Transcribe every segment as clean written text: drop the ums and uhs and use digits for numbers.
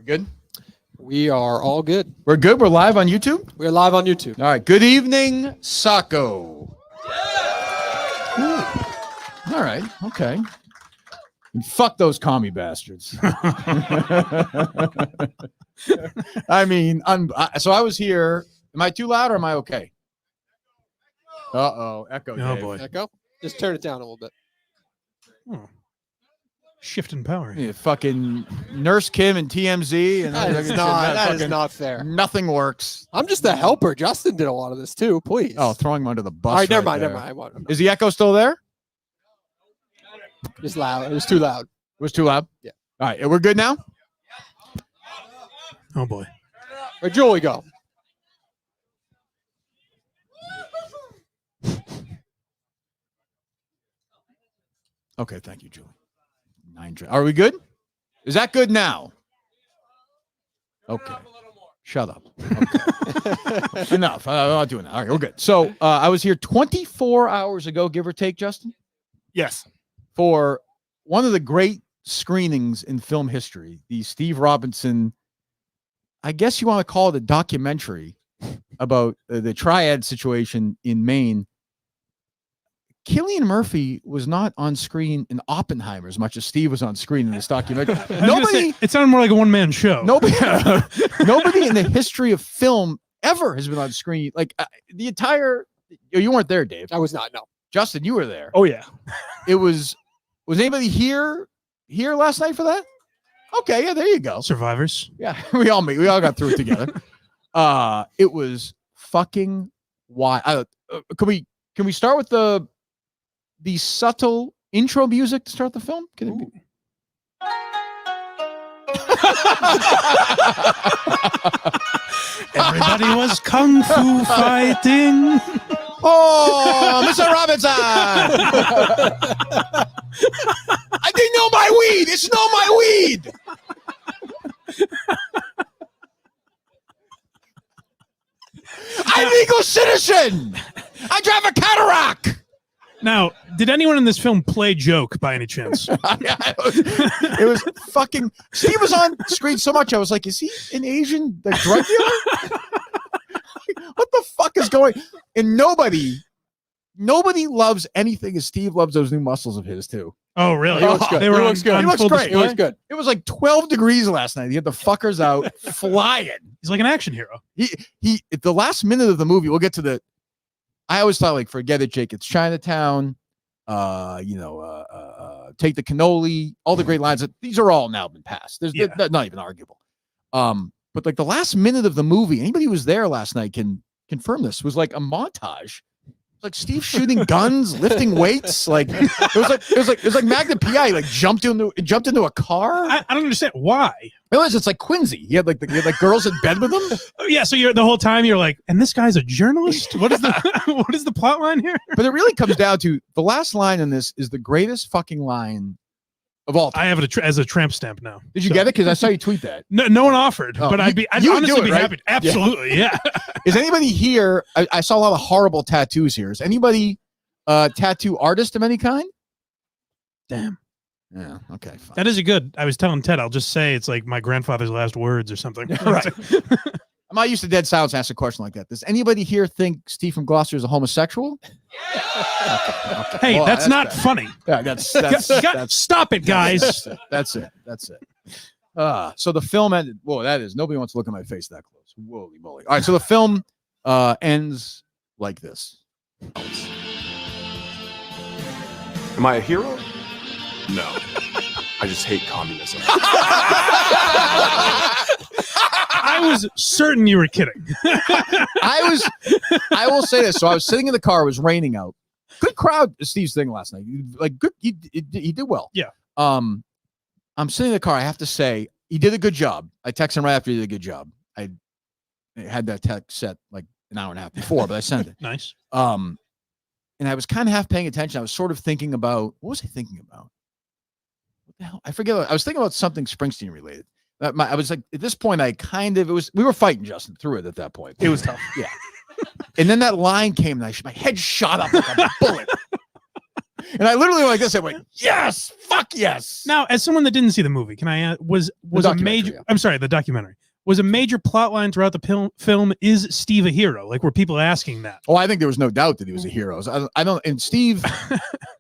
We good? We are all good. We're good. We're live on YouTube. We're live on YouTube. All right. Good evening, Saco. Ooh. All right. Okay. And fuck those commie bastards. I mean, so I was here. Am I too loud or am I okay? Uh-oh. Echo. Oh, Dave. boy. Echo? Just turn it down a little bit. Oh. Shift in power. Yeah, fucking Nurse Kim and TMZ. And That is not fair. Nothing works. I'm just a helper. Justin did a lot of this too. Please. Oh, throwing him under the bus. All right, never right mind. there. Never mind. Is the echo still there? Just loud. It was too loud. It was too loud? Yeah. All right. We're good now? Oh, boy. Where'd Julie go? Okay. Thank you, Julie. Are we good? Is that good now? Okay. Shut up. Okay. Enough. I'm not doing that. All right, we're good. So I was here 24 hours ago, give or take, Justin, Yes. for one of the great screenings in film history, the Steve Robinson, I guess you want to call it a documentary about the triad situation in Maine. Cillian Murphy was not on screen in Oppenheimer as much as Steve was on screen in this documentary. Nobody, it sounded more like a one-man show. nobody in the history of film ever has been on screen. Like the entire, you weren't there, Dave. I was not. No. Justin, you were there. Oh, yeah. It was anybody here last night for that? Okay, yeah, there you go. Survivors. Yeah, we all got through it together. It was fucking wild. Can we start with the subtle intro music to start the film? Can it be? Everybody was kung fu fighting. Oh, Mr. Robinson! I didn't know my weed. It's not my weed. I'm a legal citizen. I drive a Cadillac. Now, did anyone in this film play joke by any chance? It was fucking. Steve was on screen so much. I was like, is he an Asian drug dealer? What the fuck is going? And nobody loves anything as Steve loves those new muscles of his too. Oh, really? He looks good. They were He on, looks good. on He looks full great. display? He looks good. It was like 12 degrees last night. He had the fuckers out flying. He's like an action hero. He at the last minute of the movie, we'll get to the. I always thought, like, forget it, Jake. It's Chinatown. Take the cannoli. All the great lines. These are all now been passed. They're not even arguable. But like the last minute of the movie, anybody who was there last night can confirm this, was like a montage. Like Steve shooting guns, lifting weights. Like it was like Magnum PI. Like jumped into a car. I don't understand why. It's like Quincy. He had like girls in bed with him. Oh, yeah, so the whole time you're like, and this guy's a journalist? What is the plot line here? But it really comes down to the last line in this is the greatest fucking line of all time. I have it as a tramp stamp now. Did you get it? Because I saw you tweet that. No one offered, but I'd honestly be right? happy. Absolutely, yeah. Is anybody here? I saw a lot of horrible tattoos here. Is anybody tattoo artist of any kind? Damn. Yeah. Okay. Fine. That is a good. I was telling Ted, I'll just say it's like my grandfather's last words or something. Right. I'm not used to dead silence. Ask a question like that. Does anybody here think Steve from Gloucester is a homosexual? Okay. Hey, Well, that's not bad. funny. Yeah, that's Stop it, guys. That's it. So the film ended. Whoa, that is. Nobody wants to look at my face that close. Holy moly. All right. So the film ends like this. Am I a hero? No. I just hate communism. I was certain you were kidding. I will say this. So I was sitting in the car. It was raining out. Good crowd. Steve's thing last night. Like good. He did well. Yeah. I'm sitting in the car. I have to say he did a good job. I texted him right after he did a good job. I had that text set like an hour and a half before, but I sent it. Nice. And I was kind of half paying attention. I was sort of thinking about, what was I thinking about? What the hell? I forget. I was thinking about something Springsteen related. I was like, at this point, we were fighting Justin through it at that point. It was tough. Yeah. And then that line came and my head shot up like a bullet. And I literally like this. I went, yes, fuck yes. Now, as someone that didn't see the movie, can I ask, was a major? Yeah. I'm sorry, the documentary was a major plot line throughout the film. Is Steve a hero? Like, were people asking that? Oh, I think there was no doubt that he was a hero. I don't. And Steve,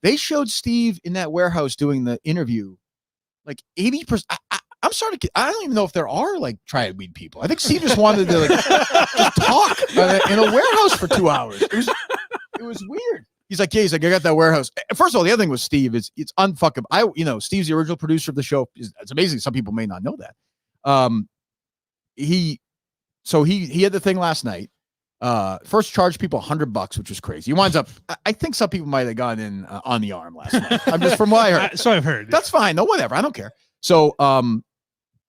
they showed Steve in that warehouse doing the interview, like 80%. I'm starting to. I don't even know if there are like triad weed people. I think Steve just wanted to like just talk in a warehouse for 2 hours. It was weird. He's like, yeah, he's like, I got that warehouse. First of all, the other thing with Steve is it's unfuckable. Steve's the original producer of the show. It's amazing. Some people may not know that. He had the thing last night. First charged people $100, which was crazy. He winds up. I think some people might have gone in on the arm last night. I'm just from what I heard. So I've heard. That's fine. No, whatever. I don't care. So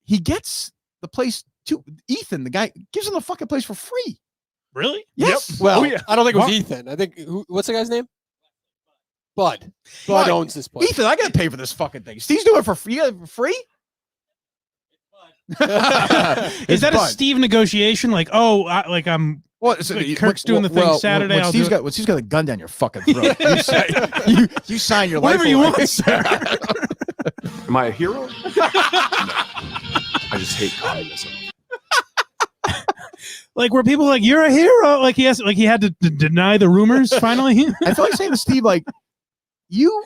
he gets the place to Ethan. The guy gives him the fucking place for free. Really? Yes. Yep. Well, yeah. I don't think it was Ethan. I think what's the guy's name? Bud. Bud owns this place. Ethan, I gotta pay for this fucking thing. Steve's doing it for free. You got it for free? Is that a Steve negotiation? Like, I'm. What? So, like Kirk's doing the thing Saturday. When Steve's got a gun down your fucking throat. You sign your whatever life you away. want, sir. Am I a hero? No. I just hate communism. Like, were people like, you're a hero? Like he had to deny the rumors finally. I feel like saying to Steve, like, you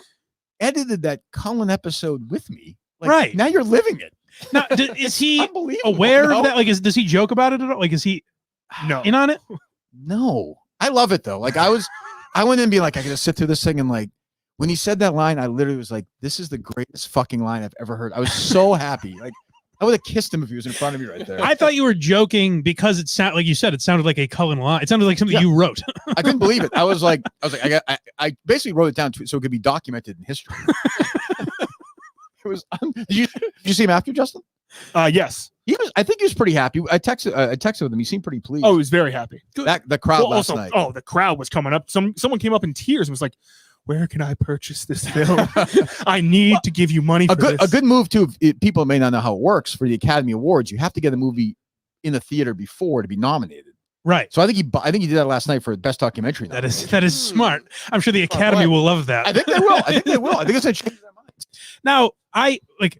edited that Cullen episode with me, like, right? Now you're living it. Now, is he Unbelievable. aware No. of that? Like, does he joke about it at all? Like, is he in on it? No, I love it though. Like I went in and be like, I gotta sit through this thing, and like when he said that line, I literally was like, this is the greatest fucking line I've ever heard. I was so happy. Like I would have kissed him if he was in front of me right there. I thought you were joking because it sounded like you said it sounded like a Cullen line. It sounded like something you wrote. I couldn't believe it. I was like, I basically wrote it down so it could be documented in history. It was. Did you see him after, Justin? Yes. I think he was pretty happy. I texted with him. He seemed pretty pleased. Oh, he was very happy. The crowd last night. Oh, the crowd was coming up. Someone came up in tears and was like, "Where can I purchase this film? I need to give you money for this." A good move too. People may not know how it works for the Academy Awards. You have to get a movie in the theater before to be nominated. Right. So I think he did that last night for best documentary. That is smart. I'm sure the Academy will love that. I think they will. I think it's gonna change their minds. Now,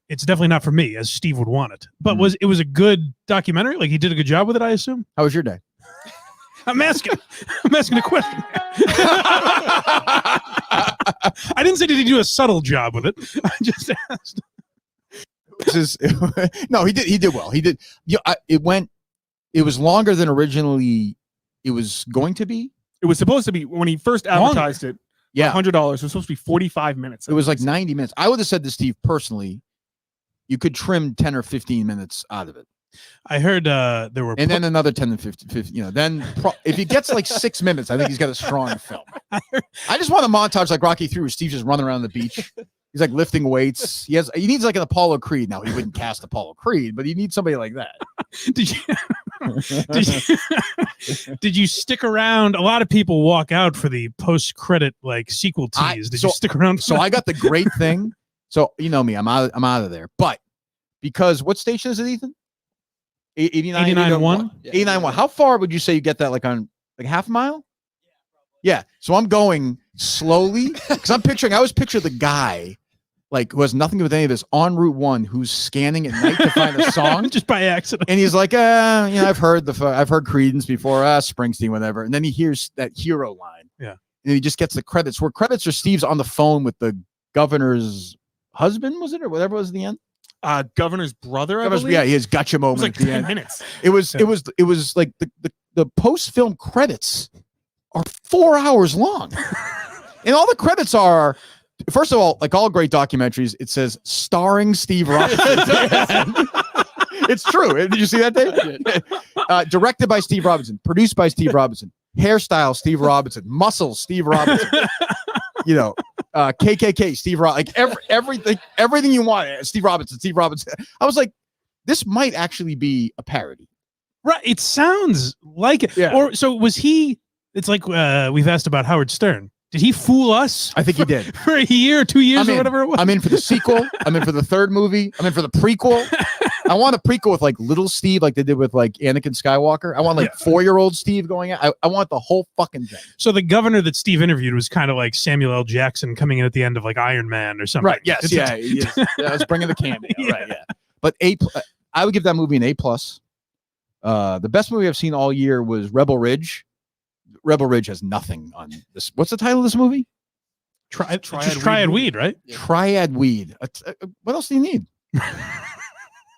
it's definitely not for me, as Steve would want it. But it was a good documentary? Like, he did a good job with it, I assume? How was your day? I'm asking a question. I didn't say did he do a subtle job with it. I just asked. No, he did well. He did. It was longer than originally it was going to be. It was supposed to be when he first advertised it. Yeah, $100. It was supposed to be 45 minutes. It was like 90 minutes. I would have said to Steve personally, you could trim 10 or 15 minutes out of it. I heard there were, and then another 10 to 15. Then if he gets like 6 minutes, I think he's got a strong film. I just want a montage like Rocky III, where Steve's just running around the beach. He's like lifting weights. He needs like an Apollo Creed. Now he wouldn't cast Apollo Creed, but he needs somebody like that. Did you stick around? A lot of people walk out for the post-credit like sequel tease. Did you stick around? So I got the great thing. So you know me, I'm out of there. But because what station is it, Ethan? 89.1? 89.1. How far would you say you get that? Like on like half a mile? Yeah. So I'm going slowly because I was picturing the guy like who has nothing to do with any of this on Route 1 who's scanning at night to find a song just by accident. And he's like, I've heard Creedence before, Springsteen, whatever. And then he hears that hero line. Yeah. And he just gets the credits. Where credits are Steve's on the phone with the governor's husband, was it, or whatever was the end? Governor's brother, I believe. Yeah, he has gotcha moment. It was like 10 minutes. It was like the post-film credits are 4 hours long. And all the credits are, first of all, like all great documentaries, it says starring Steve Robinson. It's true. Did you see that, Dave? Directed by Steve Robinson, produced by Steve Robinson, hairstyle Steve Robinson, muscles Steve Robinson. KKK Steve Robinson, like everything you want. Steve Robinson. I was like, this might actually be a parody. Right. It sounds like it. Yeah. Or so was he? It's like we've asked about Howard Stern. Did he fool us? I think he did. For a year, 2 years, or whatever it was. I'm in for the sequel. I'm in for the third movie. I'm in for the prequel. I want a prequel with like little Steve, like they did with like Anakin Skywalker. I want like 4-year-old Steve going out. I want the whole fucking thing. So the governor that Steve interviewed was kind of like Samuel L. Jackson coming in at the end of like Iron Man or something. Right. Yes. Yeah. I was bringing the cameo. Right. Yeah. But I would give that movie an A+. The best movie I've seen all year was Rebel Ridge. Rebel Ridge has nothing on this. What's the title of this movie? Triad Weed, right? Yeah. Triad Weed. What else do you need?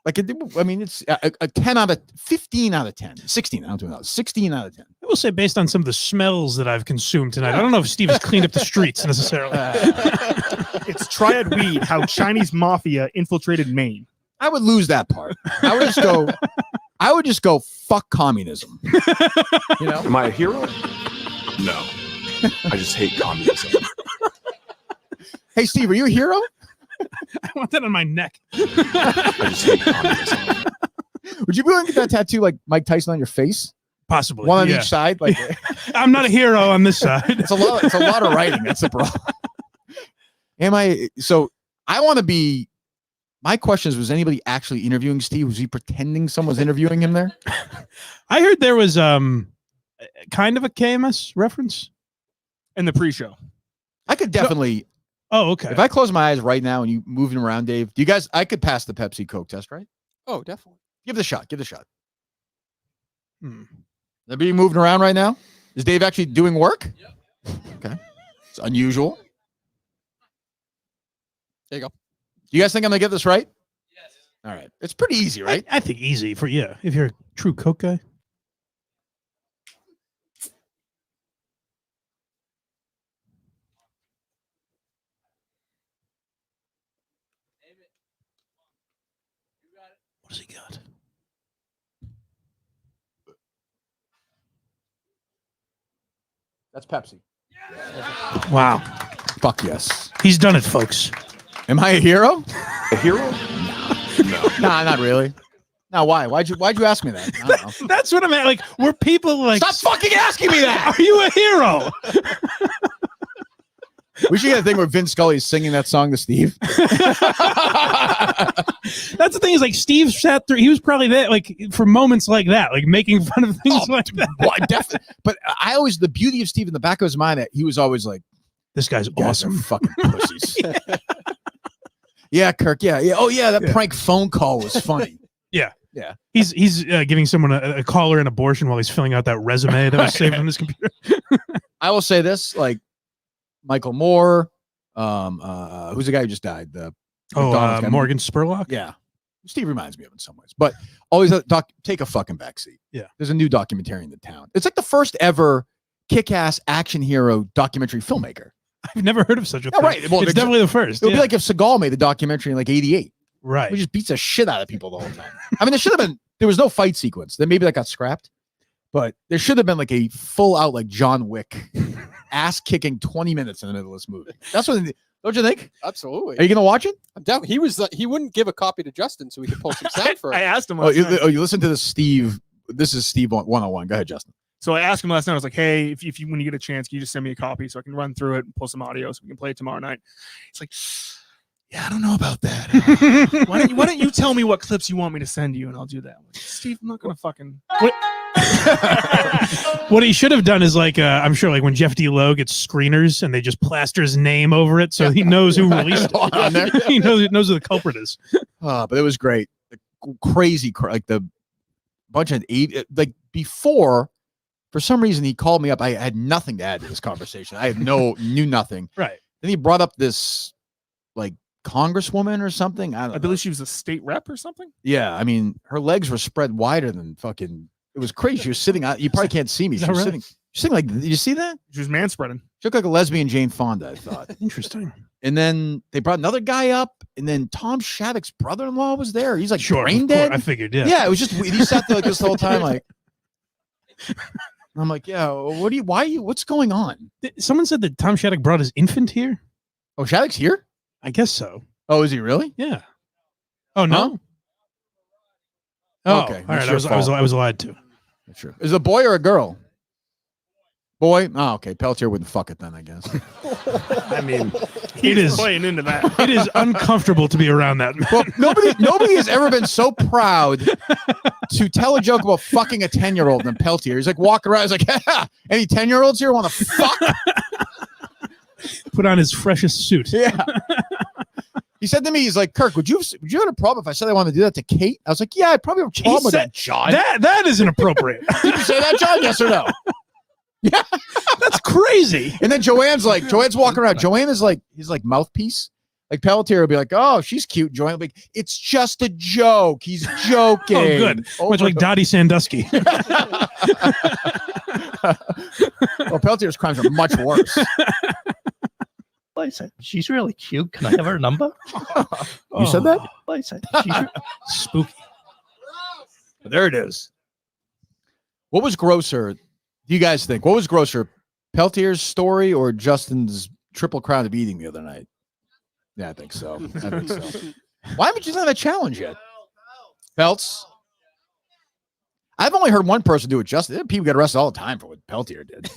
Like, I mean, it's a 10 out of 15 out of 10, 16. I don't know, 16 out of 10. I will say, based on some of the smells that I've consumed tonight, I don't know if Steve has cleaned up the streets necessarily. It's Triad Weed, how Chinese mafia infiltrated Maine. I would lose that part. I would just go fuck communism. You know? Am I a hero? No. I just hate communism. Hey, Steve, are you a hero? I want that on my neck. I just hate communism. Would you be willing to get that tattoo like Mike Tyson on your face? Possibly. One on yeah. each side? Like I'm not a hero on this side. it's a lot of writing. That's the problem. I want to be. My question is, was anybody actually interviewing Steve? Was he pretending someone was interviewing him there? I heard there was kind of a KMS reference In the pre-show. I could definitely. Oh, okay. If I close my eyes right now and you moving around, Dave, do you guys? I could pass the Pepsi Coke test, right? Oh, definitely. Give it a shot. Give it a shot. They're being moving around right now. Is Dave actually doing work? Yep. Okay. It's unusual. There you go. Do you guys think I'm gonna get this right? Yes. All right. It's pretty easy, right? I think easy for you if you're a true Coke guy. What has he got? That's Pepsi. Wow. Fuck yes. He's done it, folks. Am I a hero? A hero? No. Nah, not really. No, why? Why'd you ask me that? I don't know. That's what I'm at. Like, were people like, Stop fucking asking me that. are you a hero? We should get a thing where Vince Scully is singing that song to Steve. That's the thing is like Steve sat through. He was probably there like for moments like that, like making fun of things like that. Well, definitely. But the beauty of Steve in the back of his mind, he was always like, This guy's "You guys are awesome. fucking pussies." Yeah, Kirk. Yeah. Oh, yeah. That prank phone call was funny. Yeah. Yeah. He's giving someone a caller an abortion while he's filling out that resume that was saved on his computer. I will say this, like Michael Moore, who's the guy who just died? The McDonald's guy. Morgan Spurlock. Yeah. Steve reminds me of in some ways, but always take a fucking backseat. Yeah. There's a new documentary in the town. It's like the first ever kick-ass action hero documentary filmmaker. I've never heard of such a thing. Right. Well, it's definitely the first. It would be like if Seagal made a documentary in like 88. right. He just beats the shit out of people the whole time. I mean, there was no fight sequence. Then maybe that got scrapped, but there should have been like a full out like John Wick ass kicking 20 minutes in the middle of this movie. That's what, don't you think? Absolutely. Are you going to watch it? He wouldn't give a copy to Justin so we could pull some sound for I it. asked him Oh, last night. you listen to this, Steve. This is Steve 101. Go ahead, Justin. So I asked him last night, I was like, hey, if you when you get a chance, can you just send me a copy so I can run through it and pull some audio so we can play it tomorrow night? He's like, yeah, I don't know about that. Why don't you tell me what clips you want me to send you and I'll do that. I'm like, Steve, I'm not gonna fucking What he should have done is like I'm sure like when Jeff D. Lowe gets screeners and they just plaster his name over it so he knows who released it. On there. He knows who the culprit is. But it was great. The crazy, like the bunch of like before. For some reason, he called me up. I had nothing to add to this conversation. I had knew nothing. Right. Then he brought up this like congresswoman or something. I believe she was a state rep or something. Yeah, I mean, her legs were spread wider than fucking. It was crazy. She was sitting out. You probably can't see me. Is She that was right? sitting like. Did you see that? She was manspreading. She looked like a lesbian Jane Fonda. I thought. Interesting. And then they brought another guy up, and then Tom Shattuck's brother-in-law was there. He's like Sure. brain of course, dead. I figured. Yeah. Yeah, it was just he sat there like this the whole time, like. I'm like, yeah. What's going on? Someone said that Tom Shattuck brought his infant here. Oh, Shattuck's here? I guess so. Oh, is he really? Yeah. Oh no. Huh? Oh, Okay, all right. that's your I was fault. I was lied to. Sure. Is it a boy or a girl? Boy? Oh, okay. Peltier wouldn't fuck it then, I guess. I mean, He's playing into that. It is uncomfortable to be around that man. Well, nobody has ever been so proud to tell a joke about fucking a 10-year-old than Peltier. He's like walking around. He's like, any 10-year-olds here want to fuck? Put on his freshest suit. Yeah. He said to me, he's like, Kirk, would you have a problem if I said I wanted to do that to Kate? I was like, yeah, I'd probably have a problem with that, John. That isn't appropriate. Did you say that, John? Yes or no? Yeah. That's crazy. And then Joanne's walking around. Joanne is like his like mouthpiece. Like Peltier will be like, oh, she's cute. Joanne will be like, it's just a joke. He's joking. Oh, good. Much like Dottie Sandusky. Well, Peltier's crimes are much worse. I said, she's really cute. Can I have her number? You said that? I said, she's Spooky. There it is. What was grosser? Do you guys think? What was grosser? Peltier's story or Justin's triple crown of eating the other night? Yeah, I think so. Why haven't you done that challenge yet? Pelts? I've only heard one person do it. Justin. People get arrested all the time for what Peltier did.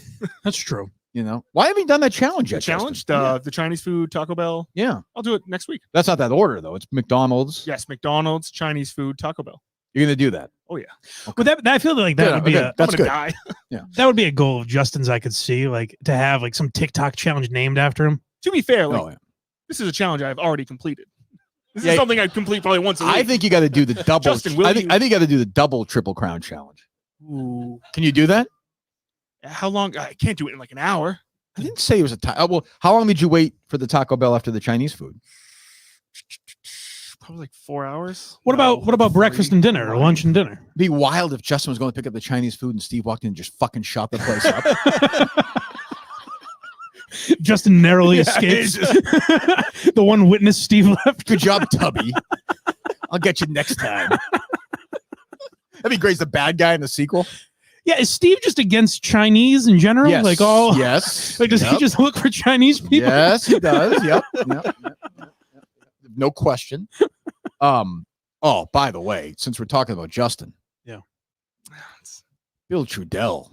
That's true. You know, why haven't you done that challenge yet? Challenge Justin? the Chinese food, Taco Bell. Yeah. I'll do it next week. That's not that order though. It's McDonald's. Yes, McDonald's, Chinese food, Taco Bell. You're gonna do that. Oh yeah. But that I feel like that Yeah, would be okay. That's I'm good. gonna die. that would be a goal of Justin's I could see, like to have like some TikTok challenge named after him. To be fair, like Oh, yeah. this is a challenge I've already completed. This Yeah, is something I complete probably once a week. I think you got to do the double. Justin, will I think you- you got to do the double triple crown challenge. Ooh. Can you do that? How long? I can't do it in like an hour. I didn't say it was a time. Well, how long did you wait for the Taco Bell after the Chinese food? Probably like 4 hours. What about breakfast and dinner or lunch and dinner? It'd be wild if Justin was going to pick up the Chinese food and Steve walked in and just fucking shot the place up. Justin narrowly escapes. The one witness Steve left. Good job, Tubby. I'll get you next time. That'd be great. He's the bad guy in the sequel. Yeah, is Steve just against Chinese in general? Yes. Like all Yes. like does Yep. he just look for Chinese people? Yes, he does. Yep. Yep. No question. Oh, by the way, since we're talking about Justin. Yeah. Bill Trudell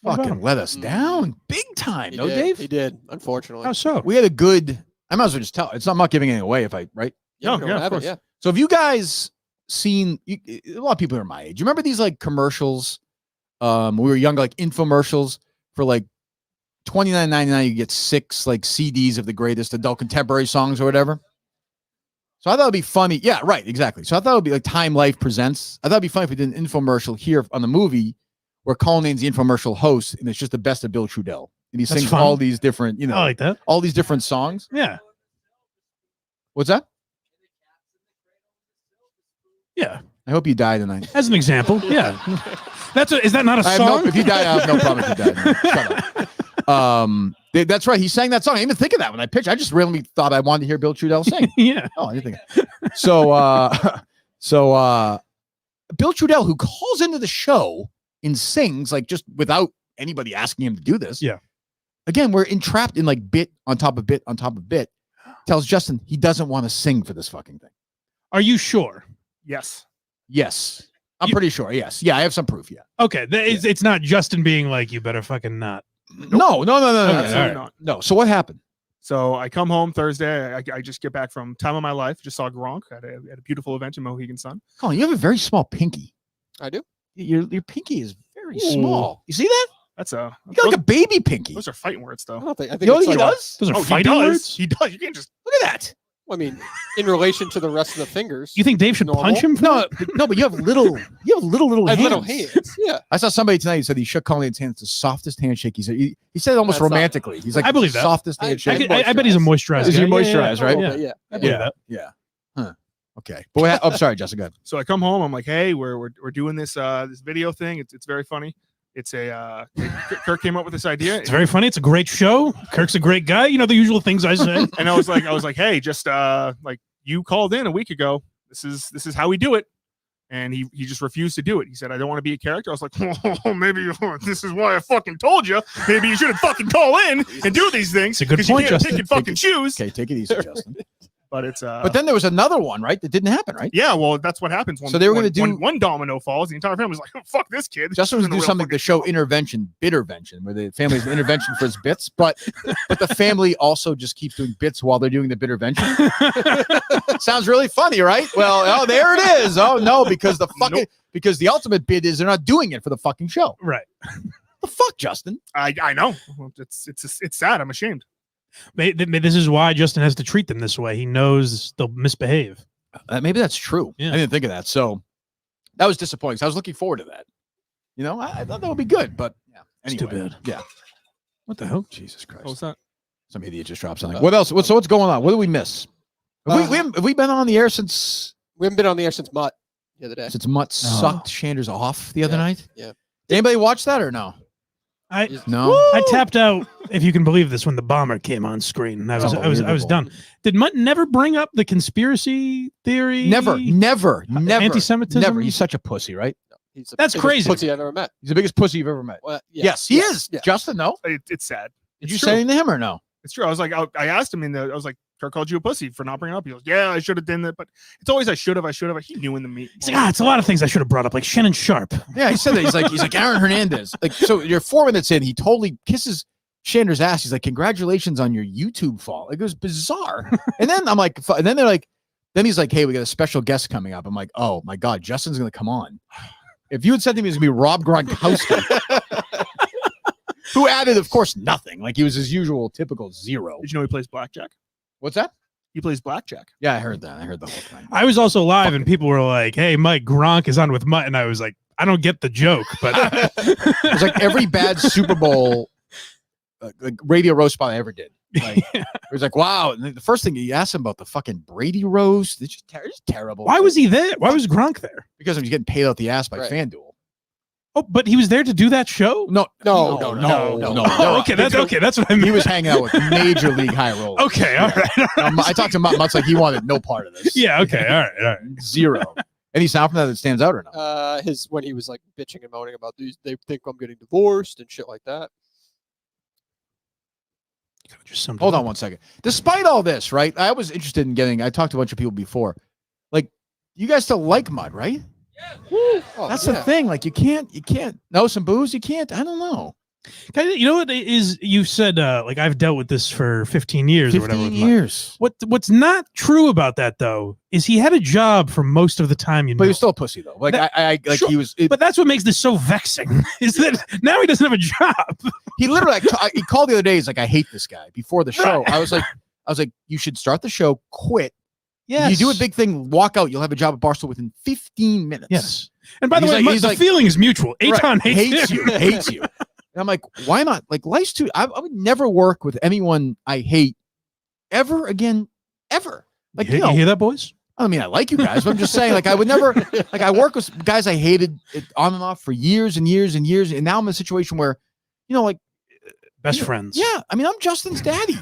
What about fucking him? let us down big time. He No, did. Dave? He did, unfortunately. How so? We had a good, I might as well just tell. I'm not giving anything away if I, right? Yeah, we don't yeah, of have it, course. yeah. So have you guys seen, a lot of people are my age. You remember these like commercials? We were younger, like infomercials for like $29.99. You get 6 like CDs of the greatest adult contemporary songs or whatever. So I thought it'd be funny. Yeah, right. Exactly. So I thought it would be like Time Life Presents. I thought it'd be funny if we did an infomercial here on the movie where Colin's the infomercial host and it's just the best of Bill Trudell. And he That's sings fun. all these different, I like that. all these different songs. Yeah. What's that? Yeah. I hope you die tonight. As an example. Yeah. Is that not a I have song? no, if you die, I have no problem if you die. No, shut up. That's right. He sang that song. I didn't even think of that when I pitched. I just randomly thought I wanted to hear Bill Trudell sing. Yeah. Oh, I didn't think. So Bill Trudell, who calls into the show and sings like just without anybody asking him to do this. Yeah. Again, we're entrapped in like bit on top of bit on top of bit. Tells Justin he doesn't want to sing for this fucking thing. Are you sure? Yes. Yes. I'm pretty sure. Yes. Yeah, I have some proof. Yeah. Okay. It's not Justin being like, you better fucking not. No. Okay, Absolutely all right. not. No. So what happened? So I come home Thursday. I just get back from time of my life. Just saw Gronk at a beautiful event in Mohegan Sun. Colin, you have a very small pinky. I do. Your pinky is very Ooh. small. You see that? That's a You got like a baby pinky. those are fighting words I though. don't think. I think You know what it's he like, does? Those are Oh, he fighting does. words? He does. You can't just. Look at that. I mean, in relation to the rest of the fingers. You think Dave should Normal? punch him? For No, that? no, but you have little I have hands. little hands. Yeah. I saw somebody tonight who said he shook Colin's hand. It's the softest handshake. He said he said it almost That's not- romantically. He's like, I believe that. softest I- handshake. I bet he's a moisturizer. Is he guy. moisturized, right? A little Yeah. bit, yeah. I believe Yeah. that. Yeah. Huh. Okay. But I'm sorry, Jessica. Go ahead. So I come home. I'm like, hey, we're doing this this video thing. It's very funny. It's Kirk came up with this idea, It's very funny. It's a great show. Kirk's a great guy. You know, the usual things I say. and I was like, hey, just like you called in a week ago. This is how we do it. And he just refused to do it. He said, I don't want to be a character. I was like, oh, maybe this is why I fucking told you. Maybe you shouldn't fucking call in and do these things. It's a good because point, you can't Justin. pick and fucking choose. Okay, take it easy, Justin. But it's But then there was another one, right? That didn't happen, right? yeah, well, that's what happens when So they were when- gonna do- when one domino falls. The entire family was like, oh, "Fuck this kid." Justin was This going to do isn't a something real to show intervention, bittervention, where the family has an intervention for his bits, but the family also just keeps doing bits while they're doing the bittervention. Sounds really funny, right? Well, oh, there it is. Oh no, because the fucking because the ultimate bit is they're not doing it for the fucking show. Right. The fuck, Justin? I know. It's sad. I'm ashamed. This is why Justin has to treat them this way. He knows they'll misbehave. Maybe that's true. Yeah. I didn't think of that. So that was disappointing. So I was looking forward to that. You know, I thought that would be good, but yeah. It's Anyway, too bad. Yeah. What the hell? Jesus Christ. What was that? Some idiot just dropped something. What else? So what's going on? What did we miss? Have we been on the air since We haven't been on the air since Mut the other day. Mutt sucked Shander's off the other night? Yeah. Did anybody watch that or no? No. I tapped out, if you can believe this, when the bomber came on screen. I was Unbelievable. done. Did Mutt never bring up the conspiracy theory? Never. Anti-Semitism? Never. He's such a pussy, right? He's the That's biggest crazy. pussy I've ever met. He's the biggest pussy you've ever met. Well, Yes, he is. Yeah. Justin, no? It's sad. Did It's you true. say anything to him or no? It's true. I was like, I asked him I was like, Kirk called you a pussy for not bringing it up. He goes, yeah, I should have done that, but it's always I should have. He knew in the meet. It's like, it's a lot of things I should have brought up, like Shannon Sharp. Yeah, he said that. He's like Aaron Hernandez. Like, so you're 4 minutes in, he totally kisses Shander's ass. He's like, congratulations on your YouTube fall. Like, it was bizarre. And then I'm like, and then they're like, then he's like, hey, we got a special guest coming up. I'm like, oh my God, Justin's gonna come on. If you had said to me it was gonna be Rob Gronkowski, who added, of course, nothing. Like he was his usual typical zero. Did you know he plays blackjack? What's that? He plays blackjack. Yeah, I heard that. I heard the whole thing. I was also live, and people were like, hey, Mike, Gronk is on with Mutt. And I was like, I don't get the joke, but It's like every bad Super Bowl like radio roast spot I ever did. Like, it was like, wow. And the first thing he asked him about the fucking Brady roast, it's just terrible. why was he there? Why was Gronk there? Because he was getting paid out the ass by Right. FanDuel. Oh, but he was there to do that show? No. Oh, okay, that's what I mean. He was hanging out with major league high rollers. Okay, all right. I talked to Mutt. Mutt's like he wanted no part of this. Yeah, okay, all right. Zero. Any sound from that stands out or no? When he was like bitching and moaning about these, they think I'm getting divorced and shit like that. Hold on one second. Despite all this, right? I was interested in I talked to a bunch of people before. Like, you guys still like Mud, right? Oh, That's yeah. the thing. Like, you can't know some booze. You can't. I don't know. You know what it is? You said like I've dealt with this for 15 years or whatever. 15 with Mud. years. What's not true about that though is he had a job for most of the time. But he was still a pussy though. Like Sure, he was. But that's what makes this so vexing is that now he doesn't have a job. He literally. He called the other day. He's like, I hate this guy. Before the show, I was like, you should start the show, quit. Yes. You do a big thing, walk out. You'll have a job at Barstool within 15 minutes. Yes. And by the He's way, like- he's the like- feeling is mutual. Aton Right. hates you. Hates you. And I'm like, why not? Like, life's too. I would never work with anyone I hate ever again, ever. Like, you hear that, boys? I mean, I like you guys, but I'm just saying, like, I would never. Like, I work with guys I hated on and off for years and years and years, and now I'm in a situation where, like, Best friends. yeah. I mean, I'm Justin's daddy.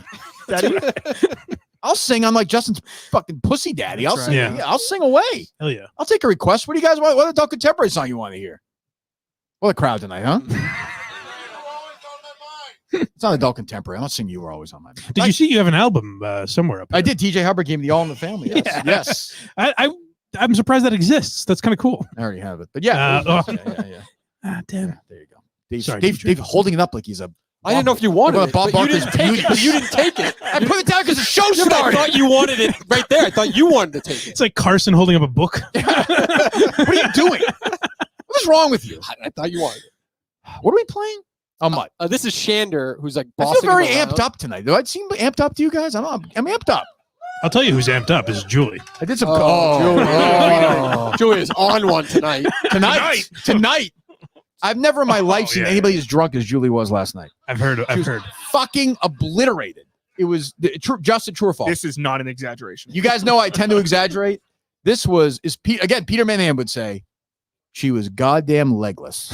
I'll sing. I'm like Justin's fucking pussy daddy. I'll That's sing. right. Yeah, I'll sing away. Hell yeah. I'll take a request. What do you guys want? What adult contemporary song you want to hear? Well, the crowd tonight, huh? It's not adult contemporary. I'm not singing You Were Always on My Mind. Did you see you have an album somewhere up I there? did. TJ Hubbard gave me the All in the Family. Yes. Yeah. Yes. I'm surprised that exists. That's kind of cool. I already have it. But yeah. Oh. Yeah. Ah, damn. Yeah, there you go. Dave, Sorry, Dave, DJ. Dave holding it up like he's a. I didn't know if you wanted What it, about but Bob you didn't Barker's take it. But you didn't take it. I put it down because the show Yeah, but I started. thought you wanted it right there. I thought you wanted to take it. It's like Carson holding up a book. What are you doing? What is wrong with you? I thought you wanted it. What are we playing? Oh, Mutt. This is Shander, who's like I bossing feel very him around. amped up tonight. Do I seem amped up to you guys? I'm amped up. I'll tell you who's amped up is Julie. I did some. Oh, Julie is on one tonight. Tonight. I've never in my life seen yeah, anybody as drunk as Julie was last night. I've heard. She was fucking obliterated. It was just a true or false. This is not an exaggeration. You guys know I tend to exaggerate. This again, Peter Manham would say, she was goddamn legless.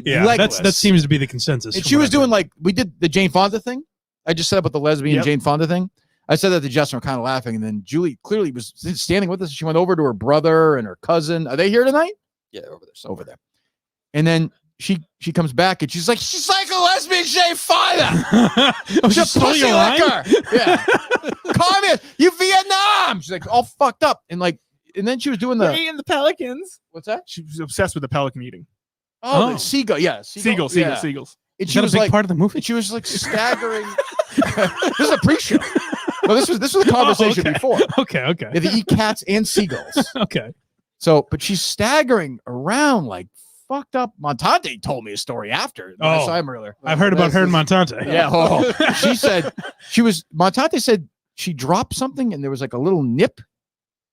Yeah, Legless. that seems to be the consensus. And from she what was I've doing heard. like, we did the Jane Fonda thing. I just said about the lesbian Yep. Jane Fonda thing. I said that to Justin, we're kind of laughing. And then Julie clearly was standing with us. She went over to her brother and her cousin. Are they here tonight? Yeah, over there. Over there. And then she comes back and she's like a lesbian Jane Fonda. Oh, she Your stole pussy your line? liquor. Yeah. Come you Vietnam. She's like all fucked up. And then she was doing They're the, eating the pelicans. what's that? She was obsessed with the pelican eating. Oh, Oh. the seagull. Yeah. Seagulls. Yeah. Seagulls. And Is she that a was big like, part of the movie? and she was like staggering. This is a pre-show. No, this was a conversation okay. before. Okay. Yeah, they eat cats and seagulls. Okay. So, but she's staggering around like fucked up. Montante told me a story after. I Oh. saw him earlier. I've heard about her and Montante. Yeah. She said Montante said she dropped something and there was like a little nip.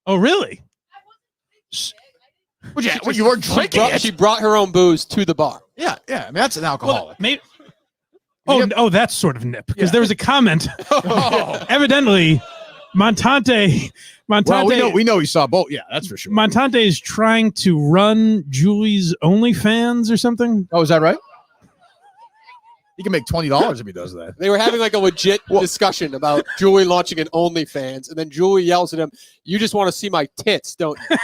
Oh, really? Well, you weren't drinking it. She brought her own booze to the bar. Yeah. I mean, that's an alcoholic. Maybe. Oh, that's sort of nip because there was a comment. Oh. Evidently, Montante. Well, we know he saw both. Yeah, that's for sure. Montante is trying to run Julie's OnlyFans or something. Oh, is that right? He can make $20 if he does that. They were having like a legit discussion about Julie launching an OnlyFans, and then Julie yells at him, "You just want to see my tits, don't you?"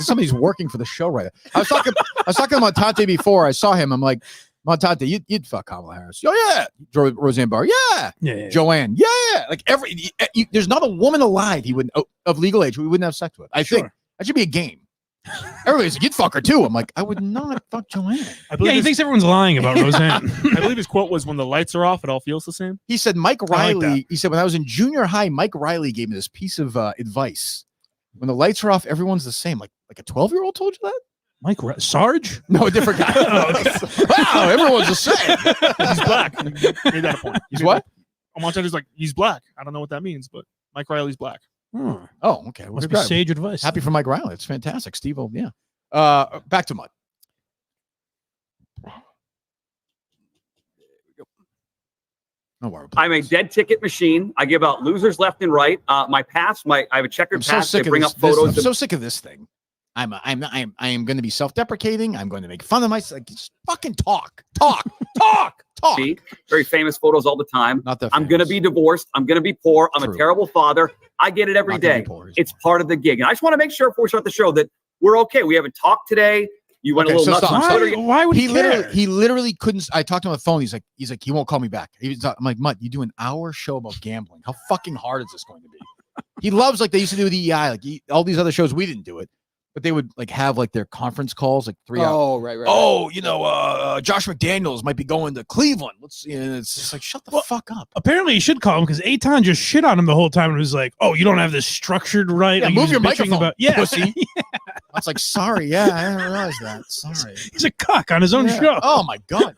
Somebody's working for the show right now. I was talking to Montante before I saw him. I'm like, Montante, you'd fuck Kamala Harris. Oh yeah. Roseanne Barr. Yeah. Yeah. Joanne. Yeah. Like there's not a woman alive he wouldn't of legal age who we wouldn't have sex with. I think that should be a game. Everybody's like, you'd fuck her too. I'm like, I would not fuck Joanne. Yeah, he thinks everyone's lying about Roseanne. I believe his quote was, "When the lights are off, it all feels the same." He said, Mike I like Riley. He said, when I was in junior high, Mike Riley gave me this piece of advice. When the lights are off, everyone's the same. Like a 12-year-old told you that? Sarge? No, a different guy. Wow, everyone's the same. He's black. He made that a point. He's what? Montante's like, he's black. I don't know what that means, but Mike Riley's black. Hmm. Oh, okay. Must be sage advice. Happy for Mike Riley. It's fantastic. Steve-O, yeah. Back to Mud. No worry. I'm a dead ticket machine. I give out losers left and right. My pass, I have a checkered I'm so pass. They sick of bring this. up photos. I'm so sick of this thing. I am going to be self-deprecating. I'm going to make fun of myself. Like, just fucking talk. Very famous photos all the time. Not that I'm going to be divorced. I'm going to be poor. I'm True. a terrible father. I get it every Not gonna be day. poor, he's It's fine. part of the gig. And I just want to make sure before we start the show that we're okay. We haven't talked today. You went Okay, a little so nuts stop. on Twitter. Why would he care? He literally couldn't. I talked to him on the phone. He's like, he won't call me back. I'm like, Mutt, you do an hour show about gambling. How fucking hard is this going to be? He loves, like they used to do with EI, like all these other shows. We didn't do it, but they would like have like their conference calls, like 3 hours. Oh, right. Oh, Josh McDaniels might be going to Cleveland. Let's see. And it's just like, shut the fuck up. Apparently, you should call him because Eitan just shit on him the whole time and was like, "Oh, you don't have this structured right." Yeah, Like, he move was your bitching microphone, pussy. Yeah. I was like, sorry. Yeah, I didn't realize that. Sorry. He's a cuck on his own Yeah. show. Oh my God.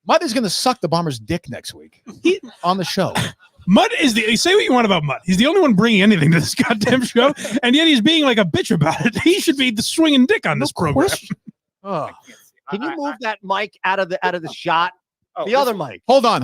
Mutt is going to suck the Bomber's dick next week on the show. Mutt is say what you want about Mutt. He's the only one bringing anything to this goddamn show, and yet he's being like a bitch about it. He should be the swinging dick on this program. Oh. Can you move that mic out of the shot? Oh, The other mic. Hold on.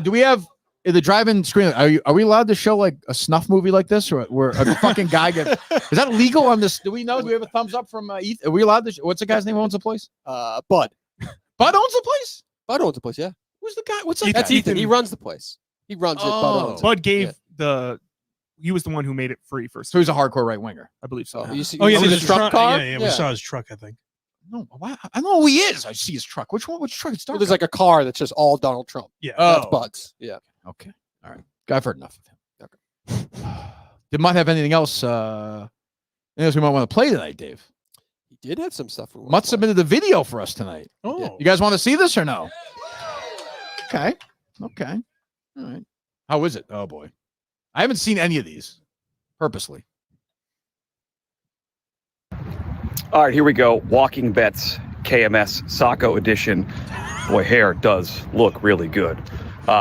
Do we have the drive-in screen? Are we allowed to show like a snuff movie like this, or where a fucking guy gets? Is that legal on this? Do we know? Do we have a thumbs up from Ethan? Are we allowed to? What's the guy's name who owns the place? Bud. Bud owns the place. Bud owns the place, yeah. Who's the guy? What's that? That's guy? Ethan. He runs the place. He runs it. Bud owns it. Bud gave he was the one who made it free first. So he's a hardcore right winger. I believe so. Oh, you see, Oh yeah, you see there's the truck car? Yeah, we saw his truck. I think. No, I know who he is. I see his truck. Which one? Which truck? It's Well, dark. there's like a car that's just all Donald Trump. Yeah. That's Bud's. Yeah. Okay. All right. I've heard enough of him. Okay. Did Mutt have anything else? Anything else we might want to play tonight, Dave? He did have some stuff. Mutt submitted the video for us tonight. Oh. You guys want to see this or no? Okay. All right. How is it? Oh boy, I haven't seen any of these purposely. All right, here we go. Walking Bets KMS Saco edition. Boy, hair does look really good.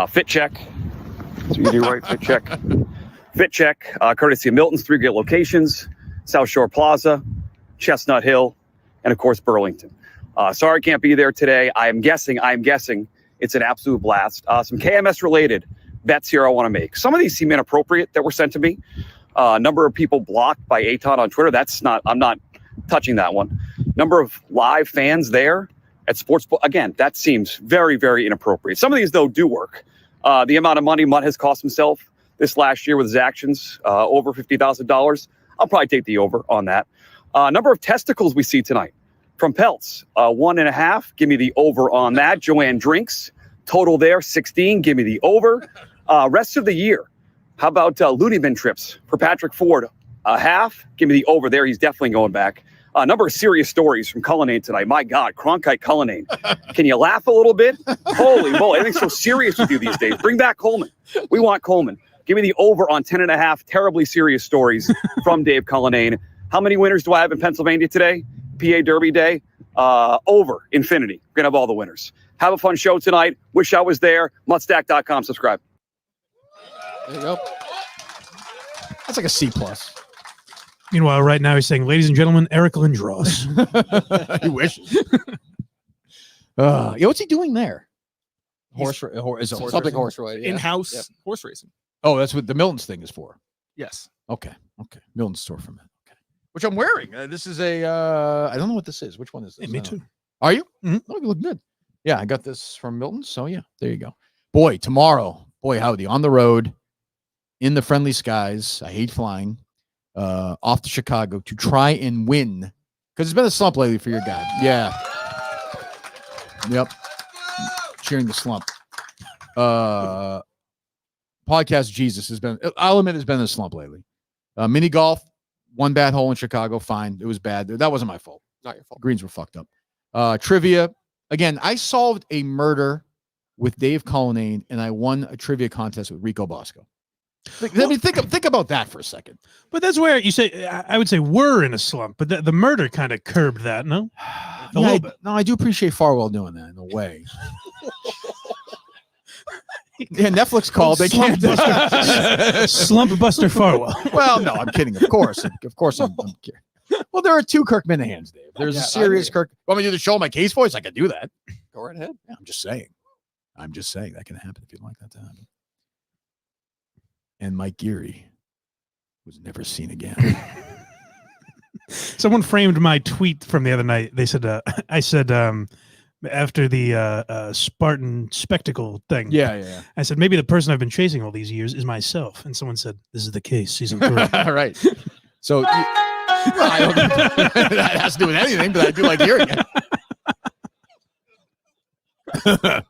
Fit check. So you do right. Fit check. Fit check. Courtesy of Milton's 3 great locations: South Shore Plaza, Chestnut Hill, and of course Burlington. Sorry I can't be there today. I am guessing it's an absolute blast. Some KMS related bets here I want to make. Some of these seem inappropriate that were sent to me. A number of people blocked by Eitan on Twitter. I'm not touching that one. Number of live fans there at Sportsbook. Again, that seems very, very inappropriate. Some of these, though, do work. The amount of money Mutt has cost himself this last year with his actions, over $50,000. I'll probably take the over on that. Number of testicles we see tonight from Pelts, 1.5. Give me the over on that. Joanne Drinks, Total there, 16. Give me the over. Rest of the year, how about Looney Bin trips for Patrick Ford? A half. Give me the over there. He's definitely going back. A number of serious stories from Cullinane tonight. My God, Cronkite Cullinane. Can you laugh a little bit? Holy moly, everything's so serious with you these days. Bring back Coleman. We want Coleman. Give me the over on 10.5 terribly serious stories from Dave Cullinane. How many winners do I have in Pennsylvania today? PA Derby Day. Over infinity. We're going to have all the winners. Have a fun show tonight. Wish I was there. Mutstack.com. Subscribe. There you go. That's like a C plus. Meanwhile, right now he's saying, ladies and gentlemen, Eric Lindros. You wish. Yeah, what's he doing there? Horse Horse-related. Yeah. In-house Yep. horse racing. Oh, that's what the Milton's thing is for. Yes. Okay. Milton's store for men. Okay. Which I'm wearing. This is a. I don't know what this is. Which one is this? Hey, me too. Are you? Mhm. Oh, you look good. Yeah, I got this from Milton. So yeah, there you go. Boy, tomorrow, howdy, on the road, in the friendly skies. I hate flying. Off to Chicago to try and win, because it's been a slump lately for your guy. Yeah. Yep. Cheering the slump. Podcast Jesus has been. I'll admit, it's been a slump lately. Mini golf, one bad hole in Chicago. Fine, it was bad. That wasn't my fault. Not your fault. Greens were fucked up. Trivia. Again, I solved a murder with Dave Cullinane, and I won a trivia contest with Rico Bosco. Think about that for a second. But that's where you say, I would say we're in a slump, but the murder kind of curbed that, no? A little bit. No, I do appreciate Farwell doing that in a way. Yeah, Netflix called. They can't. Slump Buster Farwell. Well, no, I'm kidding. Of course, I'm kidding. Well, there are two Kirk Minihans, Dave. There's a serious Kirk. Want me to do the show in my case voice? I can do that. Go right ahead. Yeah, I'm just saying that can happen if you'd like that to happen. And Mike Geary was never seen again. Someone framed my tweet from the other night. They said, I said, after the Spartan spectacle thing. Yeah. I said, maybe the person I've been chasing all these years is myself. And someone said, this is the case, season 3. Right. So I don't know that has to do with anything, but I do like hearing it.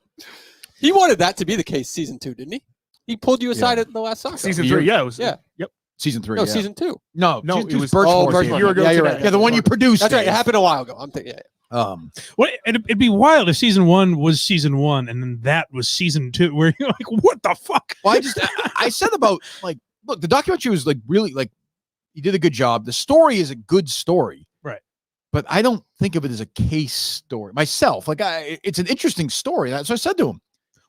He wanted that to be the case season 2, didn't he? He pulled you aside at the last Saco. Season 3, yeah. It was, Yeah. Yep. Season 3. No, yeah. season 2. No, No, season it two was- Birch oh, Force. Birch Yeah, Force. year ago Yeah, you're today. right. Yeah, the one you produced. That's right. It Dave. happened a while ago. I'm thinking. Yeah. Well, it'd be wild if season 1 was season 1 and then that was season 2, where you're like, what the fuck? Well, I said about, like, look, the documentary was like really, like, you did a good job. The story is a good story. Right. But I don't think of it as a case story myself. Like, it's an interesting story. That's what I said to him.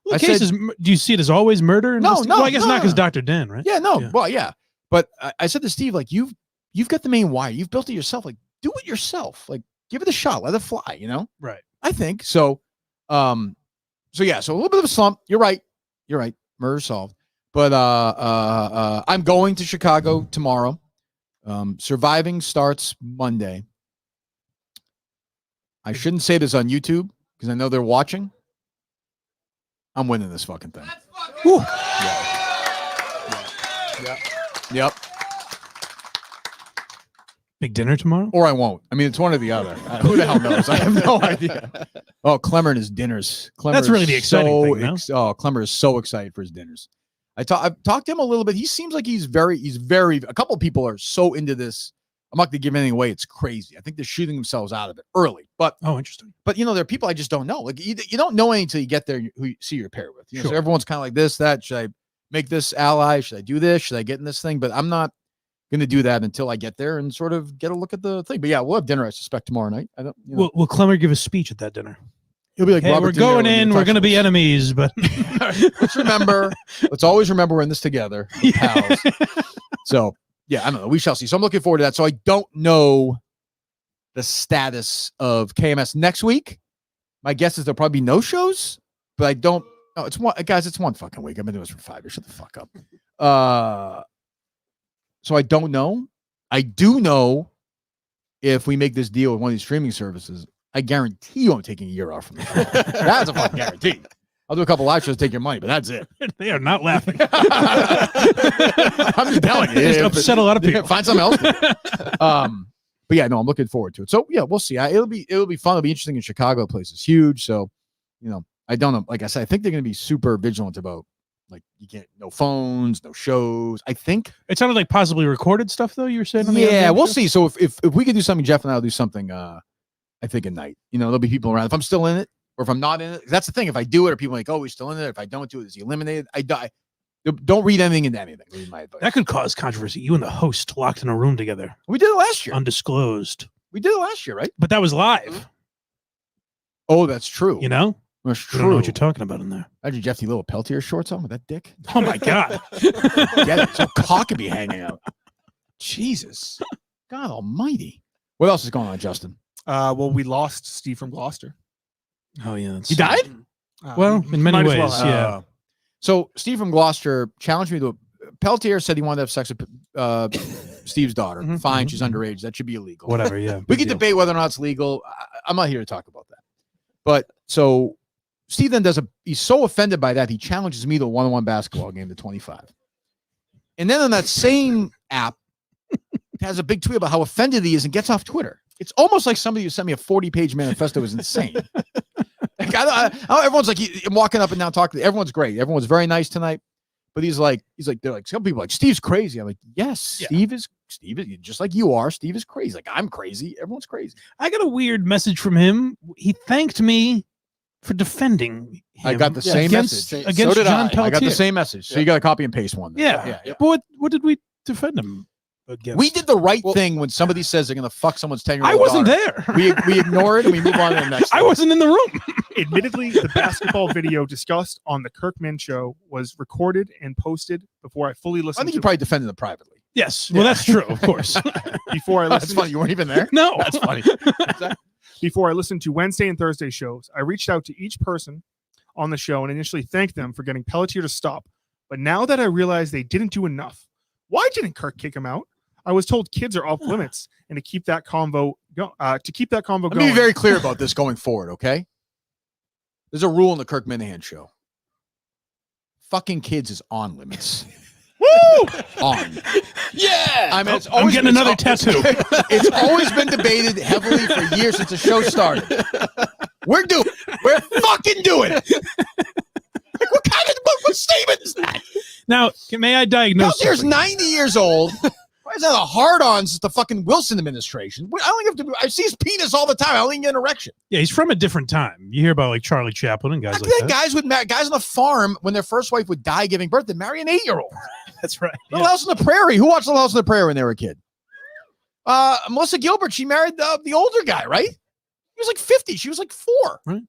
Well, I the case said- is, do you see it as always murder? in No, this- no, Well, I guess no, not because no. Dr. Dan, right? Yeah, no. Yeah. Well, yeah. But I said to Steve, like, you've got the main wire. You've built it yourself. Like, do it yourself. Like, give it a shot. Let it fly, you know? Right. I think. So, so a little bit of a slump. You're right. Murder solved. But I'm going to Chicago tomorrow. Surviving starts Monday. I shouldn't say this on YouTube because I know they're watching. I'm winning this fucking thing. Whew. Yep. Big dinner tomorrow? Or I won't. I mean, it's one or the other. Who the hell knows? I have no idea. Oh, Clemmer and his dinners. Clemmer That's really is the exciting thing, no? Clemmer is so excited for his dinners. I've talked to him a little bit. He seems like he's very, a couple of people are so into this. I'm not going to give anything away. It's crazy. I think they're shooting themselves out of it early. But Interesting. But there are people I just don't know. Like you don't know anything until you get there who you see your pair with. So Sure. everyone's kind of like this, that. Should I make this ally? Should I do this? Should I get in this thing? But I'm not going to do that until I get there and sort of get a look at the thing. But yeah, we'll have dinner, I suspect, tomorrow night. I don't. Will Clemmer give a speech at that dinner? He'll be like, Hey, Robert we're De Niro going in in. We're going to be enemies, but let's always remember we're in this together, we're pals. So yeah, I don't know. We shall see. So I'm looking forward to that. So I don't know the status of KMS next week. My guess is there'll probably be no shows, but I don't. No, it's one, guys. It's one fucking week. I've been doing this for 5 years. Shut the fuck up. So I don't know. I do know if we make this deal with one of these streaming services, I guarantee you I'm taking a year off from the show. That's a fucking guarantee. I'll do a couple live shows, take your money, but that's it. they are not laughing. I'm just telling you. Just upset a lot of people. Find something else. But yeah, no, I'm looking forward to it. So yeah, we'll see. It'll be fun. It'll be interesting in Chicago. The place is huge. So, I don't know. Like I said, I think they're going to be super vigilant about like you can't no phones, no shows. I think It sounded like possibly recorded stuff, though. You were saying, on the yeah, other we'll show? see. So if we could do something, Jeff and I'll do something. I think at night. You know, there'll be people around. If I'm still in it, or if I'm not in it, that's the thing. If I do it, or people are like, oh, we're still in it. If I don't do it, is he eliminated? I die. Don't read anything into anything. Would be my advice. That could cause controversy. You and the host locked in a room together, We did it last year. undisclosed. We did it last year, right? But that was live. Oh, that's true. You know, That's I true. don't know what you're talking about in there. Imagine Jeff the little Peltier shorts on with that dick. Oh my god! Get it? So cock could be hanging out. Jesus, God Almighty! What else is going on, Justin? Well, we lost Steve from Gloucester. Oh yeah, that's He died? Well, in many might as ways, well yeah. So Steve from Gloucester challenged me to. Peltier said he wanted to have sex with Steve's daughter. Mhm, Fine, mhm, she's mhm. underage. That should be illegal. Whatever. Yeah. We big can deal. debate whether or not it's legal. I'm not here to talk about that. But so Steve then he's so offended by that, he challenges me to a one-on-one basketball game to 25. And then on that same app, has a big tweet about how offended he is and gets off Twitter. It's almost like somebody who sent me a 40-page manifesto was insane. Like, everyone's like, I'm walking up and down talking. Everyone's great. Everyone's very nice tonight. But they're like, some people are like, Steve's crazy. I'm like, yes, Yeah. Steve is just like you are. Steve is crazy. Like, I'm crazy. Everyone's crazy. I got a weird message from him. He thanked me for defending him. I got the same against, message. against So did John I. Peltier. I got the same message. So you got to copy and paste one. then. Yeah. yeah. But what did we defend him against? We did the right thing when somebody says they're going to fuck someone's 10-year-old I wasn't daughter. there. We ignore it and we move on to the next I thing. wasn't in the room. Admittedly, the basketball video discussed on the Kirkman show was recorded and posted before I fully I listened think you to probably defended it privately. Yes. Well, that's true, of course. before I That's listened funny. You weren't even there? No. That's funny. before I listened to Wednesday and Thursday shows. I reached out to each person on the show and initially thanked them for getting Pelletier to stop. But now that I realize they didn't do enough, why didn't Kirk kick him out? I was told kids are off limits, and to keep that convo Let going. me be very clear about this going forward, okay? There's a rule in the Kirk Minahan show. Fucking kids is on limits. Woo! On. Yeah. I mean, it's I'm always getting another tattoo. It's always been debated heavily for years since the show started. We're fucking doing it. Like, what statement is that? Now, may I diagnose? Peltier's something? 90 years old. Why is that a hard-on since the fucking Wilson administration? I don't have to. I see his penis all the time. I don't even get an erection. Yeah, he's from a different time. You hear about like Charlie Chaplin and guys I like think that. guys on the farm when their first wife would die giving birth, they'd marry an 8-year-old. That's right. Little House on the Prairie. Who watched Little House on the Prairie when they were a kid? Melissa Gilbert. She married the older guy, right? He was like 50. She was like 4. Right.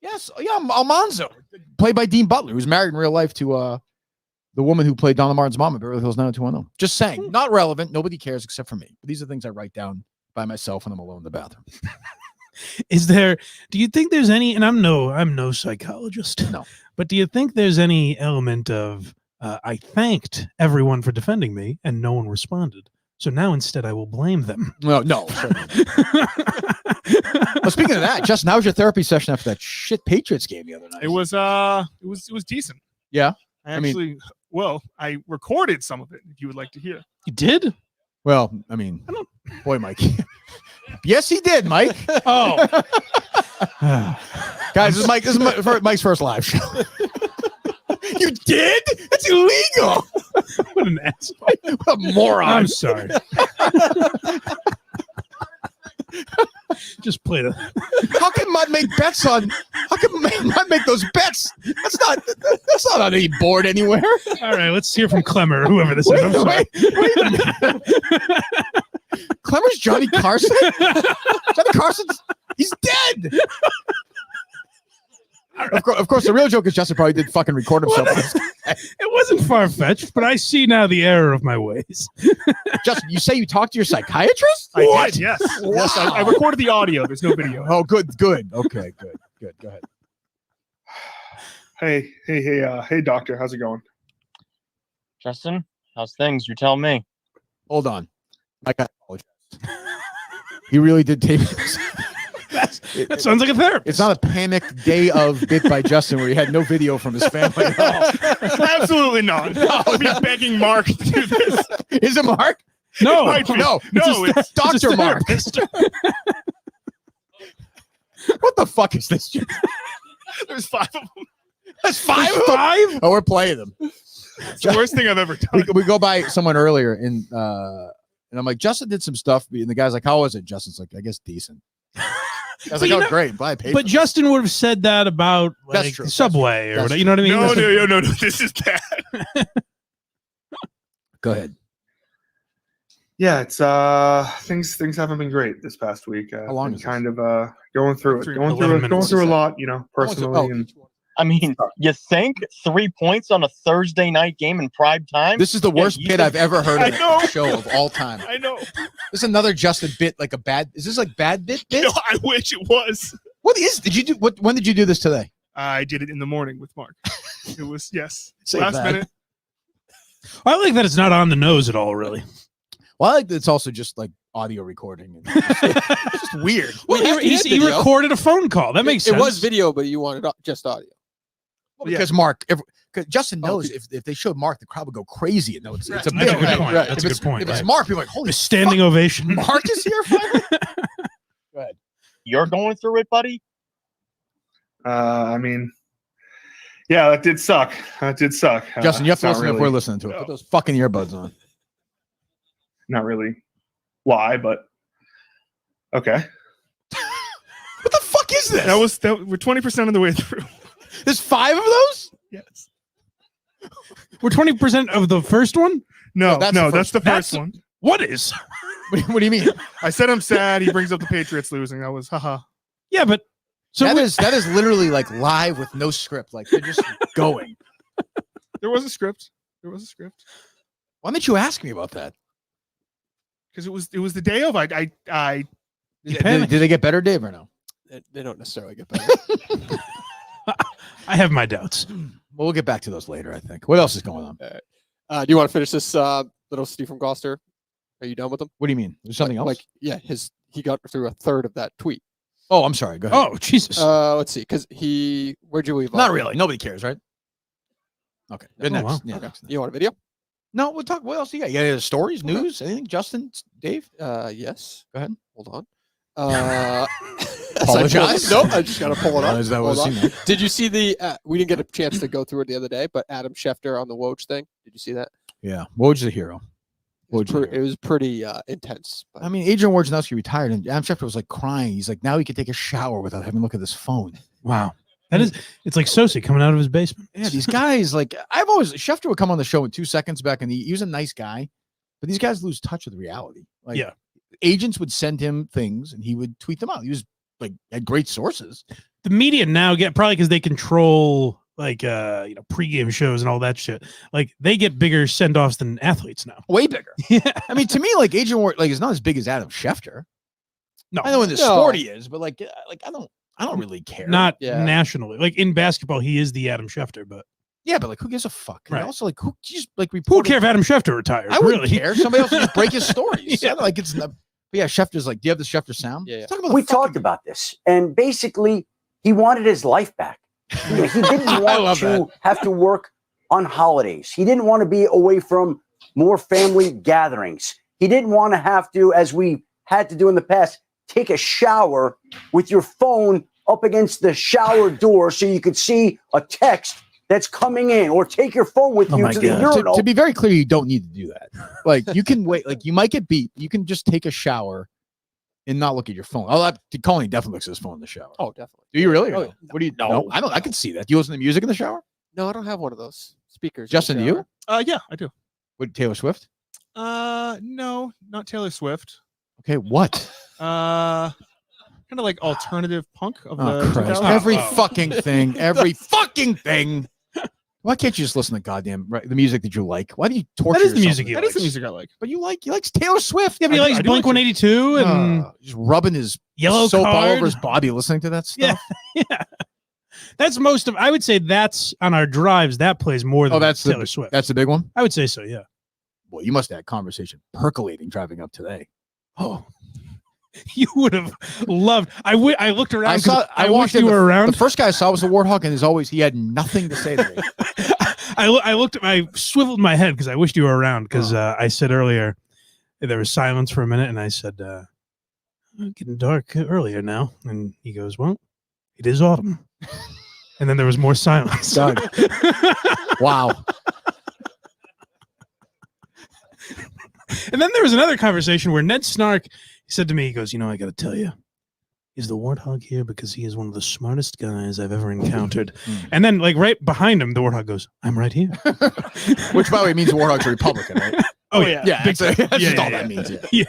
Yes. Yeah. Almanzo, played by Dean Butler, who's married in real life to the woman who played Donna Martin's mom in Beverly Hills 90210. Just saying, not relevant. Nobody cares except for me. But these are things I write down by myself when I'm alone in the bathroom. Do you think there's any, and I'm no psychologist. No. But do you think there's any element of, I thanked everyone for defending me and no one responded. So now instead I will blame them. No. Well, speaking of that, Justin, how was your therapy session after that shit Patriots game the other night? It was decent. Yeah? I mean- actually, I recorded some of it. If you would like to hear. You did? Well, I mean, boy, Mike. Yes, he did, Mike. Oh. Guys, this is Mike's first live show. You did? That's illegal. What an asshole. What a moron. I'm sorry. Just play the. How can Mud make bets on? How can Mud make those bets? That's not on any board anywhere. All right, let's hear from Clemmer, whoever this is. I'm sorry. Wait a minute. Clemmer's Johnny Carson? Johnny Carson's he's dead. Of course, the real joke is Justin probably did fucking record himself. It wasn't far-fetched, but I see now the error of my ways. Justin, you say you talked to your psychiatrist? I did, yes. Yes, I recorded the audio. There's no video. Oh, good. Okay, good. Go ahead. Hey, doctor, how's it going? Justin, how's things? You tell me. Hold on. I got to apologize. He really did tape this. That sounds like a therapist. It's not a panicked day of bit by Justin where he had no video from his family at all. Absolutely not. I'll be begging Mark to do this. Is it Mark? No, No, it's Dr. Mark. therapist. What the fuck is this? There's 5 of them. That's 5 of them? 5? Oh, we're playing them. It's the worst thing I've ever done. We go by someone earlier, and I'm like, Justin did some stuff, and the guy's like, how was it? Justin's like, I guess decent. I was like, oh, great. But Justin would have said that about like Subway or whatever. You know what I mean? No. This is bad. Go ahead. Yeah, it's things haven't been great this past week. How long is kind of going through it, going 11 minutes. through a lot, you know, personally. And I mean, you think 3 points on a Thursday night game in prime time? This is the worst bit I've ever heard of a show of all time. I know. This is another Justin bit, like a bad. Is this like bad bit? No, I wish it was. What is? Did you do? When did you do this today? I did it in the morning with Mark. It was Say last that. minute. I like that it's not on the nose at all, really. Well, I like that it's also just like audio recording. And it's just weird. Well, he recorded a phone call. That makes sense. It was video, but you wanted just audio. Well, because Mark, because Justin knows if they showed Mark, the crowd would go crazy. And it's a That's a big good point. right. That's a good point. If it's Right. Mark, people are like, holy standing fuck, ovation. Mark is here finally? Go ahead. You're going through it, buddy? I mean, yeah, that did suck. Justin, you have to Not listen really, before listening to it. Put those fucking earbuds on. Not really why, but okay. What the fuck is this? We're 20% of the way through. There's 5 of those? Yes. We're 20% of the first one? No, that's that's the That's- first one. What is? What do you mean? I said I'm sad. He brings up the Patriots losing. That was haha. Yeah, but so that is literally like live with no script. Like they're just going. There was a script. Why didn't you ask me about that? Because it was the day of. Did they get better, Dave, or no? They don't necessarily get better. I have my doubts. Well, we'll get back to those later, I think. What else is going on? Do you want to finish this little Steve from Gloucester? Are you done with him? What do you mean? There's something else? Like, yeah, he got through a third of that tweet. Oh, I'm sorry. Go ahead. Oh, Jesus. Let's see, because where'd you leave off? Not really. Nobody cares, right? Okay. Good Oh, next. wow. Yeah, Okay. next. You want a video? No, we'll talk. What else you got? You got any stories, news, anything? Justin, Dave? Yes. Go ahead. Hold on. Apologize. Nope, I just got to pull it up. Is that what Hold was on. seen? Did you see we didn't get a chance to go through it the other day, but Adam Schefter on the Woj thing. Did you see that? Yeah. Woj's the hero. It was pretty intense. But I mean, Adrian Wojnarowski retired, and Adam Schefter was like crying. He's like, now he can take a shower without having to look at his phone. Wow. It's like Sosi coming out of his basement. Yeah, these guys, like, Schefter would come on the show in 2 seconds back, and he was a nice guy, but these guys lose touch with reality. Like, Yeah. Agents would send him things, and he would tweet them out. He was like, had great sources. The media now probably because they control like pregame shows and all that shit. Like they get bigger send-offs than athletes now. Way bigger. Yeah. I mean, to me, like Adrian Ward, like, is not as big as Adam Schefter. No. I know in the No. sport he is, but like I don't really care. Not Yeah. nationally. Like in basketball, he is the Adam Schefter, but yeah, but like, who gives a fuck? And Right. also, like, who just like who report? cares if Adam Schefter retired? I wouldn't really care. Somebody else would just break his stories. Yeah. Like it's not. But yeah, Schefter's like, do you have the Schefter sound? Yeah. Talk about We the fucking- talked about this, and basically, he wanted his life back. He didn't I want love to have to work on holidays. He didn't want to be away from more family gatherings. He didn't want to have to, as we had to do in the past, take a shower with your phone up against the shower door so you could see a text that's coming in, or take your phone with you my to the God. urinal. To be very clear, you don't need to do that. Like, you can wait. Like, you might get beat. You can just take a shower and not look at your phone. Colin definitely looks at his phone in the shower. Oh, definitely. Do you really? Or Oh, no? yeah. What do you? No. I don't. I can see that. Do you listen to music in the shower? No, I don't have one of those speakers. in the Justin, do you? shower. Yeah, I do. What, Taylor Swift? No, not Taylor Swift. Okay, what? Kind of like alternative punk of Oh, the Christ. 2000s. Every fucking thing. Every fucking thing. Why can't you just listen to the music that you like? Why do you torture That is the yourself music with he that? That is the likes. music I like. But he likes Taylor Swift. Yeah, but he I likes do Blink like 182 and just rubbing his Yellow soap all Card. over his body listening to that stuff. Yeah. Yeah. That's most of. I would say that's on our drives. That plays more than that's Taylor Swift. That's the big one. I would say so. Yeah. Well, you must have had conversation percolating driving up today. Oh, you would have loved. I looked around. I saw. I walked wished in, you were around. The first guy I saw was the Warthog, and he had nothing to say to me. I looked. I swiveled my head because I wished you were around. Because I said earlier there was silence for a minute, and I said, "Getting dark earlier now." And he goes, "Well, it is autumn." And then there was more silence. Done. Wow. And then there was another conversation where Ned Snark said to me, he goes, I got to tell you, is the Warthog here because he is one of the smartest guys I've ever encountered. And then, like, right behind him, the Warthog goes, I'm right here. Which, by the way, means the Warthog's a Republican, right? Oh, yeah. Yeah, Big that's time. just all that means. Yeah.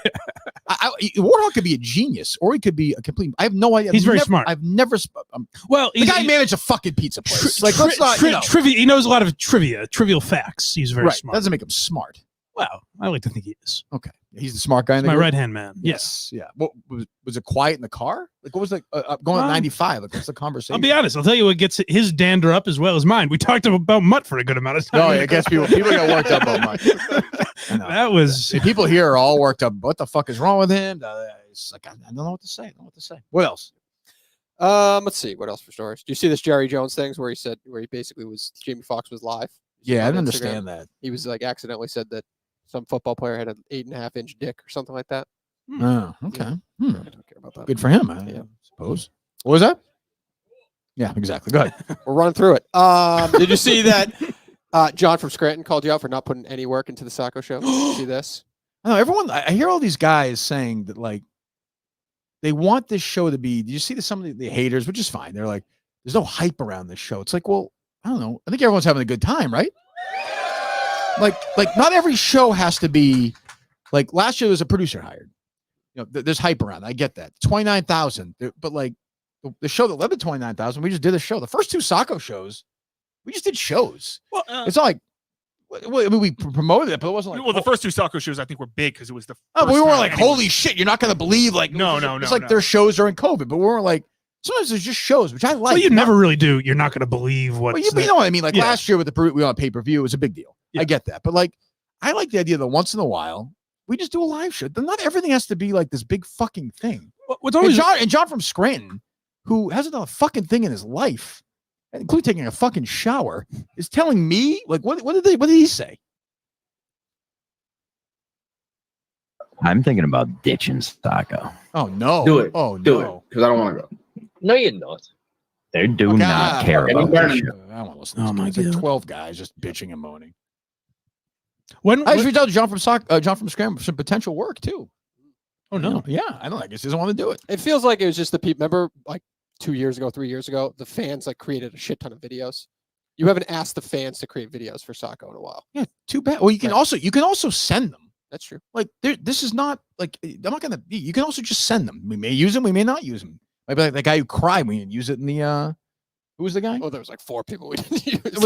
Warthog could be a genius, or he could be a complete. I have no idea. He's very smart. I've never. Well, the guy managed a fucking pizza place. Like, let's not. Trivia. He knows a lot of trivial facts. He's very smart. Doesn't make him smart. Well, I like to think he is. Okay, he's the smart guy. He's my right hand man. Yes. Yeah. What was it? Quiet in the car? Like, what was like going at 95? Like, what's the conversation? I'll be honest. I'll tell you what gets his dander up as well as mine. We talked about Mutt for a good amount of time. Oh, yeah, I guess people got worked up about Mutt. That was. See, people here are all worked up. What the fuck is wrong with him? It's like I don't know what to say. What else? Let's see. What else for stories? Do you see this Jerry Jones things where he basically was Jamie Foxx was live? Yeah, I didn't understand that. He was like accidentally said that some football player had an 8.5-inch dick or something like that. Oh, okay. I don't care about that. Good for him, I suppose. What was that? Yeah, exactly. Go ahead. We're running through it. Did you see that John from Scranton called you out for not putting any work into the Saco show? Did you see this? I know everyone. I hear all these guys saying that like they want this show to be. Do you see some of the haters, which is fine. They're like, there's no hype around this show. It's like, well, I don't know. I think everyone's having a good time, right? Like not every show has to be like last year. There was a producer hired. There's hype around. I get that. 29,000, but like the show that led to 29,000, we just did a show. The first two Saco shows, we just did shows. Well, it's not like. Well, I mean, we promoted it, but it wasn't like. Well, the first two Saco shows I think were big because it was the. Oh, but we weren't like, holy shit, you're not going to believe. Like, no. It's like their shows during COVID, but we weren't like. Sometimes there's just shows, which I like. Well, you never really do. You're not going to believe what. Well, you know what I mean? Like last year with we on pay-per-view, it was a big deal. Yeah. I get that, but like, I like the idea that once in a while we just do a live show. Not everything has to be like this big fucking thing. What's always and John from Scranton, who hasn't done a fucking thing in his life, including taking a fucking shower, is telling me like what did he say? I'm thinking about ditching Saco. Oh no! Do it. Oh Do no! it because I don't want to go. No, you're not. They do not care about this show. I don't want to listen. Oh my god! Like 12 guys just bitching and moaning. I should tell John from Scranton for some potential work too. Oh no! Yeah, I don't. I guess he doesn't want to do it. It feels like it was just the people. Remember, like 2 years ago, 3 years ago, the fans like created a shit ton of videos. You haven't asked the fans to create videos for Saco in a while. Yeah, too bad. Well, you can also send them. That's true. Like this is not like I'm not gonna. You can also just send them. We may use them. We may not use them. Maybe like the guy who cried. We didn't use it in the. Who was the guy? Oh, there was like 4 people we didn't use. It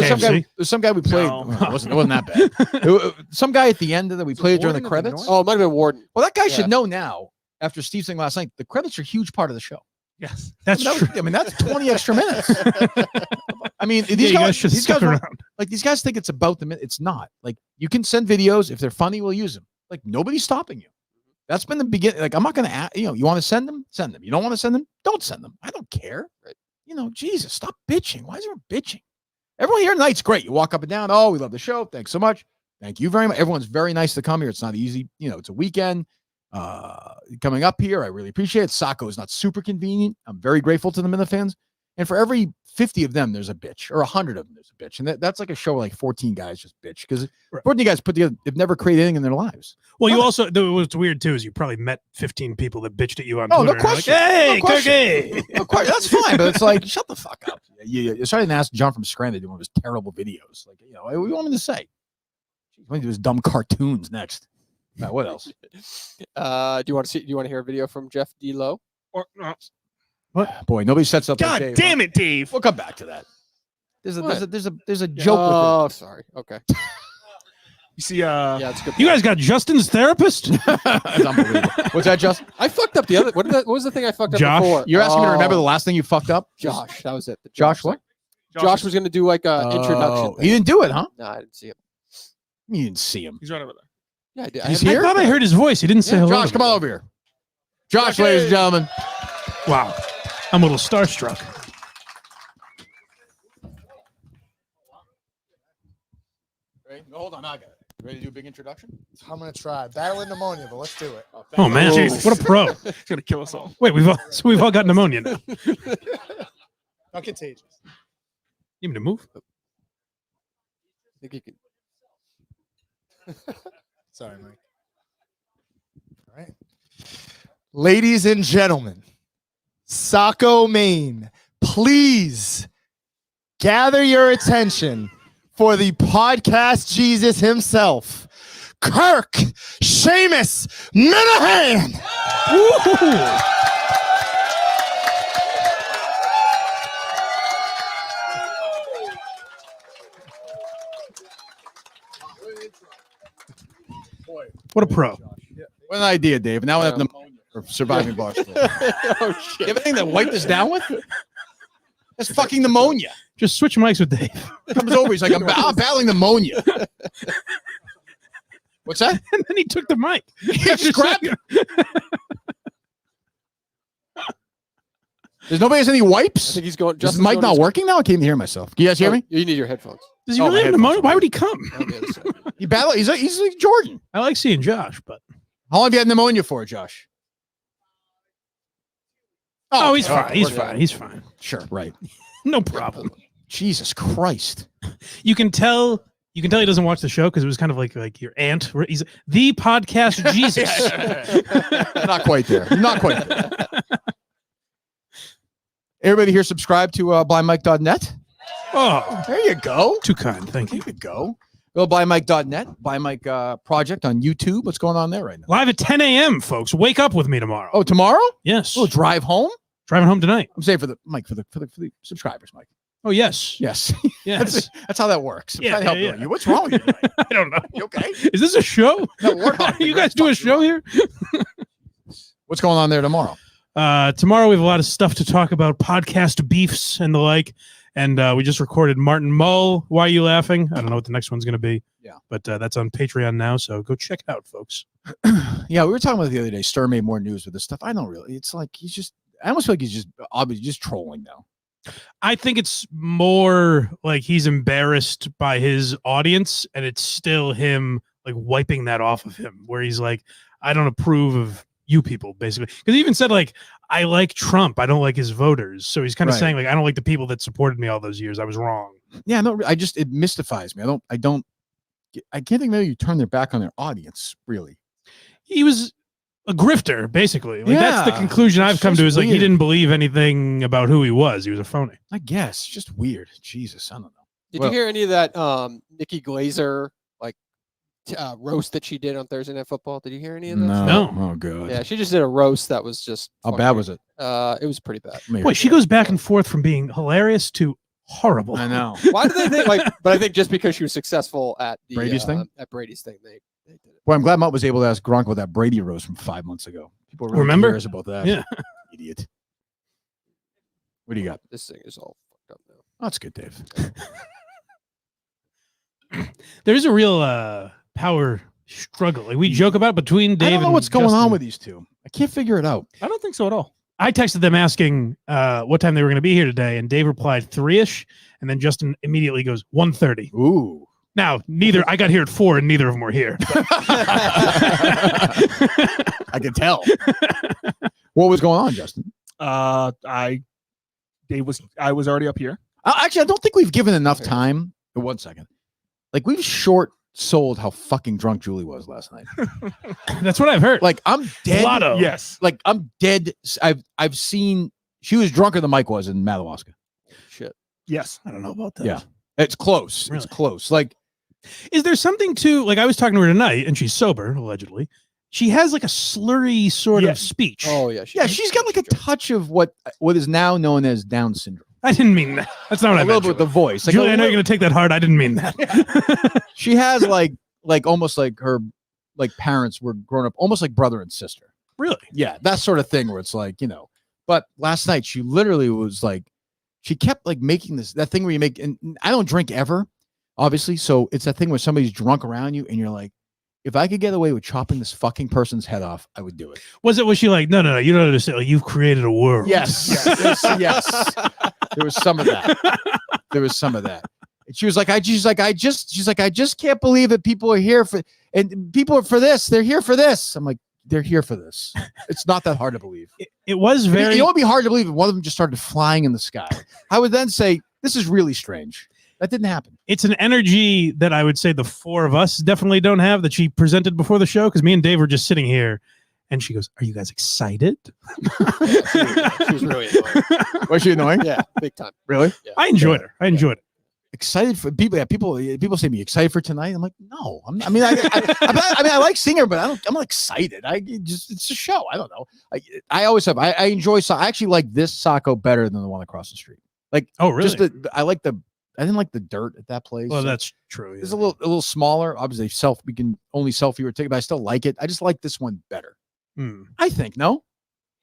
was some guy we played. No. It wasn't that bad. Some guy at the end that we played during the credits. Oh, it might have been Warden. Well, that guy should know now. After Steve's thing last night, the credits are a huge part of the show. Yes, that's true. I mean, that's 20 extra minutes. I mean, these guys think it's about the minute. It's not. Like you can send videos if they're funny, we'll use them. Like nobody's stopping you. That's been the beginning. Like I'm not going to, you want to send them, send them. You don't want to send them, don't send them. I don't care. Right. Jesus, stop bitching. Why is everyone bitching? Everyone here tonight's great. You walk up and down. Oh, we love the show. Thanks so much. Thank you very much. Everyone's very nice to come here. It's not easy. It's a weekend coming up here. I really appreciate it. Saco is not super convenient. I'm very grateful to the Minifans. And for every 50 of them, there's a bitch, or 100 of them, there's a bitch. And that's like a show where like 14 guys just bitch because 14 guys put together, they've never created anything in their lives. Well, you also, what's weird too is you probably met 15 people that bitched at you on Twitter. No question. Like, hey, no question. Cookie. No question. That's fine, but it's like, shut the fuck up. You started to ask John from Scranton to do one of his terrible videos. Like, what do you want me to say? He's going to do his dumb cartoons next. What else? Do you want to hear a video from Jeff D. Lowe? Or no. What? Boy, nobody sets up. God like Dave, damn it, Dave. We'll come back to that. There's a joke. Oh, with it. Sorry. Okay. You see, yeah, it's good. You guys got Justin's therapist? That's unbelievable. What's that, Justin? I fucked up the other. What was the thing I fucked Josh? up before? You're asking me to remember the last thing you fucked up? Josh. That was it. Josh what? Josh was going to do like an introduction. He didn't do it, huh? No, I didn't see him. You didn't see him. He's right over there. Yeah, I did. He's here? I thought I heard his voice. He didn't say hello. Josh, come on over here. Josh, ladies and gentlemen. Wow. I'm a little starstruck. Ready? No, hold on. I got it. Ready to do a big introduction? I'm going to try. Battling pneumonia, but let's do it. Oh, man. Jesus. What a pro. He's going to kill us all. Wait, we've all got pneumonia now. Not contagious. You mean to move? I think you can. Sorry, Mike. All right. Ladies and gentlemen, Saco, Maine, please gather your attention for the podcast Jesus himself, Kirk Seamus Minifan. What a pro. What an idea, Dave. Now I have pneumonia for surviving Barstool. Oh shit! You have anything to wipe this down with? That's fucking pneumonia. Just switch mics with Dave. Comes over, he's like, I'm battling pneumonia. What's that? And then he took the mic. He just grabbed it. There's nobody has any wipes? I think he's going. Is Justin's the mic going not his- working now? I can't even hear myself. Can you guys hear Oh, me? You need your headphones. Does he Oh, really my have pneumonia? headphones. Why would he come? He battle. He's like Jordan. I like seeing Josh, but How long have you had pneumonia for, Josh? oh, he's okay. fine. He's fine. He's fine. Sure, right. No problem. Jesus Christ. You can tell he doesn't watch the show because it was kind of like your aunt. He's the podcast Jesus. Not quite there. Not quite there. Everybody here subscribe to blindmike.net? Oh, there you go. Too kind. Thank you. There you go. Go blindmike.net, blindmike project on YouTube. What's going on there right now? Live at 10 a.m., folks. Wake up with me tomorrow. Oh, tomorrow? Yes. Oh, drive home? Driving home tonight. I'm saying for the subscribers, Mike. Oh, yes. Yes. Yes. That's how that works. I'm Yeah, trying to help yeah. you. What's wrong with you tonight? I don't know. You okay? Is this a show? No, Warthog. You guys do a show here? What's going on there tomorrow? Tomorrow we have a lot of stuff to talk about, podcast beefs and the like. And we just recorded Martin Mull. Why are you laughing? I don't know what the next one's going to be. Yeah. But that's on Patreon now, so go check it out, folks. Yeah, we were talking about it the other day. Stir made more news with this stuff. I don't really. It's like I almost feel like he's just obviously just trolling now. I think it's more like he's embarrassed by his audience, and it's still him like wiping that off of him, where he's like, I don't approve of you people, basically. Because he even said, like, I like Trump. I don't like his voters. So he's kind of saying, like, I don't like the people that supported me all those years. I was wrong. Yeah, no, it mystifies me. I can't think maybe you turn their back on their audience, really. He was a grifter, basically. Like, that's the Yeah, conclusion I've come to, is like, he weird. didn't believe anything about who he was. He was a phony. I guess. Just weird. Jesus, I don't know. Did you hear any of that Nikki Glazer roast that she did on Thursday Night Football? Did you hear any of that? No. Oh, God. Yeah, she just did a roast that was just. How funny. bad was it? It was pretty bad. Wait, she goes back and forth from being hilarious to horrible. I know. Why do they think But I think just because she was successful at the Brady's thing? At Brady's thing, they did it. Well, I'm glad Mutt was able to ask Gronk about that Brady roast from 5 months ago. People were really Remember? curious about that. Yeah. Idiot. What do you got? This thing is all fucked up now. Oh, that's good, Dave. There's a real power struggle. Like, we joke about between Dave I don't know and what's going Justin. on with these two. I can't figure it out. I don't think so at all. I texted them asking what time they were going to be here today, and Dave replied 3-ish, and then Justin immediately goes 1:30. Ooh. Now, I got here at 4, and neither of them were here. I can tell. What was going on, Justin? I was already up here. Actually, I don't think we've given enough time. 1 second. Like, we've sold how fucking drunk Julie was last night. That's what I've heard. Like, I'm dead. Lotto. Yes. Like, I'm dead. I've seen she was drunker than Mike was in Madawaska. Shit. Yes. I don't know about that. Yeah. It's close. Really? It's close. Like, is there something to, like, I was talking to her tonight, and she's sober, allegedly. She has like a slurry sort of speech. Oh yeah. she's got like a touch of what is now known as Down syndrome. I didn't mean that. That's not what I A meant. little bit with the voice. Like Julie, a I know you're little- going to take that hard. I didn't mean that. She has like almost like her parents were grown up almost like brother and sister. Really? Yeah, that sort of thing where it's like, but last night she literally was like, she kept like making that thing where you make, and I don't drink ever, obviously. So it's that thing where somebody's drunk around you and you're like, if I could get away with chopping this fucking person's head off, I would do it. Was she like, no, you don't understand. Like, you've created a world. Yes. Yes. There was some of that. And she was like, I just can't believe that people are here for this. They're here for this. I'm like, they're here for this. It's not that hard to believe. It was very. It would be hard to believe if one of them just started flying in the sky. I would then say, this is really strange. That didn't happen. It's an energy that I would say the four of us definitely don't have that she presented before the show, because me and Dave were just sitting here and she goes, "Are you guys excited?" She was really annoying. Was she annoying? Yeah, big time. Really? Yeah. I enjoyed her. I enjoyed it. Excited for people. Yeah, people say me excited for tonight. I'm like, no. I like seeing her, but I'm not excited. It's a show. I don't know. I always have. I enjoy. I actually like this Saco better than the one across the street. Like, oh really? I didn't like the dirt at that place. Well, that's true. It's a little smaller. Obviously, we can only selfie or take, but I still like it. I just like this one better. I think. No,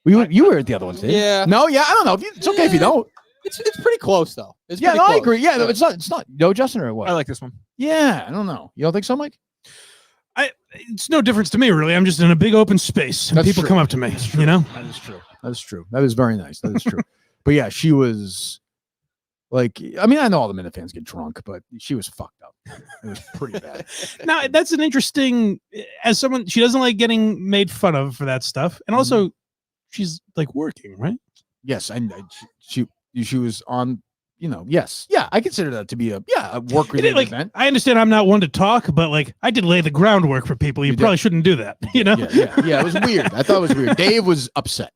you were at the other one, Dave. Yeah. No, yeah. I don't know. It's okay if you don't. It's pretty close though. Yeah, no, I agree. Yeah, no, it's not. No, Justin, or what? I like this one. Yeah, I don't know. You don't think so, Mike? It's no difference to me, really. I'm just in a big open space, and That's people true. come up to me. You know, That is true. That is true. That is very nice. That is true. But yeah, she was like, I mean, I know all the Minifans get drunk, but she was fucked up. It was pretty bad. now that's an interesting. As someone, she doesn't like getting made fun of for that stuff, and also she's like working, right? Yes, she was on. Yes, yeah, I consider that to be a work-related event. I understand I'm not one to talk, but like I did lay the groundwork for people. You probably shouldn't do that. You know? Yeah. It was weird. I thought it was weird. Dave was upset.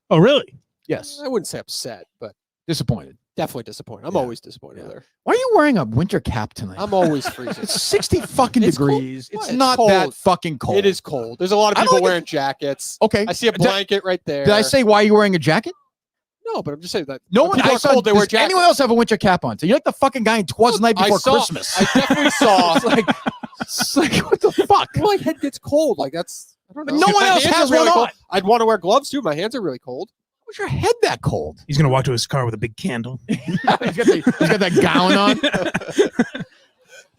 Oh, really? Yes. I wouldn't say upset, but Disappointed. definitely disappointed. I'm always disappointed with her. Why are you wearing a winter cap tonight? I'm always freezing. It's 60 fucking It's cold. degrees. What? It's It's not cold. that fucking cold. It is cold. There's a lot of I don't people like wearing jackets. Okay. I see a blanket right there. Did I say why you wearing a jacket? No, but I'm just saying that No when one. people I are saw. cold, they wear Does jackets. anyone else have a winter cap on? So you're like the fucking guy in Twas the Night I Before saw- Christmas. I definitely saw. It's like what the fuck? Well, my head gets cold. Like that's. I don't know. But no one My else hands has are really one cold. on. I'd want to wear gloves too. My hands are really cold. Was your head that cold? He's gonna walk to his car with a big candle. he's got that gown on.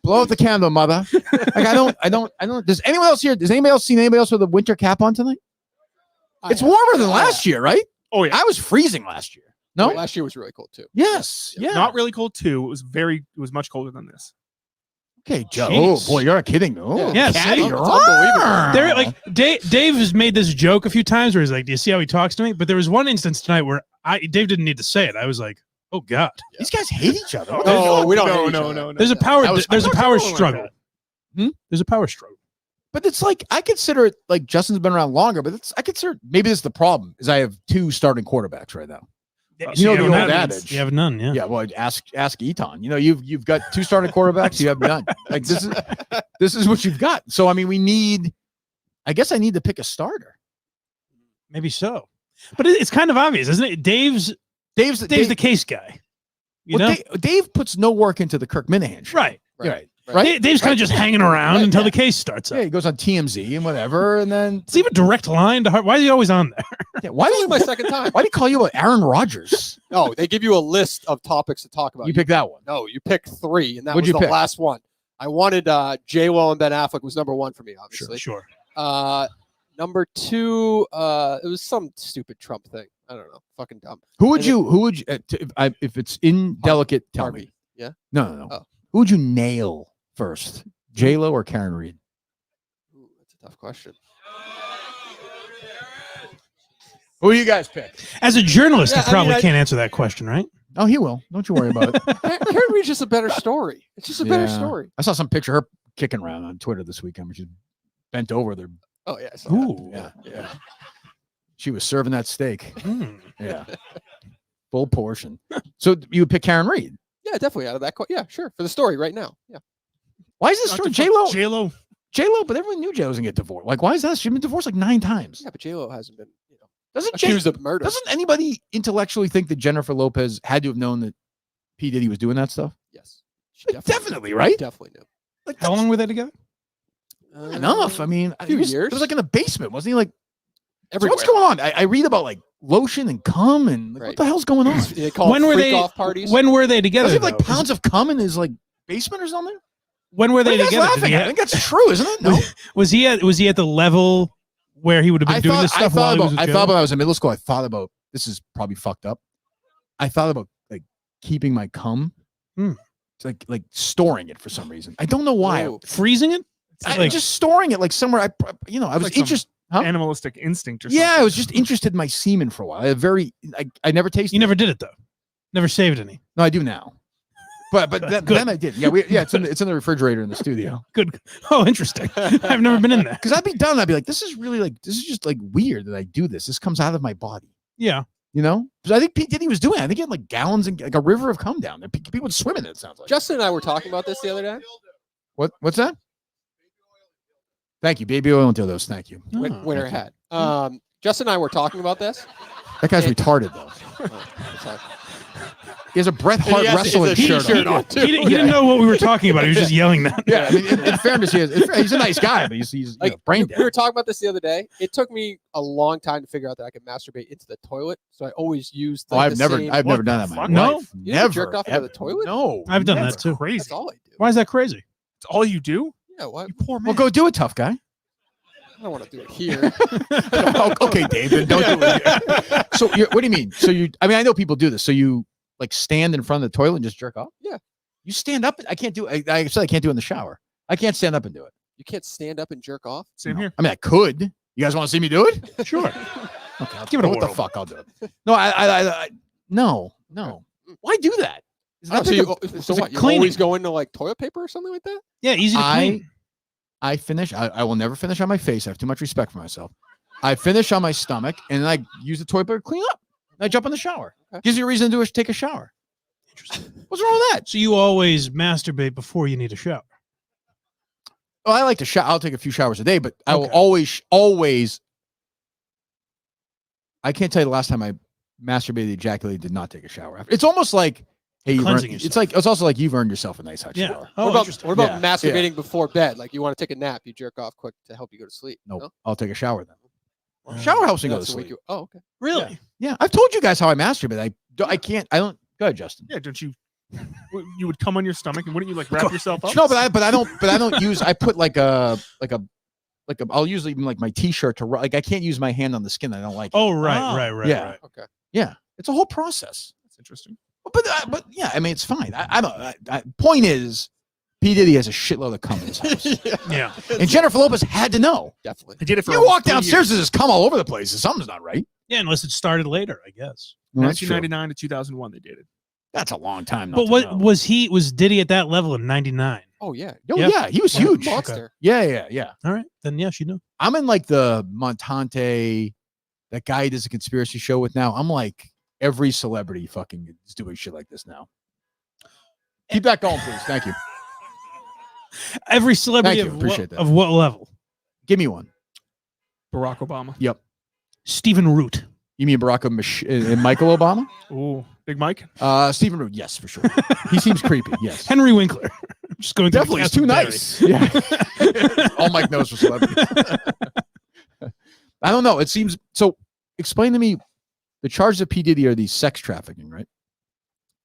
Blow out the candle, mother. Like I don't. Does anyone else here? Does anybody else seen anybody else with a winter cap on tonight? It's warmer than last year, right? Oh yeah. I was freezing last year. No, Last year was really cold too. yes, yeah. Not really cold too. It was much colder than this. Okay, Joe. Jeez. Oh boy, you're not kidding. Oh, Yeah, Caddy, see? you're It's unbelievable. There, like Dave has made this joke a few times where he's like, "Do you see how he talks to me?" But there was one instance tonight where Dave didn't need to say it. I was like, "Oh God, These guys hate each other. What No, the- we don't. No, hate each no, other. no, no. there's a power. That was- There's a I'm not power feeling like struggle. There's a power struggle." But it's like I consider it like Justin's been around longer, but I consider maybe this is the problem is I have two starting quarterbers right now. So know have the old none. adage. You have none. Yeah. Yeah, well, ask Eton. You've got two starting quarterbacks. You have none. Like this is what you've got. So I mean, I guess I need to pick a starter. Maybe so. But it's kind of obvious, isn't it? Dave's the case guy. You know, Dave puts no work into the Kirk Minahan show. right? Right. Dave's kind of just hanging around until the case starts up. Yeah, he goes on TMZ and whatever, and then It's even direct line to heart. Why is he always on there? yeah, why It's do only you my second time. why do you call you Aaron Rodgers? No, they give you a list of topics to talk about. You pick that one. No, you pick three, and that What'd was you the pick? last one. I wanted J-Lo and Ben Affleck was number one for me, obviously. Sure. Number two, it was some stupid Trump thing. I don't know, fucking dumb. Who would And you if it's indelicate? Tell Harvey. me. Yeah. No. Oh. Who would you nail first? J-Lo or Karen Reed? Ooh, that's a tough question. Who do you guys pick? As a journalist, Yeah, you probably I mean, can't answer that question, right? Oh, he will. Don't you worry about it. Karen Reed's just a better story. It's just a better Yeah. story. I saw some picture of her kicking around on Twitter this weekend, which is bent over there. Oh yeah. I saw that. Ooh. Yeah. She was serving that steak. Yeah. Full portion. So you would pick Karen Reed. Yeah, definitely out of that. Yeah, sure. For the story right now. Yeah. Why is this story J-Lo? J-Lo, but everyone knew J-Lo was gonna get divorced. Like, why is that? She's been divorced like 9 times. Yeah, but J-Lo hasn't been, Doesn't accused of murder. Doesn't anybody intellectually think that Jennifer Lopez had to have known that P. Diddy was doing that stuff? Yes. Definitely, right? Definitely knew. Like, How long were they together? enough. I mean, a few he was, years. It was like in the basement, wasn't he? Like, so Everywhere. what's going on? I read about like lotion and cum and like, what the hell's going on? They call When it were freak they? off parties. When were they together? Does he have like though? pounds of cum in his like basement or something? When were What are they you guys together? Did laughing he at? I have- think that's true, isn't it? No. Was he at the level where he would have been doing this stuff while he was with I Joe? thought when I was in middle school, I thought about this is probably fucked up. I thought about like keeping my cum, like storing it for some reason. I don't know why. Whoa. Freezing it? I just storing it like somewhere. I was like some interested. Huh? animalistic instinct or something. Yeah, I was just interested in my semen for a while. I never tasted. You never did it though. Never saved any. No, I do now. But then I did. Yeah, it's in the refrigerator in the studio. Good. Oh, interesting. I've never been in there. Because I'd be done. I'd be like, this is just like weird that I do this. This comes out of my body. Yeah. You know? Because I think Pete Diddy was doing it. I think he had like gallons and like a river have come down. People would swim in it, sounds like. Justin and I were talking about this the other day. What's that? Thank you. Baby oil and dildos. Thank you. Winter hat. Justin and I were talking about this. That guy's retarded, though. Sorry. He has a Bret Hart wrestling shirt on. He didn't know what we were talking about. He was just yelling that. Yeah, I mean, in fairness, he's a nice guy, but he's Like, brain we dead. were talking about this the other day. It took me a long time to figure out that I could masturbate into the toilet. So I always used. I've never done that in my life. You never Never jerked off into the toilet? No, I've done That's that too. crazy. That's all I do. Why is that crazy? It's all you do? Yeah, what? You poor man. Well, go do it, tough guy. I don't want to do it here. Okay, David, don't do it here. So, what do you mean? I mean, I know people do this. So you like stand in front of the toilet and just jerk off? Yeah. You stand up. I can't do it. I said I can't do it in the shower. I can't stand up and do it. You can't stand up and jerk off? Same here. I mean, I could. You guys want to see me do it? Sure. Okay, Give it a what the whirl. fuck? I'll do it. No, no. Why do that? Is that So, like what? You cleaning. always go into like toilet paper or something like that? Yeah, easy to clean. I finish. I will never finish on my face. I have too much respect for myself. I finish on my stomach and then I use the toilet paper to clean up. And I jump in the shower. Okay. Gives you a reason to take a shower. Interesting. What's wrong with that? So you always masturbate before you need a shower. Well, I like to shower. I'll take a few showers a day, but I will Okay. always. I can't tell you the last time I masturbated, ejaculated, did not take a shower. It's almost like, hey, Cleansing it's also like you've earned yourself a nice hot Yeah. shower. Oh, what about Yeah. masturbating before bed? Like you want to take a nap, you jerk off quick to help you go to sleep. Nope. No? I'll take a shower then. Shower helps me go to That's the way sleep. you- oh, okay. Really? Yeah, I've told you guys how I masturbate. I can't. I don't. Go ahead, Justin. Yeah, don't you? You would come on your stomach, and wouldn't you like wrap yourself up? No, but I don't use. I put like a. I'll usually even like my T-shirt to like. I can't use my hand on the skin. I don't like. It. Oh, right. Yeah. Right. Okay. Yeah, it's a whole process. That's interesting. But yeah, I mean, it's fine. Point is, P Diddy has a shitload of cum in his house, Yeah. and Jennifer Lopez had to know. Definitely. I did it for You walk 3 downstairs, years. there's just cum all over the place. Something's not right. Yeah, unless it started later, I guess. Well, that's true. 1999 to 2001, they dated. That's a long time. But what was Diddy at that level in '99? Oh yeah. Oh Yeah. yeah, he was huge. Monster. Yeah. All right, then yes, you know. I'm in like the Montante, that guy he does a conspiracy show with now. I'm like every celebrity fucking is doing shit like this now. Keep that going, please. Thank you. Every celebrity Thank you. Appreciate that. of what level? Give me one. Barack Obama. Yep. Stephen Root. You mean Barack and Michael Obama? Ooh, Big Mike. Stephen Root, yes, for sure. He seems creepy. Yes. Henry Winkler. I'm just going through the Definitely, he's cast too of Barry. nice. Yeah. All Mike knows for celebrity. I don't know. It seems so. Explain to me, the charges of P Diddy are these sex trafficking, right?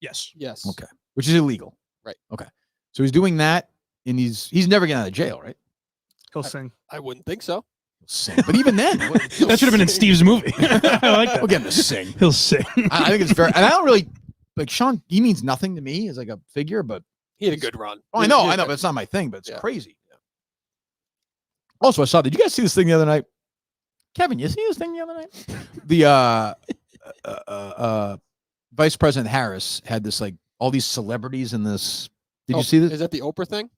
Yes. Yes. Okay, which is illegal. Right. Okay, so he's doing that, and he's never getting out of jail, right? He'll sing. I wouldn't think so. Sing. But even then, That should have been in Steve's movie. I like that. we'll get him to sing. He'll sing. I think it's very, and I don't really like Sean. He means nothing to me as like a figure, but He had a good run. oh, I know, but it's not my thing. But it's Yeah. crazy. Also, I saw. Did you guys see this thing the other night? Kevin, you see this thing the other night? The Vice President Harris had this like all these celebrities in this. Did Oh, you see this? Is that the Oprah thing?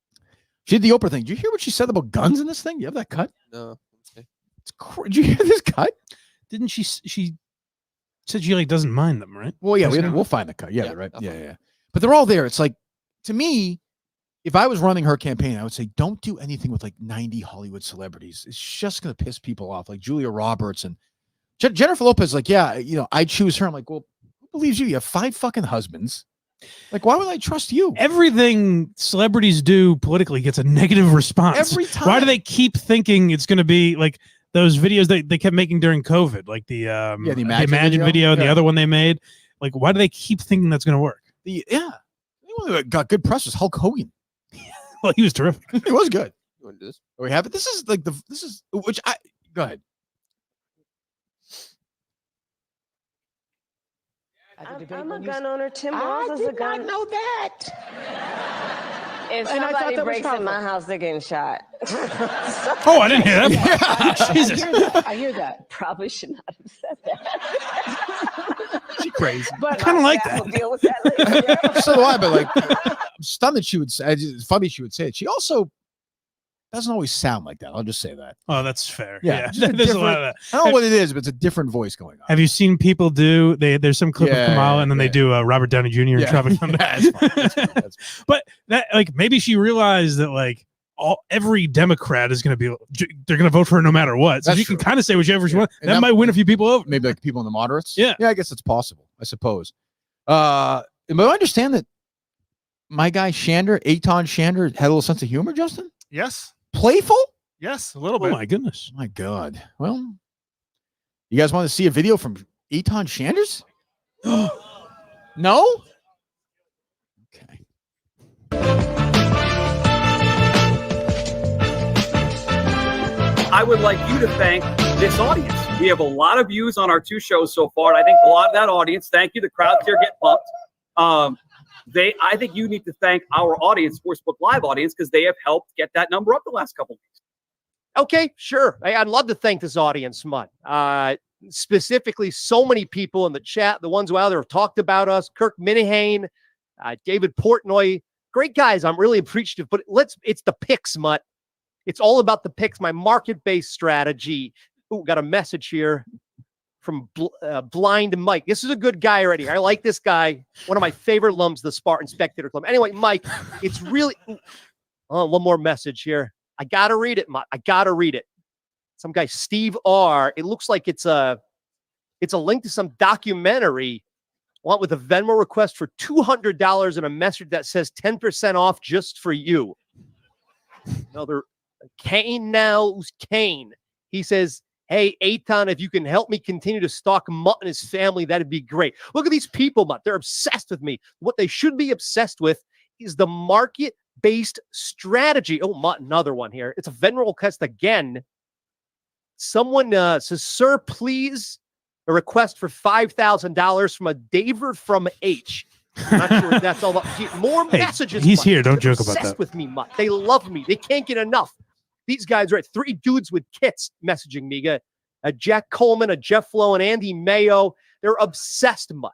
She did the Oprah thing. Did you hear what she said about guns in this thing? You have that cut? No. Did you hear this cut? Didn't she said she like doesn't mind them, right? Well, yeah, Doesn't- we'll find the cut. Yeah, Yeah, right. I'll Yeah, find yeah. But they're all there. It's like, to me, if I was running her campaign, I would say, don't do anything with like 90 Hollywood celebrities. It's just going to piss people off, like Julia Roberts and Jennifer Lopez. Like, yeah, I choose her. I'm like, well, who believes you? You have 5 fucking husbands. Like, why would I trust you? Everything celebrities do politically gets a negative response. Every time. Why do they keep thinking it's going to be like those videos they kept making during COVID, like the the Imagine video and the Yeah. other one they made? Like, why do they keep thinking that's going to work? The anyone who got good press was Hulk Hogan. Well, he was terrific. It was good. You want to do this? We have it. This is like which I go ahead. I'm a gun owner. Tim Walz is a gun. I did not know that. If And I thought somebody that was breaks in my powerful. house, they're getting shot. Oh, I didn't hear that. Yeah. Jesus. I hear that. Probably should not have said that. She's crazy. But Kinda like Matt that. will deal with that later. So do I, but like, I'm stunned that she would say. It's funny she would say it. She also doesn't always sound like that. I'll just say that. Oh, that's fair. Yeah, Yeah. There's a lot of that. I don't know what it is, but it's a different voice going on. Have you seen people do? There's some clip Yeah, of Kamala, and then they do Robert Downey Jr. and Yeah. Tropic Thunder. That's fine. That's fine. That's fine. But that, like, maybe she realized that, like, every Democrat is going to be, they're going to vote for her no matter what. So That's she can true. kind of say whichever she wants. And That might win a few people over. Maybe like people in the moderates. Yeah. Yeah, I guess it's possible. I suppose. But I understand that my guy Shander, Eitan Shander, had a little sense of humor. Justin, Yes. playful. Yes, a little Oh bit. my goodness. My God. Well, you guys want to see a video from Eitan Shanders? No. Okay. I would like you to thank this audience. We have a lot of views on our two shows so far, and I think a lot of that audience, thank you. The crowd's here getting pumped. I think you need to thank our audience, Sportsbook Live audience, because they have helped get that number up the last couple of weeks. Okay, sure. I'd love to thank this audience, Mut. Specifically, so many people in the chat, the ones who out there have talked about us, Kirk Minifan, David Portnoy, great guys. I'm really appreciative, but it's the picks, Mut. It's all about the picks, my market-based strategy. Ooh, got a message here from Blind Mike. This is a good guy already. I like this guy. One of my favorite alums, the Spartan Spectator Club. Anyway, Mike, it's really... Oh, one more message here. I got to read it, Mike. I got to read it. Some guy, Steve R. It looks like it's a link to some documentary. Want with a Venmo request for $200 and a message that says 10% off just for you. Another Kane now. Who's Kane? He says, hey, Eitan, if you can help me continue to stalk Mut and his family, that'd be great. Look at these people, Mut. They're obsessed with me. What they should be obsessed with is the market-based strategy. Oh, Mut, another one here. It's a Venmo request again. Someone says, sir, please, a request for $5,000 from a David from H. I'm not sure if that's all about. More messages. He's Mut. here. Don't They're joke about obsessed that. with me, Mut. They love me. They can't get enough. These guys are at 3 dudes with kits messaging me. A Jack Coleman, a Jeff Lowe, and Andy Mayo. They're obsessed, Mut.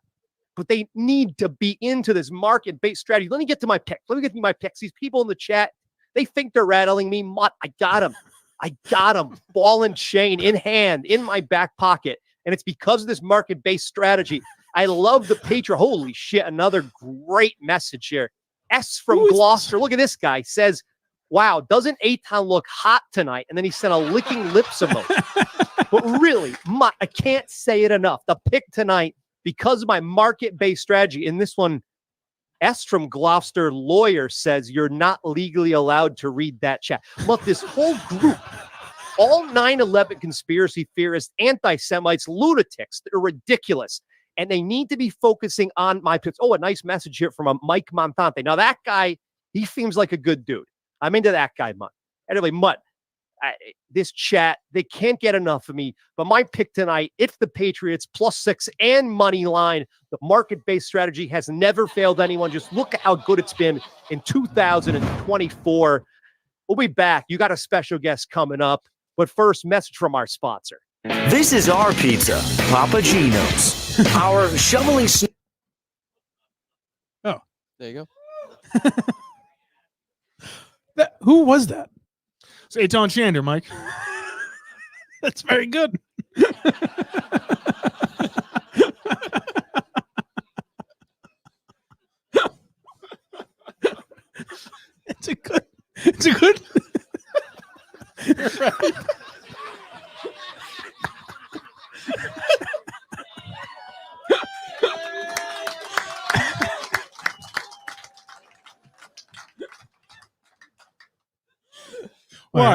But they need to be into this market-based strategy. Let me get to my picks. Let me get to my picks. These people in the chat, they think they're rattling me. Mut, I got him. I got him. Ball and chain in hand, in my back pocket. And it's because of this market-based strategy. I love the Patriot. Holy shit, another great message here. S from Gloucester. Look at this guy. Says, wow, doesn't Eitan look hot tonight? And then he sent a licking lips emoji. But really, Mut, I can't say it enough. The pick tonight, because of my market-based strategy, in this one, S from Gloucester lawyer says you're not legally allowed to read that chat. Look, this whole group, all 9/11 conspiracy theorists, anti-Semites, lunatics, they're ridiculous. And they need to be focusing on my picks. Oh, a nice message here from a Mike Montante. Now, that guy, he seems like a good dude. I'm into that guy, Mut. Anyway, Mut, this chat, they can't get enough of me. But my pick tonight, it's the Patriots, +6 and money line. The market-based strategy has never failed anyone. Just look at how good it's been in 2024. We'll be back. You got a special guest coming up. But first, message from our sponsor. This is our pizza, Papa Gino's. Our shoveling. Oh, there you go. Who was that? It's Eitan Shander, Mike. That's very good. It's a good. You're right.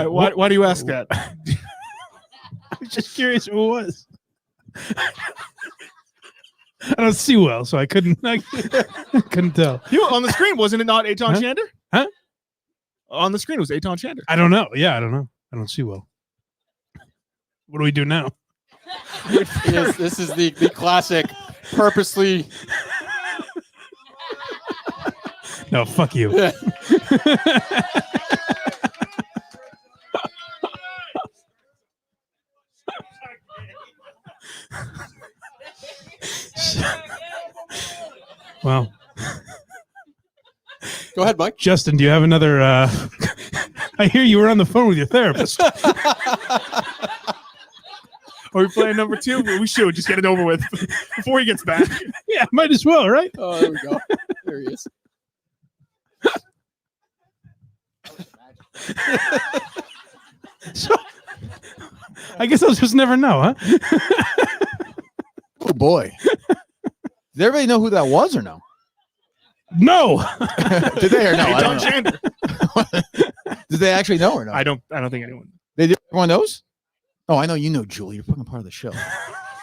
Why? Why do you ask that? I was just curious who it was. I don't see well, so I couldn't tell. On the screen, wasn't it not Eitan Huh? Shander? Huh? On the screen was Eitan Shander. I don't know. Yeah, I don't know. I don't see well. What do we do now? This is the classic purposely. No, fuck you. Well, Go ahead, Mike. Justin, do you have another? I hear you were on the phone with your therapist. Are we playing number 2? We should just get it over with before he gets back. Yeah, might as well, right? Oh, there we go. There he is. So, I guess I'll just never know, huh? Oh boy. Did everybody know who that was or no? No. Did they or no? Hey, I John don't know. Shander. Did they actually know or no? I don't think anyone. They did. Everyone knows? Oh, I know you know, Julie. You're fucking part of the show.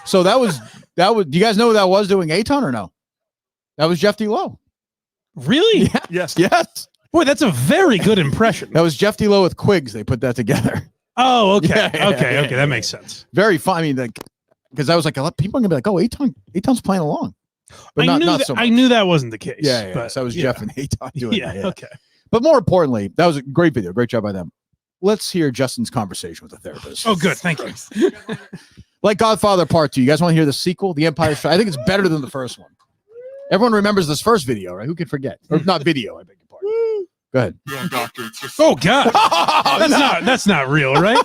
So that was. Do you guys know who that was doing Aton or no? That was Jeff D. Lowe. Really? Yeah. Yes. Yes. Boy, that's a very good impression. That was Jeff D. Lowe with Quigs. They put that together. Oh, okay. Yeah, Okay. yeah, That makes sense. Very fun. I mean, because I was like, a lot of people are gonna be like, "Oh, Aton's playing along," but not so much. I knew that wasn't the case. Yeah, but, so that was yeah. Jeff and Aton doing Yeah, that. Yeah. okay. But more importantly, that was a great video. Great job by them. Let's hear Justin's conversation with the therapist. Oh, good. Thank you. Like Godfather Part 2. You guys want to hear the sequel, The Empire Strikes? I think it's better than the first one. Everyone remembers this first video, right? Who could forget? Or not video, I beg your pardon. Go ahead. Yeah, doctor. It's just Oh God. That's not real, right?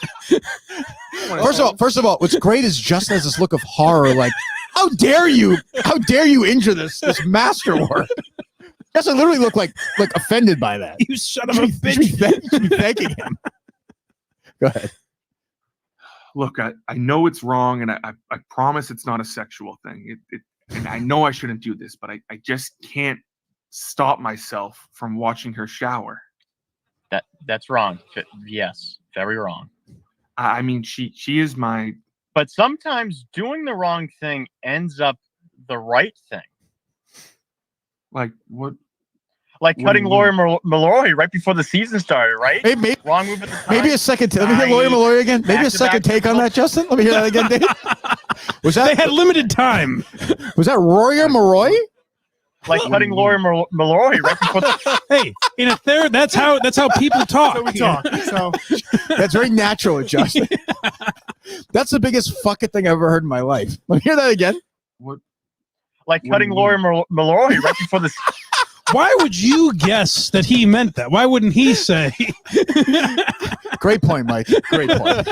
First of all, what's great is Justin has this look of horror, like, how dare you injure this masterwork? Justin literally looked like offended by that. You son of a bitch. You should be thanking him. Go ahead. Look, I know it's wrong, and I promise it's not a sexual thing. And I know I shouldn't do this, but I just can't stop myself from watching her shower. That's wrong. Yes, very wrong. I mean, she is my. But sometimes doing the wrong thing ends up the right thing. Like what? Like What cutting do you Lawyer Malloy right before the season started, right? Maybe Wrong move at the time. maybe a second. Let me hear Lawyer Malloy again. Maybe a Back-to-back second take on that, Justin. Let me hear that again, Dave. Was They that had limited time. was that Royer Malloy? Like cutting Lawyer Malloy right before the. Hey, in a third, that's how people talk. so we talk. So That's very natural, Justin. That's the biggest fucking thing I've ever heard in my life. Let me hear that again. What? Like What cutting do you Lawyer Malloy right before the. Why would you guess that he meant that? Why wouldn't he say? Great point, Mike. Great point.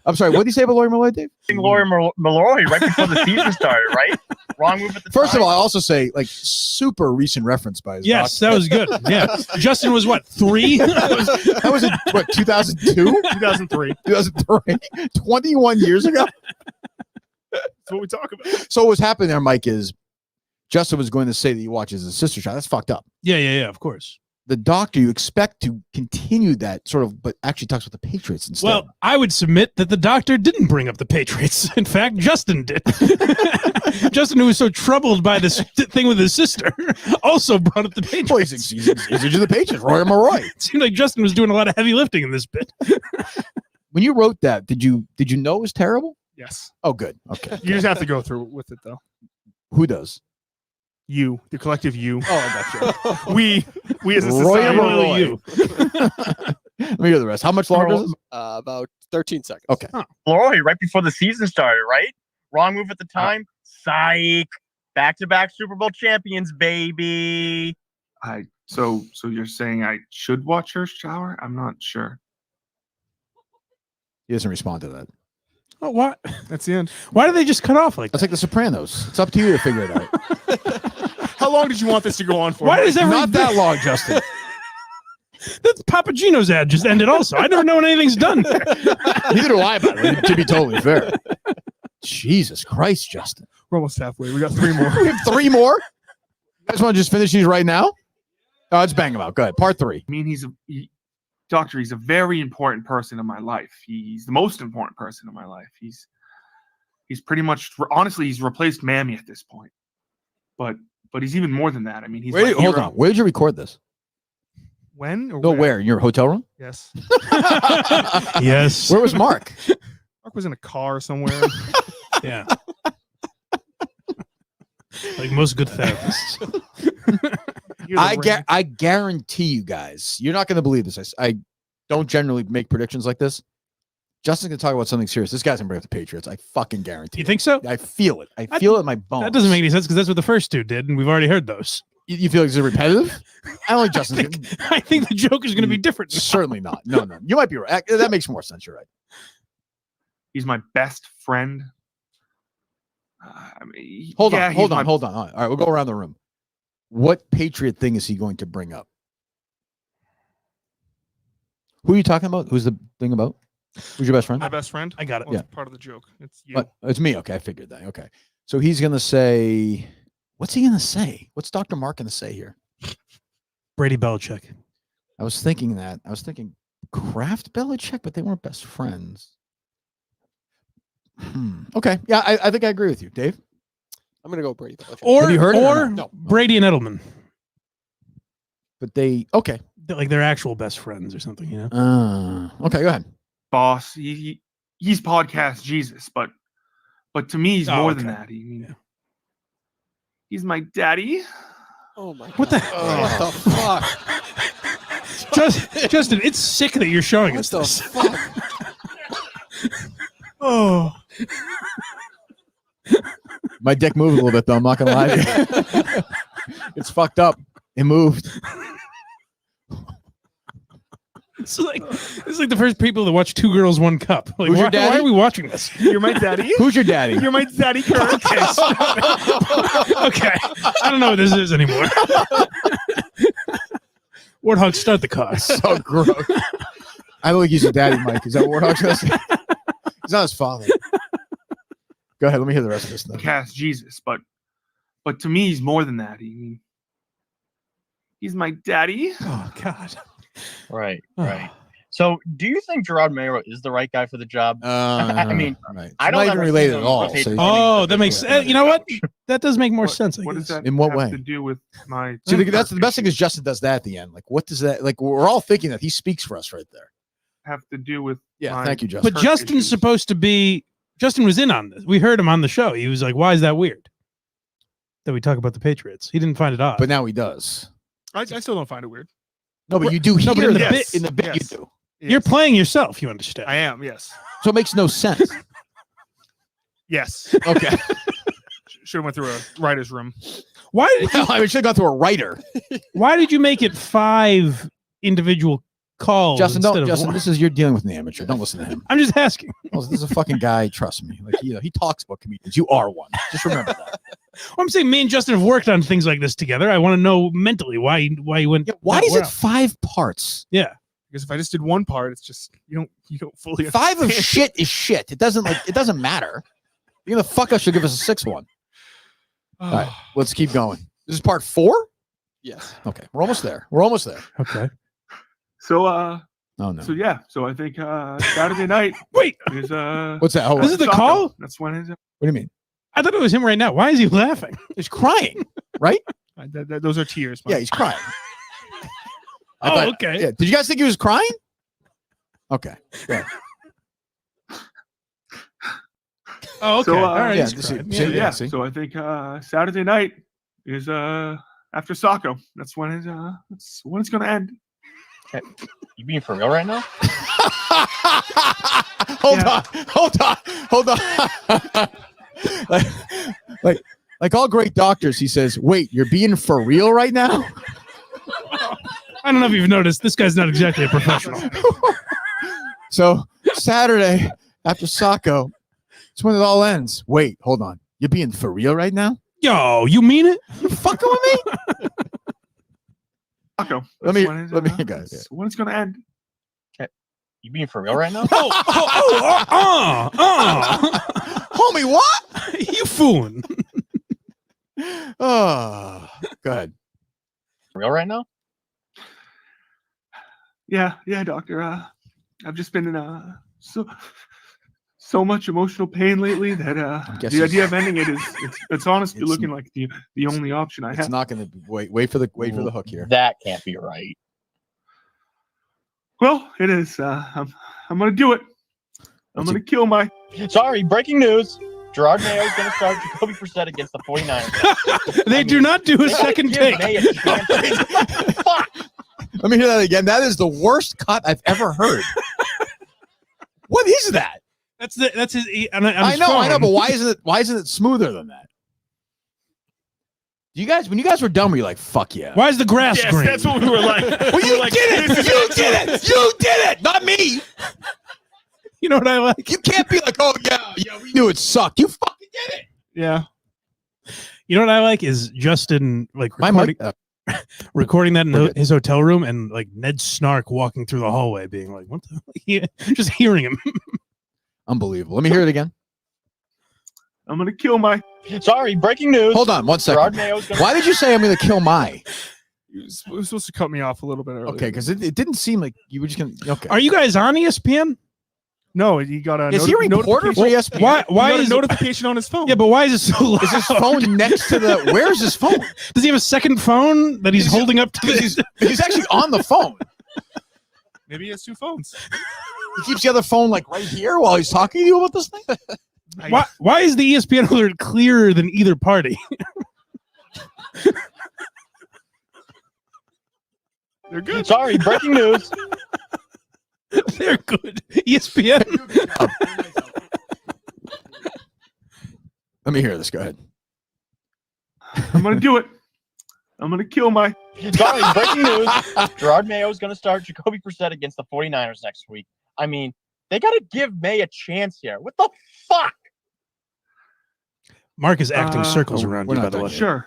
I'm sorry. What did you say about Lawyer Malloy, Dave? Cutting Lawyer Malloy right before the season started, right? Wrong move at the First time. of all, I also say like super recent reference by his Yes, doctor. that was good. Yeah, Justin was what 3? That was in what 2002, 2003. 2003, 21 years ago. That's what we talk about. So what was happening there, Mike, is Justin was going to say that he watches his sister shot. That's fucked up. Yeah. Of course. The doctor, you expect to continue that sort of, but actually talks about the Patriots instead. Well, I would submit that the doctor didn't bring up the Patriots. In fact, Justin did. Justin, who was so troubled by this thing with his sister, also brought up the Patriots. Well, he's into the Patriots. Roy Malloy. It seemed like Justin was doing a lot of heavy lifting in this bit. When you wrote that, did you know it was terrible? Yes. Oh, good. Okay. You just have to go through with it, though. Who does? You, the collective you. Oh, I got you. we as a Roy society. Malloy. You. Let me hear the rest. How much longer is this? About 13 seconds. Okay. Malloy right before the season started, right? Wrong move at the time. Psych. Back-to-back Super Bowl champions, baby. So you're saying I should watch her shower? I'm not sure. He doesn't respond to that. Oh, what? That's the end. Why did they just cut off like That's that? like The Sopranos. It's up to you to figure it out. How long did you want this to go on for? Why does everything Not that long, Justin. That Papagino's ad just ended also. I never know when anything's done. Neither do I, by the way, to be totally fair. Jesus Christ, Justin. We're almost halfway. We got 3 more. We have 3 more? You guys want to just finish these right now? Oh, let's bang them out. Go ahead. Part 3. I mean, Doctor, he's a very important person in my life. He's the most important person in my life. He's pretty much, honestly, he's replaced Mammy at this point. But he's even more than that. I mean, he's Wait, my hold hero. on. Where did you record this? When? Or No, where? In your hotel room? Yes. Yes. Where was Mark? Mark was in a car somewhere. Yeah. Like most good therapists. I guarantee you guys, you're not going to believe this. I don't generally make predictions like this. Justin's gonna talk about something serious. This guy's gonna bring up the Patriots. I fucking guarantee. You think so? I feel it. I feel it in my bones. That doesn't make any sense because that's what the first two did, and we've already heard those. You feel like it's repetitive? I don't think Justin's. I think the joke is going to be different. Certainly not. No. You might be right. That makes more sense. You're right. He's my best friend. Hold on. All All right, we'll go around the room. What Patriot thing is he going to bring up? Who are you talking about? Who's the thing about? Who's your best friend? My best friend. I got it. Well, Yeah. it's part of the joke. It's you. What? It's me. Okay, I figured that. Okay. So he's going to say, what's he going to say? What's Dr. Mark going to say here? Brady Belichick. I was thinking that. I was thinking Kraft Belichick, but they weren't best friends. Okay. Yeah, I think I agree with you, Dave. I'm gonna go Brady Belichick. Or, Have you heard it or or not? No. Brady and Edelman. But they okay. Like they're actual best friends or something, you know? Okay, go ahead. Boss. He's podcast Jesus, but to me, he's more than that. He's my daddy. Oh my God. What the What the fuck? Justin, it's sick that you're showing us What the this. fuck? Oh. My dick moved a little bit, though. I'm not gonna lie to you. It's fucked up. It moved. It's like the first people that watch Two Girls, One Cup. Like, Who's your why daddy? are we watching this? You're my daddy. Who's your daddy? You're my daddy, Kirk. Okay, okay. I don't know what this is anymore. Warthog, start the car. So gross. I don't think he's your daddy, Mike. Is that what Warthog's gonna say? He's not his father. Go ahead. Let me hear the rest of this. Podcast Jesus, but to me, he's more than that. He's my daddy. Oh God. Right. So, do you think Gerard Mayo is the right guy for the job? I mean, right. I don't not even ever related see at him all. rotate So Oh, that makes you know what? That does make more sense. What does that In what have way? to do with my? See, that's the best thing is Justin does that at the end. Like, what does that? Like, we're all thinking that he speaks for us right there. Have to do with? Yeah. my Thank you, Justin. But Justin's supposed to be. Justin was in on this. We heard him on the show. He was like, "Why is that weird?" That we talk about the Patriots. He didn't find it odd. But now he does. I still don't find it weird. No, but you do hear No, but in the that. bit- In the bit, yes. you do. You're playing yourself. You understand? I am. Yes. So it makes no sense. Yes. Okay. Should have went through a writer's room. Why did you? Well, I should have gone through a writer. Why did you make it 5 individual calls? Justin, instead don't. of Justin, one? this is you're dealing with an amateur. Don't listen to him. I'm just asking. Well, this is a fucking guy. Trust me. Like he talks about comedians. You are one. Just remember that. Well, I'm saying me and Justin have worked on things like this together. I want to know mentally why you went. Why that is it route. 5 parts? Yeah. Because if I just did one part, it's just you don't fully 5 of understand. shit is shit. It doesn't matter. You're gonna fuck us. Should give us a 6th one. All right, let's keep going. This is part 4. Yes. Okay, we're almost there. We're almost there. Okay. So Oh no. So yeah. So I think Saturday night. Wait. Is What's that? Hold This on. is the Saco. call? That's when is it? What do you mean? I thought it was him right now. Why is he laughing? He's crying, right? Those are tears. Mike. Yeah, he's crying. I Oh, thought- okay. Yeah. Did you guys think he was crying? Okay. Yeah. Oh, okay. So, All right. yeah, he's this crying. is- Yeah, yeah. yeah. So I think Saturday night is after Saco. That's when it's gonna end. You being for real right now? Hold on. like all great doctors, he says, "Wait, you're being for real right now?" I don't know if you've noticed. This guy's not exactly a professional. So Saturday after Saco, it's when it all ends. Wait, hold on. You're being for real right now? Yo, you mean it? You fucking with me? Saco. Let me When guys. Yeah. when it's gonna end. You being for real right now? Homie, what? You fooling. Oh, go ahead. For real right now? Yeah, doctor. I've just been in so much emotional pain lately that guess the it's- idea of ending it is it's honestly It's- looking like the only option I It's have. not gonna wait for the hook here. That can't be right. Well, it is. I'm gonna do it. I'm gonna kill my. Sorry, breaking news. Gerard Mayo is going to start Jacoby Brissett against the 49ers. They do not do a they second give take. May a chance. Fuck. Let me hear that again. That is the worst cut I've ever heard. What is is that? That's his. I know, but why isn't it smoother than that? When you guys were done, were you like, fuck yeah? Why is the grass Yes, green? that's what we were like. Well, you did it. You did it. You did it. Not me. You know what I like? You can't be like, oh yeah, we knew it sucked. You fucking did it. Yeah. You know what I like is Justin like My recording, mic- recording that in his hotel room and like Ned Snark walking through the hallway being like, what the yeah, just hearing him. Unbelievable. Let me hear it again. I'm gonna kill my. Sorry, breaking news. Hold on 1 second. Gerard Mayo's gonna- Why did you say I'm going to kill my? You were supposed to cut me off a little bit earlier. Okay, because it didn't seem like you were just going to. Okay. Are you guys on ESPN? No, he got a Is he a reporter for ESPN? Why got is a notification on his phone? Yeah, but why is it so loud? Is his phone next to the? Where's his phone? Does he have a second phone that he's holding up to? He's actually on the phone. Maybe he has two phones. He keeps the other phone like right here while he's talking to you about this thing. Why is the ESPN alert clearer than either party? They're good. Sorry, breaking news. They're good. ESPN. Let me hear this. Go ahead. I'm gonna do it. I'm gonna kill my. Sorry, breaking news. Gerard Mayo is going to start Jacoby Brissett against the 49ers next week. I mean, they got to give May a chance here. What the fuck? Mark is acting circles around you, by the way. Sure.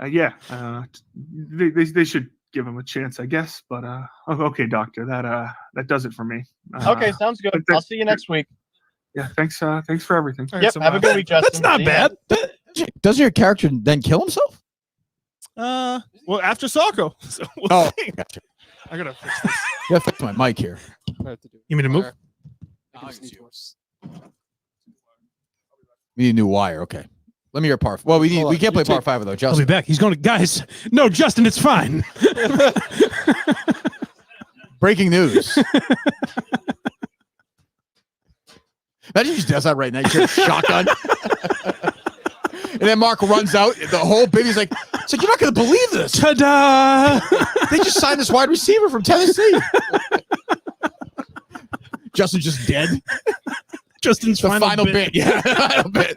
Yeah. They should give him a chance, I guess. But okay, doctor. That does it for me. Okay, sounds good. I'll see you next week. Yeah. Thanks for everything. Yep. Have a good week, Justin. That's not See bad. Doesn't your character then kill himself? Well, after Saco. So Oh, gotcha. I gotta fix this. You gotta fix my mic here. You mean to move? We need a new wire. Okay. Let me hear par. Well, we can't play par 5 though. I'll Justin. be back. He's going to guys. No, Justin, it's fine. Breaking news. Imagine he just does that right now. You shotgun. And then Mark runs out. The whole bit, he's like, it's like, you're not going to believe this. Ta-da! They just signed this wide receiver from Tennessee. Justin's just dead. Justin's the final bit. Yeah, final bit.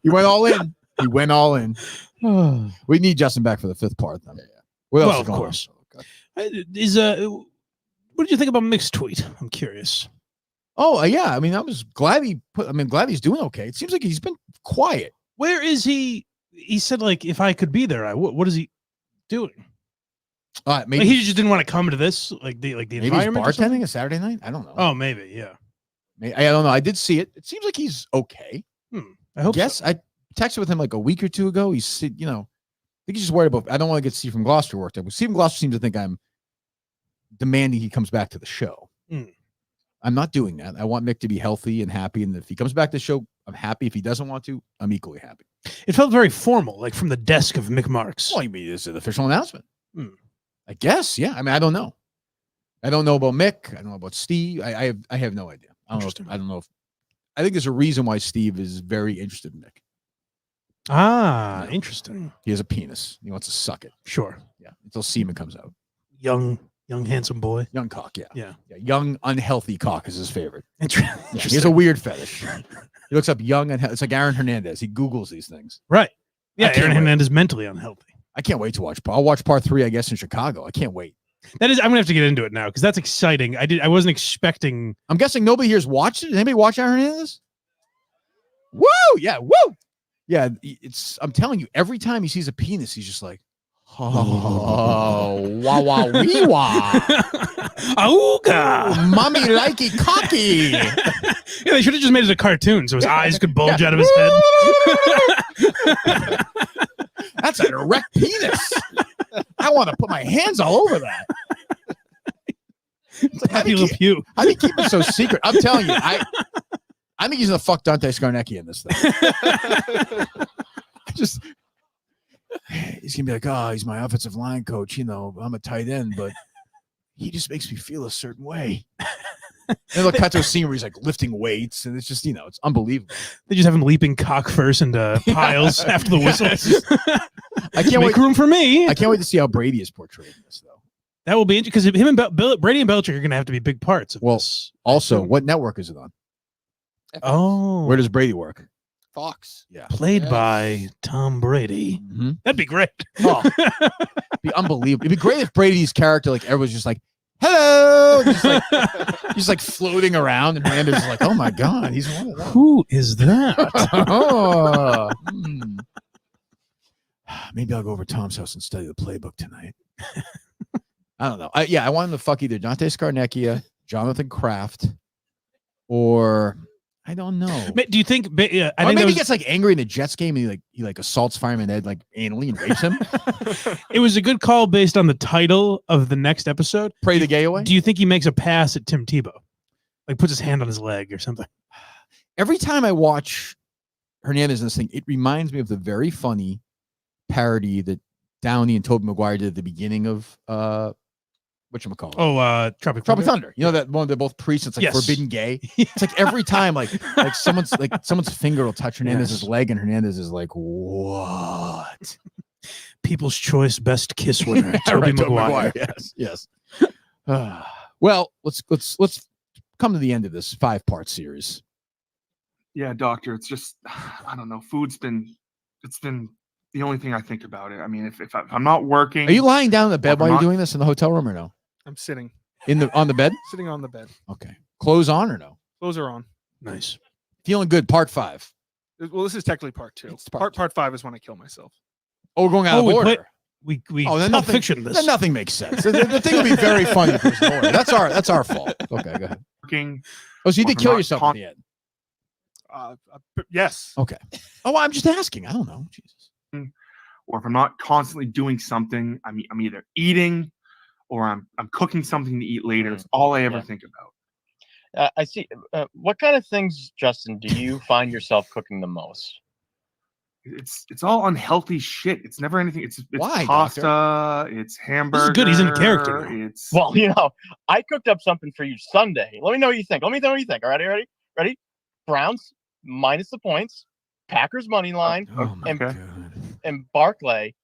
He went all in. He went all in. We need Justin back for the 5th part. Then. What else Well, is of going course. on? What did you think about Mick's tweet? I'm curious. Oh, yeah. I mean, I was glad glad he's doing okay. It seems like he's been quiet. Where is he? He said, like, if I could be there, what is he doing? Maybe Like, he just didn't want to come to this, like the maybe he's environment. or something? bartending a Saturday night. I don't know. Oh, maybe, yeah. I don't know. I did see it. It seems like he's okay. I hope. Yes, I texted with him like a week or two ago. He's, I think he's just worried about. I don't want to get Steve from Gloucester worked up. Steve from Gloucester seems to think I'm demanding he comes back to the show. I'm not doing that. I want Mick to be healthy and happy, and if he comes back to the show, I'm happy. If he doesn't want to, I'm equally happy. It felt very formal, like from the desk of Mick Marks. Well, I mean, it's an official announcement. I guess, yeah. I mean, I don't know. I don't know about Mick. I don't know about Steve. I have no idea. I don't know if I think there's a reason why Steve is very interested in Mick. Ah, interesting. He has a penis. He wants to suck it. Sure. Yeah. Until semen comes out. Young, handsome boy. Young cock, yeah. Yeah. Young, unhealthy cock is his favorite. Interesting. Yeah, he has a weird fetish. He looks up young and it's like Aaron Hernandez. He Googles these things. Right. Yeah, I can't Aaron wait. Hernandez mentally unhealthy. I can't wait to watch. I'll watch part 3, I guess, in Chicago. I can't wait. That is, I'm gonna have to get into it now because that's exciting. I wasn't expecting. I'm guessing nobody here's watched it. Did anybody watch Aaron Hernandez? Woo! Yeah, woo! Yeah, I'm telling you, every time he sees a penis, he's just like, oh, wah wah wee wah. Auga! Mommy likey cocky. Yeah, they should have just made it a cartoon so his eyes could bulge out of his head. That's an erect penis. I want to put my hands all over that. How do you keep it so secret? I'm telling you, I think he's gonna fuck Dante Scarnecchia in this thing. He's gonna be like, oh, he's my offensive line coach. I'm a tight end, but he just makes me feel a certain way. And they'll cut to a scene where he's like lifting weights, and it's just, it's unbelievable. They just have him leaping cock first into piles after the whistle. I can't Make room for me. I can't wait to see how Brady is portrayed in this, though. That will be interesting because him and Brady and Belichick are going to have to be big parts of this. Also, what network is it on? Oh, Where does Brady work? Fox. Yeah. Played by Tom Brady. That'd be great. Oh, be unbelievable. It'd be great if Brady's character, like everyone's just like, hello, just like floating around, and Hernandez is like, oh my god, he's one of them. Who is that? Oh, maybe I'll go over to Tom's house and study the playbook tonight. I don't know. I want him to fuck either Dante Scarnecchia, Jonathan Kraft, or I don't know. Do you think? I Or think maybe he gets like angry in the Jets game and he assaults Fireman Ed like anally and rapes him. It was a good call based on the title of the next episode. Pray the gay away. Do you think he makes a pass at Tim Tebow, like puts his hand on his leg or something? Every time I watch Hernandez in this thing, it reminds me of the very funny parody that Downey and Tobey Maguire did at the beginning of whatchamacallit? Oh, Tropic Thunder. You know that one? They're both priests. It's like Yes. forbidden gay. It's like every time, like someone's finger will touch Hernandez's leg, and Hernandez is like, "What?" People's Choice Best Kiss winner, Tobey Right, Tobey Maguire. Yes. Well, let's come to the end of this 5-part series. Yeah, doctor. It's just I don't know. It's been the only thing I think about it. I mean, if I'm not working, Are you lying down in the bed if while I'm you're not- doing this in the hotel room or no? I'm sitting On the bed? sitting on the bed. Okay. Clothes on or no? Clothes are on. Nice. Feeling good. Part 5. Well, this is technically part 2. Part 5 is when I kill myself. Oh, we're going out of we order. We Oh, then Pulp nothing, Fiction this. then nothing makes sense. The thing will be very funny. if there's no order. That's our fault. Okay, go ahead. working. Oh, so you or did if I'm kill not yourself con- at the end. Yes. Okay. Oh, I'm just asking. I don't know. Jesus. Or if I'm not constantly doing something, I'm either eating or I'm cooking something to eat later. It's all I ever think about. I see. What kind of things, Justin, do you find yourself cooking the most? It's all unhealthy shit. It's never anything. It's Why, pasta. doctor? It's hamburger. good. He's in character now. It's Well, I cooked up something for you Sunday. Let me know what you think. All right, ready? Browns minus the points. Packers money line. Oh my and, god. and Barclay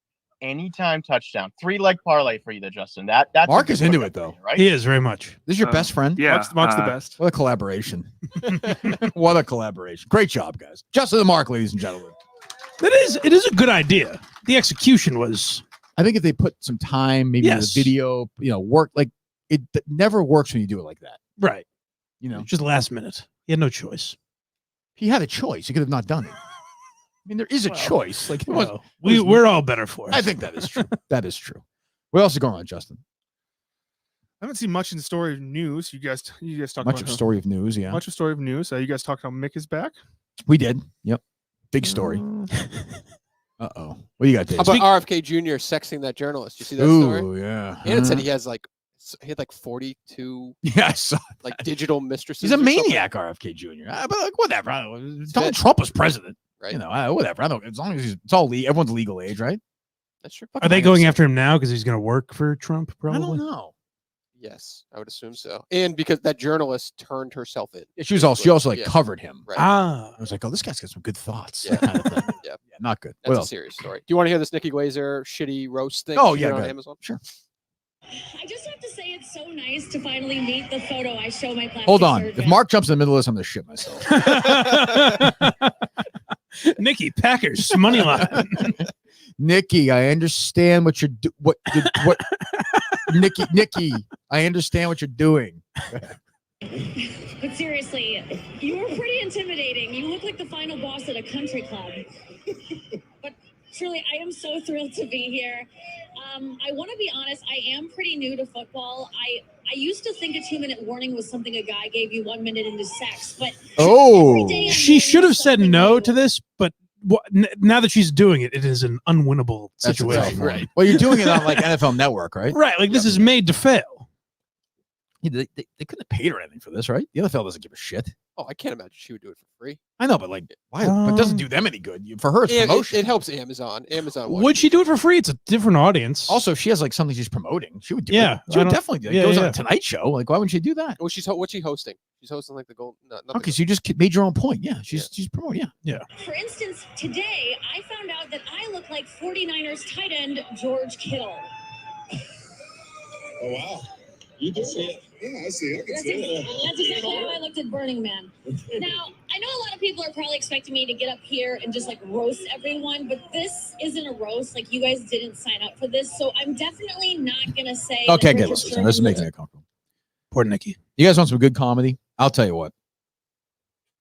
anytime touchdown. 3-leg parlay for you there, Justin. That's Mark a is good into one it though. for you, right? He is very much. This is your best friend. Yeah, Mark's the best. What a collaboration. What a collaboration. Great job, guys. Justin and Mark, ladies and gentlemen. It is a good idea. The execution was. I think if they put some time, maybe Yes. the video, work like it never works when you do it like that. Right. Just last minute. He had no choice. He had a choice. He could have not done it. I mean, there is a choice. Like We're all better for it. I think that is true. That is true. What else is going on, Justin? I haven't seen much in the story of news. You guys talked Much about of story of news, yeah. Much of story of news. You guys talked about Mick is back. We did. Yep. Big story. Uh-oh. What do you got, Dave? How about RFK Jr. sexting that journalist? You see that Ooh, story? yeah. And it said he had 42 Yeah, I saw like digital mistresses. He's a or something. maniac, RFK Jr. But like, whatever. Donald Trump was president. Right. Whatever. I don't. As long as it's all everyone's legal age, right? That's true. Are they going after him now because he's going to work for Trump? Probably. I don't know. Yes, I would assume so. And because that journalist turned herself in. She also like Yeah. covered him. Right. I was like, oh, this guy's got some good thoughts. Yeah. Kind of thing. Yeah. Yeah, not good. That's What a else? serious story. Do you want to hear this Nikki Glaser shitty roast thing? Oh, she yeah, did go on ahead. Amazon? Sure. I just have to say it's so nice to finally meet the photo I show my plastic Hold on. surgeon. If Mark jumps in the middle of this, I'm gonna shit myself. Nikki Packers money line. Nikki, I understand what you're Nikki, I understand what you're doing. But seriously, you were pretty intimidating. You look like the final boss at a country club. But truly, I am so thrilled to be here. I want to be honest, I am pretty new to football. I used to think a 2-minute warning was something a guy gave you 1 minute into sex, but She should have said no to this, but now that she's doing it, it is an unwinnable That's a tough situation. one. Well, you're doing it on like NFL Network, right? Right. Like this is made to fail. Yeah, they couldn't have paid her anything for this, right? The NFL doesn't give a shit. Oh, I can't imagine she would do it for free. I know, but like, why? But it doesn't do them any good. For her, it's promotion. It helps Amazon. Amazon. Would she do it for free? It's a different audience. Also, if she has like something she's promoting, she would do Yeah, it. She I would don't- definitely do it. yeah, It goes yeah. on a Tonight Show. Like, why wouldn't she do that? What's she hosting? She's hosting like the gold. Okay, so you just made your own point. Yeah, she's promoting. Yeah. for instance, today I found out that I look like 49ers tight end George Kittle. Oh, wow. You can see it. Yeah, I see it. I can see it. That's exactly how I looked at Burning Man. Now, I know a lot of people are probably expecting me to get up here and just like roast everyone, but this isn't a roast. Like, you guys didn't sign up for this, so I'm definitely not gonna say. Okay, get listen. This is making it comfortable. Poor Nikki. You guys want some good comedy? I'll tell you what.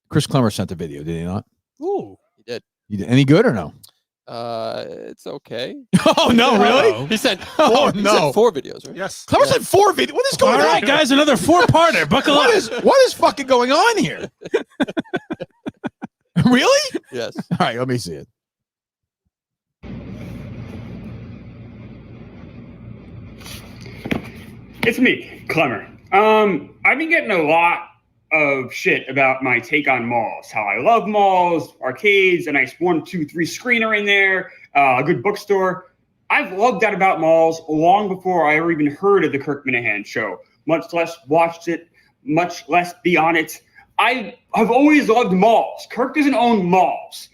Chris Clemmer sent the video, did he not? Ooh, he did. You did any good or no? It's okay. Oh no, really? He said Oh, he no. said 4 videos, right? Yes. Clemmer said 4 videos. What is going All on? right, guys, another 4-parter. Buckle What up. what is fucking going on here? Really? Yes. All right, let me see it. It's me, Clemmer. I've been getting a lot of shit about my take on malls, how I love malls, arcades, a nice 1, 2, 3 screener in there, a good bookstore. I've loved that about malls long before I ever even heard of the Kirk Minifan show, much less watched it, much less be on it. I've always loved malls. Kirk doesn't own malls.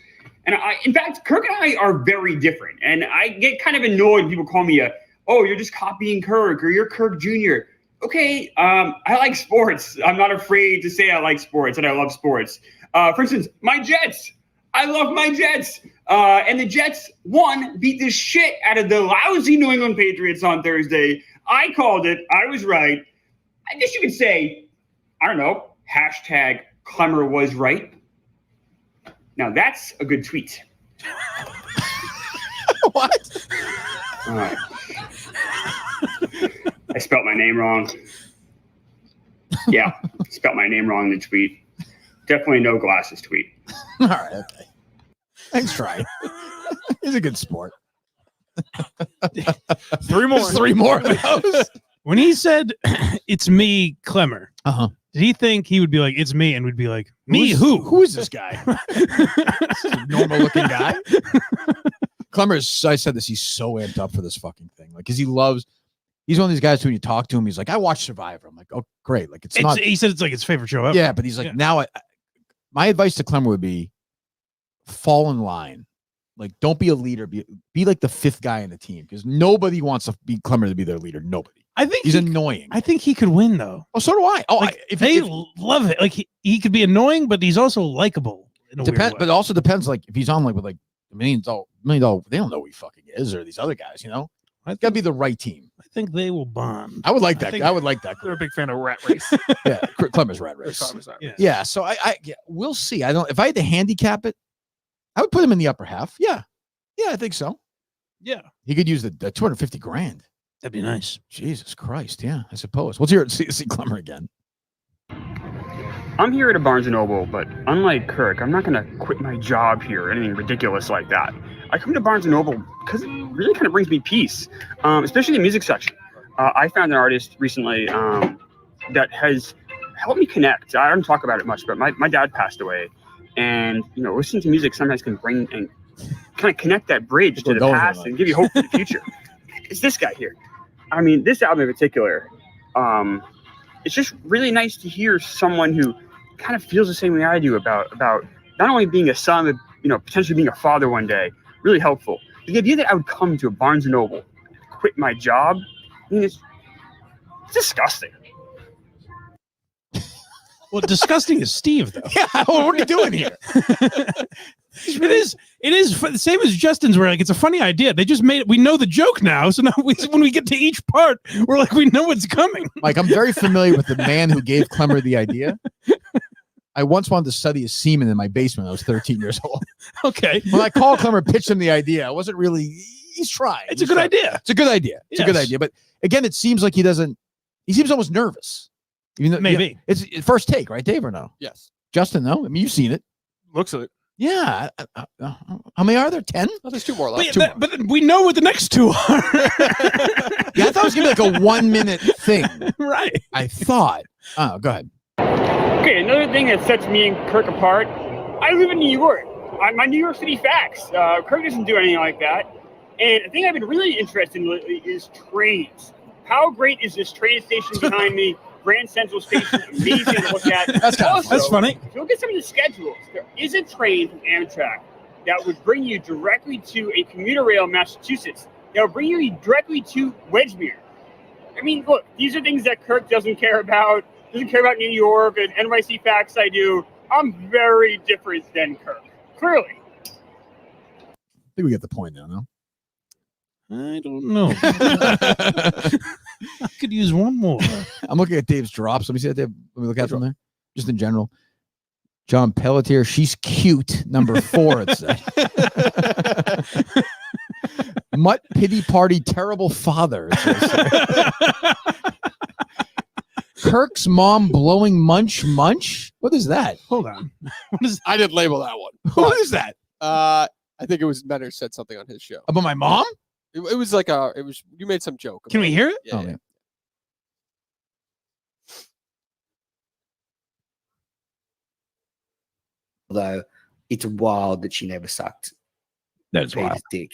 And in fact, Kirk and I are very different. And I get kind of annoyed when people call me you're just copying Kirk, or you're Kirk Jr. Okay, I like sports. I'm not afraid to say I like sports and I love sports. For instance, my Jets. I love my Jets. And the Jets, beat the shit out of the lousy New England Patriots on Thursday. I called it. I was right. I guess you could say, I don't know, hashtag Clemmer was right. Now that's a good tweet. What? All right. I spelled my name wrong. Yeah, spelled my name wrong in the tweet. Definitely no glasses tweet. All right, okay. Thanks, try. He's a good sport. 3 more. There's 3 more of those. When he said, "It's me, Clemmer," did he think he would be like, "It's me," and we'd be like, "Me who? Who is this guy?" This is a normal-looking guy. Clemmer's. I said this. He's so amped up for this fucking thing, like, because he loves. He's one of these guys who, when you talk to him, he's like, "I watch Survivor." I'm like, "Oh, great!" Like, it's not. He said it's like his favorite show ever. Yeah, but he's like, now. My advice to Clemmer would be, fall in line. Like, don't be a leader. Be like the 5th guy in the team, because nobody wants to be Clemmer to be their leader. Nobody. I think he's annoying. I think he could win though. Oh, so do I. Oh, like, if they love it, like he could be annoying, but he's also likable. Depends, but it also depends. Like, if he's on like with like $1 million, they don't know who he fucking is, or these other guys. You know, it's got to be the right team. I think they will bond. I would like that. I would like that. They're a big fan of Rat Race. Yeah, Clemmer's Rat Race. Yeah. So we'll see. I don't. If I had to handicap it, I would put him in the upper half. Yeah, I think so. Yeah, he could use the $250,000. That'd be nice. Jesus Christ. Yeah, I suppose. Let's hear it. See Clemmer again. I'm here at a Barnes & Noble, but unlike Kirk, I'm not going to quit my job here or anything ridiculous like that. I come to Barnes & Noble because it really kind of brings me peace, especially the music section. I found an artist recently that has helped me connect. I don't talk about it much, but my dad passed away. And, listening to music sometimes can bring and kind of connect that bridge to the past and give you hope for the future. It's this guy here. I mean, this album in particular, it's just really nice to hear someone who kind of feels the same way I do about not only being a son, but, potentially being a father one day. Really helpful. The idea that I would come to a Barnes & Noble, quit my job, I mean, it's disgusting. Well, disgusting is Steve, though. Yeah, what are you doing here? It is the same as Justin's, where like it's a funny idea. They just made it. We know the joke now, so now when we get to each part, we're like, we know what's coming. Like, I'm very familiar with the man who gave Clemmer the idea. I once wanted to study a semen in my basement when I was 13 years old. Okay. When I called Clemmer, pitched him the idea, I wasn't really. He's trying. It's a good idea. It's a good idea. It's a good idea. But again, it seems like he seems almost nervous. Even though, maybe it's first take, right, Dave, or no? Yes. Justin, no? I mean, you've seen it. Looks like it. Yeah. How many are there? 10? Oh, there's 2 more left. But we know what the next 2 are. Yeah, I thought it was going to be like a 1-minute thing. Right. I thought. Oh, go ahead. Okay, another thing that sets me and Kirk apart, I live in New York. My New York City facts. Kirk doesn't do anything like that. And the thing I've been really interested in lately is trains. How great is this train station behind me? Grand Central Station, amazing to look at. That's funny. If you look at some of the schedules, there is a train from Amtrak that would bring you directly to a commuter rail in Massachusetts. That would bring you directly to Wedgmere. I mean, look, these are things that Kirk doesn't care about. Doesn't care about New York and NYC facts. I do. I'm very different than Kirk. Clearly. I think we get the point now, no? I don't know. I could use one more. I'm looking at Dave's drops. Let me see that, Dave. Let me look at them there. Just in general. John Pelletier, she's cute. Number 4, it said. Mutt pity party, terrible father. It says. Kirk's mom blowing munch. What is that? Hold on. What is? I didn't label that one. What is that? I think it was Menner said something on his show about my mom. It was like you made some joke. Can we hear it? Yeah. Yeah. Although it's wild that she never sucked. That's Peter's wild. dick.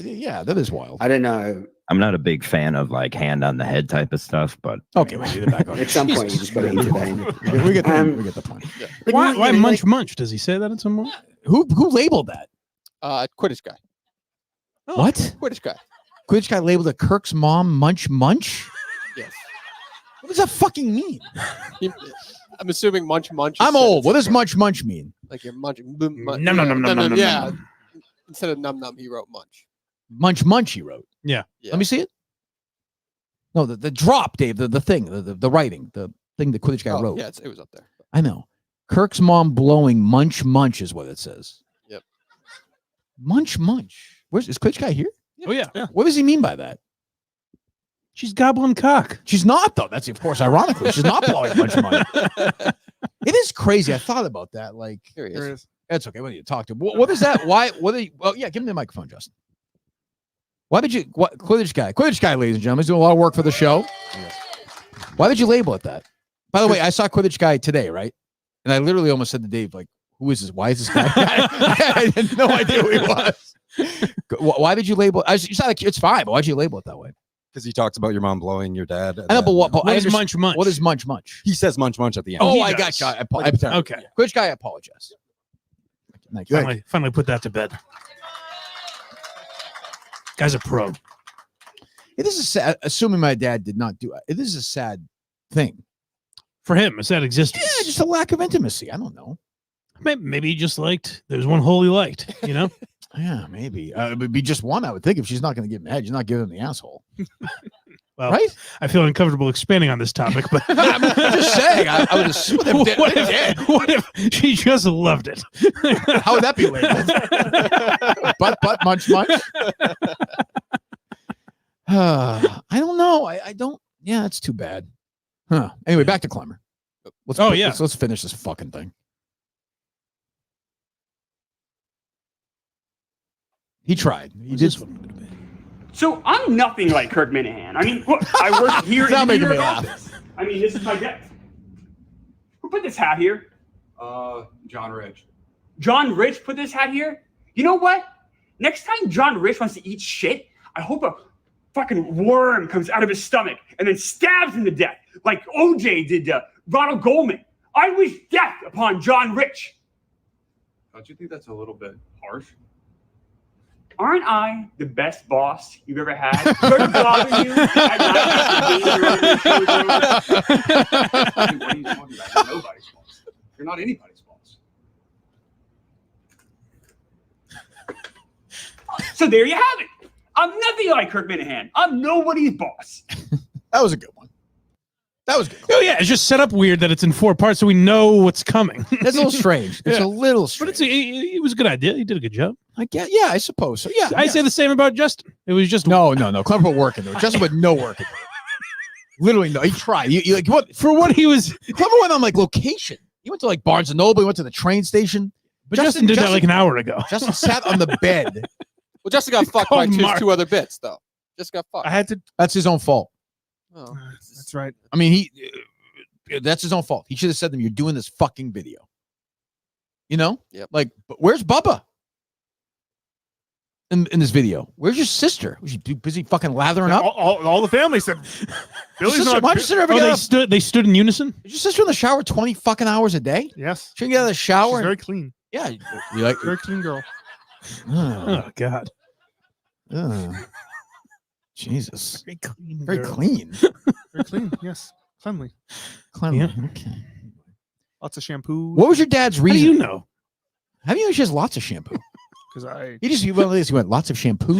Yeah, that is wild. I don't know. I'm not a big fan of like hand on the head type of stuff, but okay, we get it back on. At some point, you just got to intervene. We get the point. Yeah. Why munch? Does he say that at some point? Who labeled that? Quidditch guy. What? Quidditch guy. Quidditch guy labeled it Kirk's mom munch? Yes. What does that fucking mean? I'm assuming munch. I'm old. What does munch mean? Like you're munching. Num. Yeah. Instead of num, he wrote munch. Munch, he wrote. Yeah. Let me see it. No, the drop, Dave, the thing, the writing, the thing the Quidditch guy wrote. Yeah, it was up there. I know. Kirk's mom blowing munch is what it says. Yep. Munch. Is Quidditch guy here? Oh, yeah. What does he mean by that? She's gobbling cock. She's not, though. That's, of course, ironically. She's not blowing munch. It is crazy. I thought about that. Like, here he is. That's okay. What do you talk to? What is that? Why? Well, yeah, give him the microphone, Justin. Why did you, Quidditch guy, ladies and gentlemen, he's doing a lot of work for the show. Why did you label it that? By the way, I saw Quidditch guy today, right? And I literally almost said to Dave, like, who is this? Why is this guy? I had no idea who he was. Why did you label it? It's fine, but why'd you label it that way? Because he talks about your mom blowing your dad. I know, but what is munch? What is munch? He says munch at the end. Oh, I got you. Okay. Quidditch guy, I apologize. Finally put that to bed. Guy's a pro. It is a sad, assuming my dad did not do it. It is a sad thing for him. A sad existence. Yeah, just a lack of intimacy. I don't know. Maybe he just liked. There's one hole he liked. You know. Yeah, maybe it would be just one. I would think if she's not going to give him the head, you're not giving him the asshole. Well, right? I feel uncomfortable expanding on this topic, but I'm just saying. I would assume what if she just loved it? How would that be labeled? Butt, munch. I don't know. I don't. Yeah, it's too bad. Huh. Anyway, back to Clemmer. Let's finish this fucking thing. He tried. He did. So I'm nothing like Kirk Minifan. I mean, look, I work here in the New York office. I mean, this is my desk. Who put this hat here? John Rich. John Rich put this hat here? You know what? Next time John Rich wants to eat shit, I hope a fucking worm comes out of his stomach and then stabs him to death like OJ did to Ronald Goldman. I wish death upon John Rich. Don't you think that's a little bit harsh? Aren't I the best boss you've ever had? Sorry to bother you. What are you talking about? You're nobody's boss. You're not anybody's boss. So there you have it. I'm nothing like Kirk Minifan. I'm nobody's boss. That was a good one. That was good. Oh yeah, it's just set up weird that it's in 4 parts, so we know what's coming. That's a little strange. It's a little strange. But it was a good idea. He did a good job. Yeah, I suppose so. Yeah, I say the same about Justin. It was just no. Clemmer put work into it. Justin put no work into it. Literally no. He tried. You like what for what he was. Clemmer went on like location. He went to like Barnes and Noble. He went to the train station. But Justin did that like an hour ago. Justin sat on the bed. Well, Justin got fucked by two other bits though. Just got fucked. I had to. That's his own fault. Oh, that's right. I mean, that's his own fault. He should have said to them, "You're doing this fucking video." You know? Yep. Like, but where's Bubba? In this video, where's your sister? Was she too busy fucking lathering up? All the family said, "Billy's not." Why don't you sit there every They stood in unison. Is your sister in the shower 20 fucking hours a day? Yes. She can get out of the shower. She's very clean. Yeah, you like very clean girl. Oh God. Jesus. Very clean. Very girl. clean. Very clean. Yes. Cleanly. Cleanly. Yeah. Okay. Lots of shampoo. What was your dad's How do reason? you know? How do you know she has lots of shampoo? Because I He went lots of shampoo.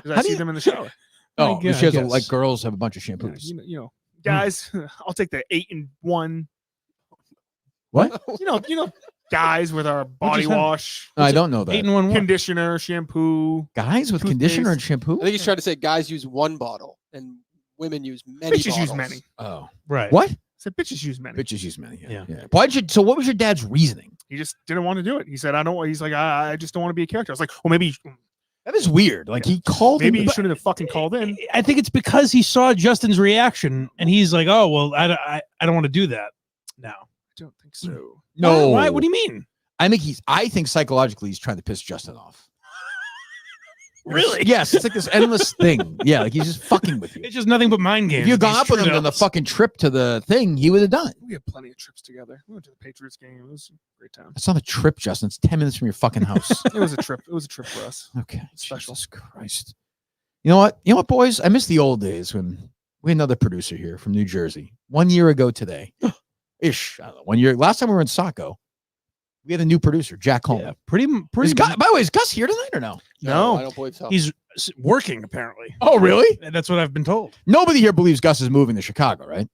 I see them in the shower. Oh, Yeah, she has I like guess. girls have a bunch of Yeah, shampoos. you know, guys, I'll take the 8-in-1. What? You know, guys with our body just have- wash, I don't know that. 8-in-1 what? conditioner, shampoo. Guys with conditioner and shampoo? I think he's trying to say guys use one bottle and women use many. Bitches use bottles. many. Oh. Right. What? Said bitches use many. Bitches use many. Yeah. Why'd you so what was your dad's reasoning? He just didn't want to do it. He said, "I don't." He's like, "I just don't want to be a character." I was like, "Well, maybe That is weird. Like he called maybe him, you shouldn't have fucking called in." I think it's because he saw Justin's reaction and he's like, "Oh well, I don't want to do that now." I don't think so. No. Why? What do you mean? I think psychologically he's trying to piss Justin off. Really? Yes, it's like this endless thing. Yeah, like he's just fucking with you. It's just nothing but mind games. If you had with gone these up with him on the Trudells. fucking trip to the thing, he would have done. We had plenty of trips together. We went to the Patriots game. It was a great time. It's not a trip, Justin. It's 10 minutes from your fucking house. It was a trip. It was a trip for us. Okay. Special. Jesus Christ. You know what? You know what, boys? I miss the old days when we had another producer here from New Jersey. 1 year ago today. Ish. I don't know. 1 year. Last time we were in Saco, we had a new producer, Jack Coleman. Yeah, pretty. By the way, is Gus here tonight or no? No. I don't believe so. He's working apparently. Oh, really? That's what I've been told. Nobody here believes Gus is moving to Chicago, right?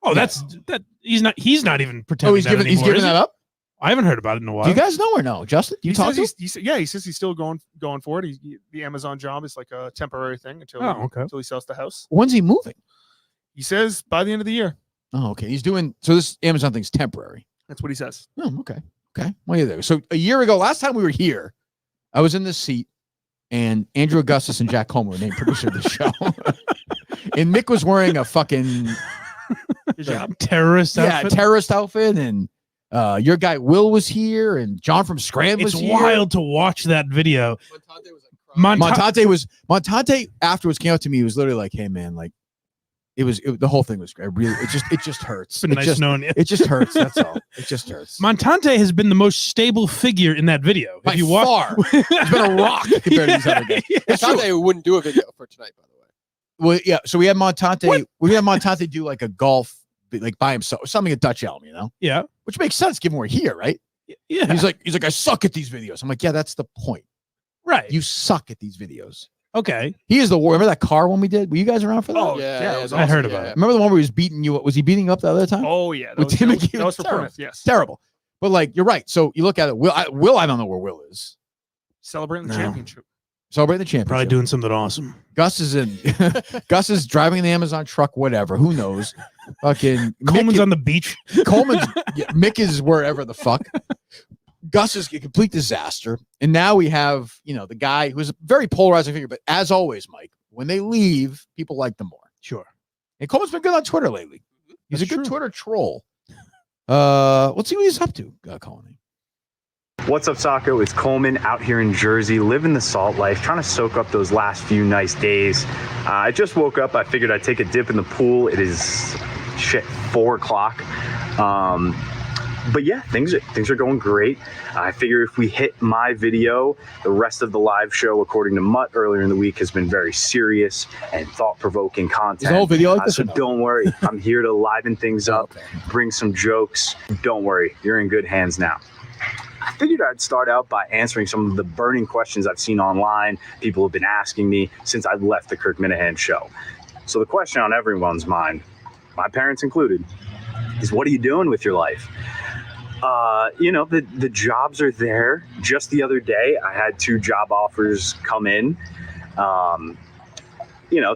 Oh, that's that. He's not even pretending. Oh, he's giving that up? I haven't heard about it in a while. Do you guys know or no? Justin, you He talk says to him? he says he's still going for it. The Amazon job is like a temporary thing until until he sells the house. When's he moving? He says by the end of the year. Oh, okay. He's doing so. This Amazon thing's temporary. That's what he says. Oh, okay. Okay. Well, there. So a year ago, last time we were here, I was in this seat, and Andrew Augustus and Jack Coleman were named producer of the show. And Mick was wearing a fucking terrorist outfit. terrorist outfit, and your guy Will was here, and John from Scranton was It's here. wild to watch that video. Montante afterwards came up to me. He was literally like, "Hey, man, like." The whole thing was great. Really, it just hurts. It's been It nice just, knowing you. It just hurts. That's all. It just hurts. Montante has been the most stable figure in that video. By if you far. He's been a rock compared to these other guys. I thought they wouldn't do a video for tonight, by the way. Well, yeah. So we had Montante. We had Montante do like a golf, like by himself, something at Dutch Elm, you know? Yeah. Which makes sense given we're here, right? Yeah. He's like, I suck at these videos. I'm like, yeah, that's the point. Right. You suck at these videos. Okay. He is the war. Remember that car one we did? Were you guys around for that? Oh yeah, it was I awesome. heard about it. Remember the one where he was beating you? Was he beating you up the other time? Oh yeah, that With was, Tim that was, McGee? that was for Terrible. Plymouth. Yes, Terrible. But like, you're right. So you look at it. Will, I don't know where Will is. celebrating the No. championship. Celebrating the championship. Probably doing something awesome. Gus is in. Gus is driving an Amazon truck. Whatever. Who knows? Fucking Coleman's Mick, on the beach. Coleman's. Mick is wherever the fuck. Gus is a complete disaster. And now we have, the guy who's a very polarizing figure. But as always, Mike, when they leave, people like them more. Sure. And Coleman's been good on Twitter lately. He's That's a good true. Twitter troll. Let's see what he's up to, Colin. What's up, Saco? It's Coleman out here in Jersey, living the salt life, trying to soak up those last few nice days. I just woke up. I figured I'd take a dip in the pool. It is 4 o'clock. But yeah, things are going great. I figure if we hit my video, the rest of the live show, according to Mut earlier in the week, has been very serious and thought-provoking content. Is the whole video like this so or no? don't worry, I'm here to liven things up, bring some jokes. Don't worry, you're in good hands now. I figured I'd start out by answering some of the burning questions I've seen online. People have been asking me since I left the Kirk Minifan show. So the question on everyone's mind, my parents included, is what are you doing with your life? The jobs are there. Just the other day, I had 2 job offers come in.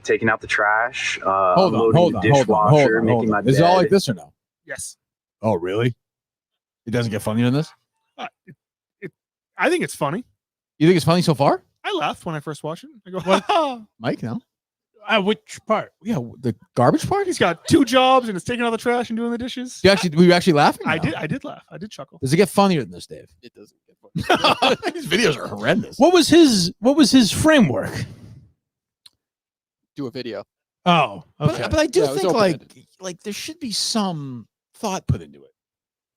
Taking out the trash, unloading the dishwasher, making my bed. Is it all like this or no? Yes. Oh, really? It doesn't get funnier than this? I think it's funny. You think it's funny so far? I laughed when I first watched it. I go, Mike, no? Which part? Yeah, the garbage part? He's got 2 jobs and it's taking out the trash and doing the dishes. Were you actually laughing? I did laugh. I did chuckle. Does it get funnier than this, Dave? It doesn't get funny. These videos are horrendous. What was his framework? Do a video. Oh, okay. But I do Yeah, it was think open-ended. like there should be some thought put into it.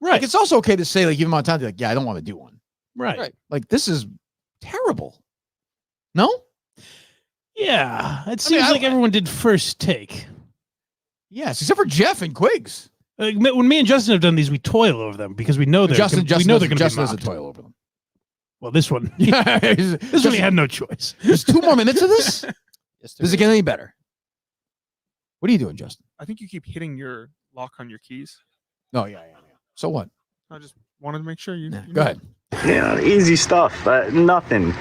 Right. Like it's also okay to say, like, even Montante, like, yeah, I don't want to do one. Right. Like, this is terrible. No? Yeah, it seems like everyone did first take. Yes, except for Jeff and Quiggs. When me and Justin have done these, we toil over them because we know they're Justin we know they're going to be doesn't mocked. toil over them. Well, this one, Yeah, this one he had no choice. There's 2 more minutes of this. Does it get any better? What are you doing, Justin? I think you keep hitting your lock on your keys. No, yeah. So what? I just wanted to make sure you. Go ahead. Yeah, easy stuff. Nothing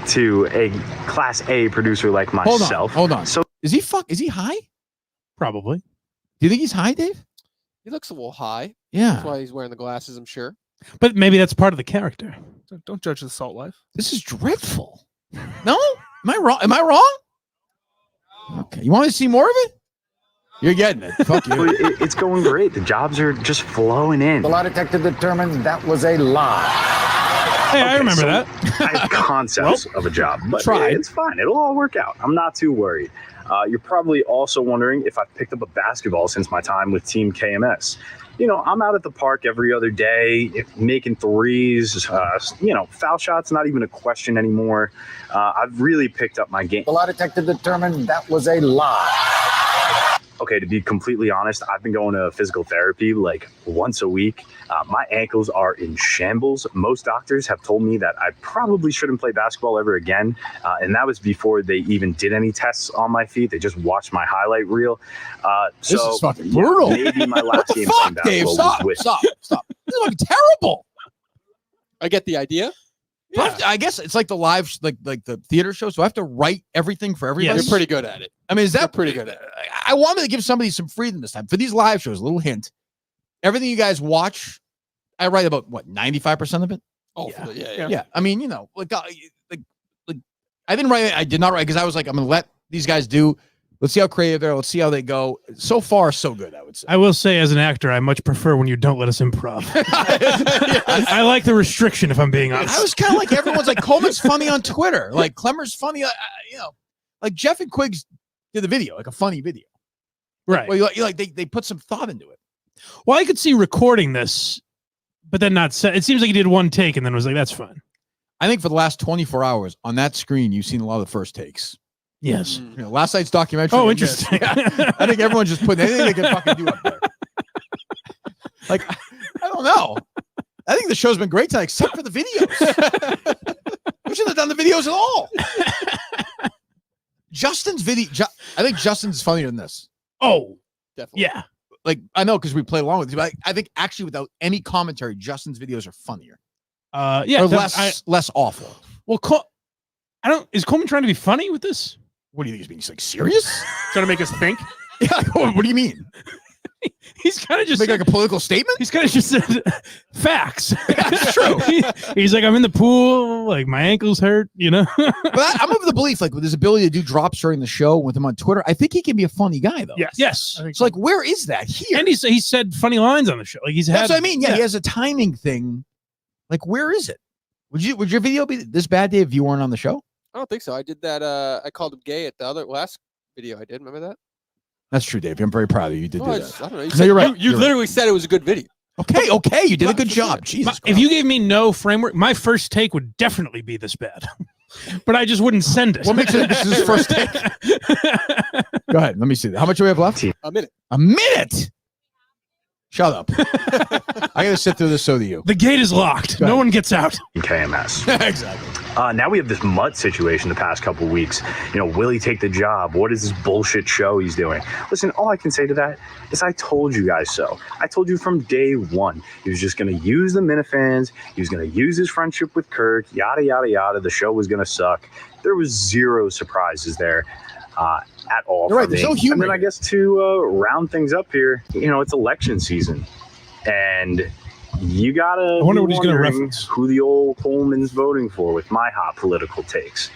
to a Class A producer like myself. Hold on. So Is he high? Probably. Do you think he's high, Dave? He looks a little high. Yeah. That's why he's wearing the glasses, I'm sure. But maybe that's part of the character. Don't judge the salt life. This is dreadful. No? Am I wrong? Am I wrong? Okay. You want to see more of it? You're getting it. Fuck you. It's going great. The jobs are just flowing in. The lie detector determined that was a lie. Hey, I remember that. I have concepts of a job, but it's fine. It'll all work out. I'm not too worried. You're probably also wondering if I've picked up a basketball since my time with Team KMS. You know, I'm out at the park every other day, making threes. Foul shots, not even a question anymore. I've really picked up my game. The lie detector determined that was a lie. Okay, to be completely honest, I've been going to physical therapy like once a week. My ankles are in shambles. Most doctors have told me that I probably shouldn't play basketball ever again. And that was before they even did any tests on my feet. They just watched my highlight reel. This is fucking brutal. Maybe my last game playing Dave, basketball was with. stop. This is fucking terrible. I get the idea. Yeah. I guess it's like the live, like the theater show. So I have to write everything for everybody. You're pretty good at it. I mean, is that You're pretty good at it? I wanted to give somebody some freedom this time for these live shows. A little hint: everything you guys watch, I write about 95% of it. Oh, Yeah. I mean, like I didn't write. I did not write because I was like, I'm gonna let these guys do. Let's see how creative they're. Let's see how they go. So far, so good. I would say. I will say, as an actor, I much prefer when you don't let us improv. I like the restriction, if I'm being honest. I was kind of like everyone's like Coleman's funny on Twitter, like Clemmer's funny. Like Jeff and Quiggs did the video, like a funny video, Right. Well, you like they put some thought into it. Well, I could see recording this, but then not. It seems like he did one take and then was like, "That's fine." I think for the last 24 hours on that screen, you've seen a lot of the first takes. Yes. Last night's documentary. Oh, interesting. I think everyone's just putting anything they can fucking do up there. Like, I don't know. I think the show's been great tonight, except for the videos. We shouldn't have done the videos at all. Justin's video. I think Justin's funnier than this. Oh, definitely. Yeah. Like, I know because we play along with you, but I think actually without any commentary, Justin's videos are funnier. Yeah. Or less awful. Well, is Coleman trying to be funny with this? What do you think he's being like serious? Trying to make us think? Yeah. What do you mean? He's kind of just make like a political statement. He's kind of just said facts. That's true. He's like, I'm in the pool, like my ankles hurt, But I'm of the belief, like with his ability to do drops during the show with him on Twitter, I think he can be a funny guy, though. Yes. So like, where is that here? And he said funny lines on the show. Like That's what I mean. Yeah, he has a timing thing. Like, where is it? Would your video be this bad, Dave, if you weren't on the show? I don't think so. I did that. I called him gay at the last video I did. Remember that? That's true, Dave. I'm very proud of you. You did do I that. don't know. You're right. You literally said it was a good video. Okay. You did a good job. Jesus. If you gave me no framework, my first take would definitely be this bad. But I just wouldn't send it. What makes it this is his first take? Go ahead. Let me see that. How much do we have left? A minute. A minute? Shut up. I got to sit through this, so do you. The gate is locked. No one gets out. KMS. Exactly. Now we have this Mut situation the past couple weeks. Will he take the job? What is this bullshit show he's doing? Listen, all I can say to that is I told you guys so. I told you from day one. He was just going to use the Minifans. He was going to use his friendship with Kirk. Yada, yada, yada. The show was going to suck. There was zero surprises there. At all. You're right. There's no humor. And then I guess to round things up here, it's election season, and you gotta. I wonder what he's going to reference. Who the old Coleman's voting for with my hot political takes.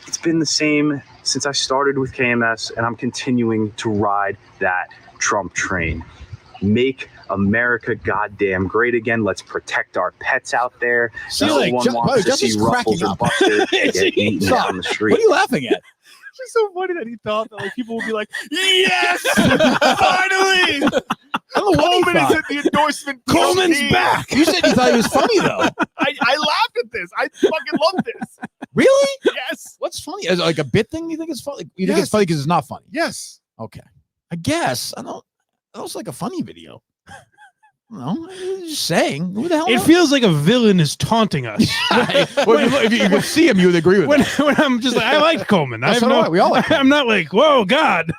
It's been the same since I started with KMS, and I'm continuing to ride that Trump train. Make America goddamn great again. Let's protect our pets out there. No one wants to see Ruffles or Buster get eaten down the street. What are you laughing at? It's so funny that he thought that like people would be like, "Yes, finally, Coleman is at the endorsement. Coleman's back." You said you thought he was funny though. I laughed at this. I fucking love this. Really? Yes. What's it's funny? As like a bit thing? You think it's funny? You think Yes. it's funny because it's not funny? Yes. Okay. I guess. I don't. That was like a funny video. No, just saying. Who the hell? It knows? feels like a villain is taunting us. Well, if you could see him, you would agree with when, that. when I'm just like, I like Coleman. I That's have all no, right. We all like him. I'm not like, whoa, God.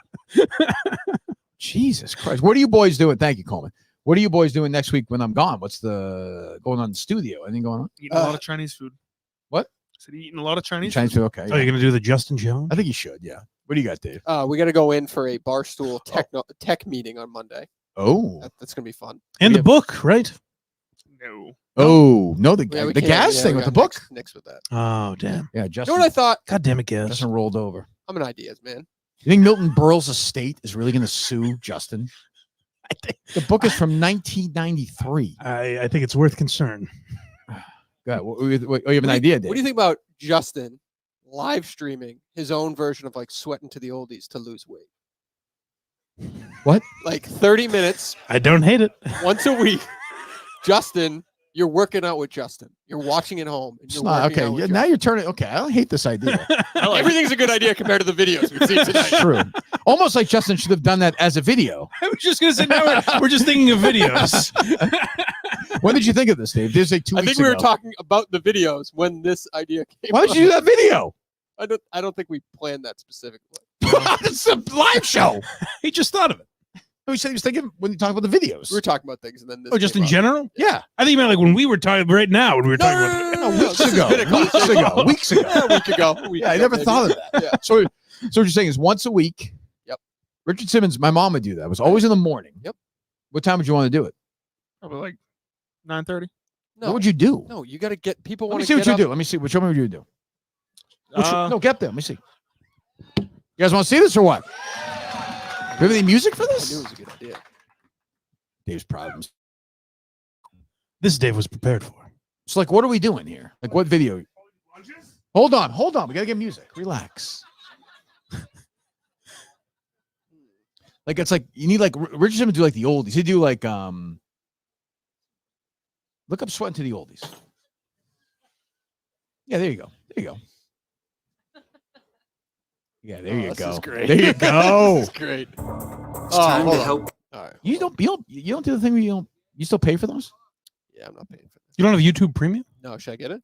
Jesus Christ. What are you boys doing? Thank you, Coleman. What are you boys doing next week when I'm gone? What's the going on in the studio? Anything going on? Eating a lot of Chinese food. What? I said eating a lot of Chinese Chinese food. food. Okay. Oh, you're gonna do the Justin Jones? I think you should. Yeah. What do you got, Dave? We got to go in for a Barstool tech meeting on Monday. Oh. That's gonna be fun. And the book, right? No. Oh no, the Yeah, we the can't- gas yeah, thing we with the got book. Next with that. Oh, damn. Yeah, You Justin. know what I thought? God damn it, Gas. Justin rolled over. I'm an ideas man. You think Milton Berle's estate is really going to sue Justin? I think the book is from 1993. I think it's worth concern. God, you have an idea, Dave? What do you think about Justin live streaming his own version of like sweating to the oldies to lose weight? What? Like 30 minutes I don't hate it. once a week. Justin, you're working out with Justin. You're watching at home. And It's you're not working okay. out with Yeah, now you're turning. Okay, I don't hate this idea. Everything's a good idea compared to the videos we've seen tonight. It's true. Almost like Justin should have done that as a video. I was just gonna say, now we're just thinking of videos. When did you think of this, Dave? This is like 2 I weeks think we were ago. talking about the videos when this idea came. Why did you do that video? I don't think we planned that specifically. It's a live show. He just thought of it. He said he was thinking when you talk about the videos. We were talking about things, and then this. Oh, just came in up. general? Yeah. I think you meant like when we were talking right now when we were talking about Weeks this has ago. been a Weeks conversation. ago. Weeks ago. Yeah, a week ago. a week Yeah, I ago, never maybe. thought of that. Yeah. So what you're saying is once a week. Yep. Richard Simmons, my mom would do that. It was always in the morning. Yep. What time would you want to do it? Probably like 9:30. No, What would you do? No, you got to get people. Let me Want see to what you do. Let me see. Which one would you do? No, get up there. Let me see. You guys want to see this or what? Do you have any music for I knew this? it was a good idea. Dave's problems. This Dave was prepared for. It's like, what are we doing here? Like, what video? Hold on. We gotta get music. Relax. Like, it's like you need like Richard Simmons do like the oldies. He do like look up "Sweating to the Oldies." Yeah, there you go. There you go. Yeah, there you This go. is great. There you go. This is great. It's time to help. All right. You don't do the thing where you still pay for those? Yeah, I'm not paying for this. You don't have YouTube Premium? No, should I get it?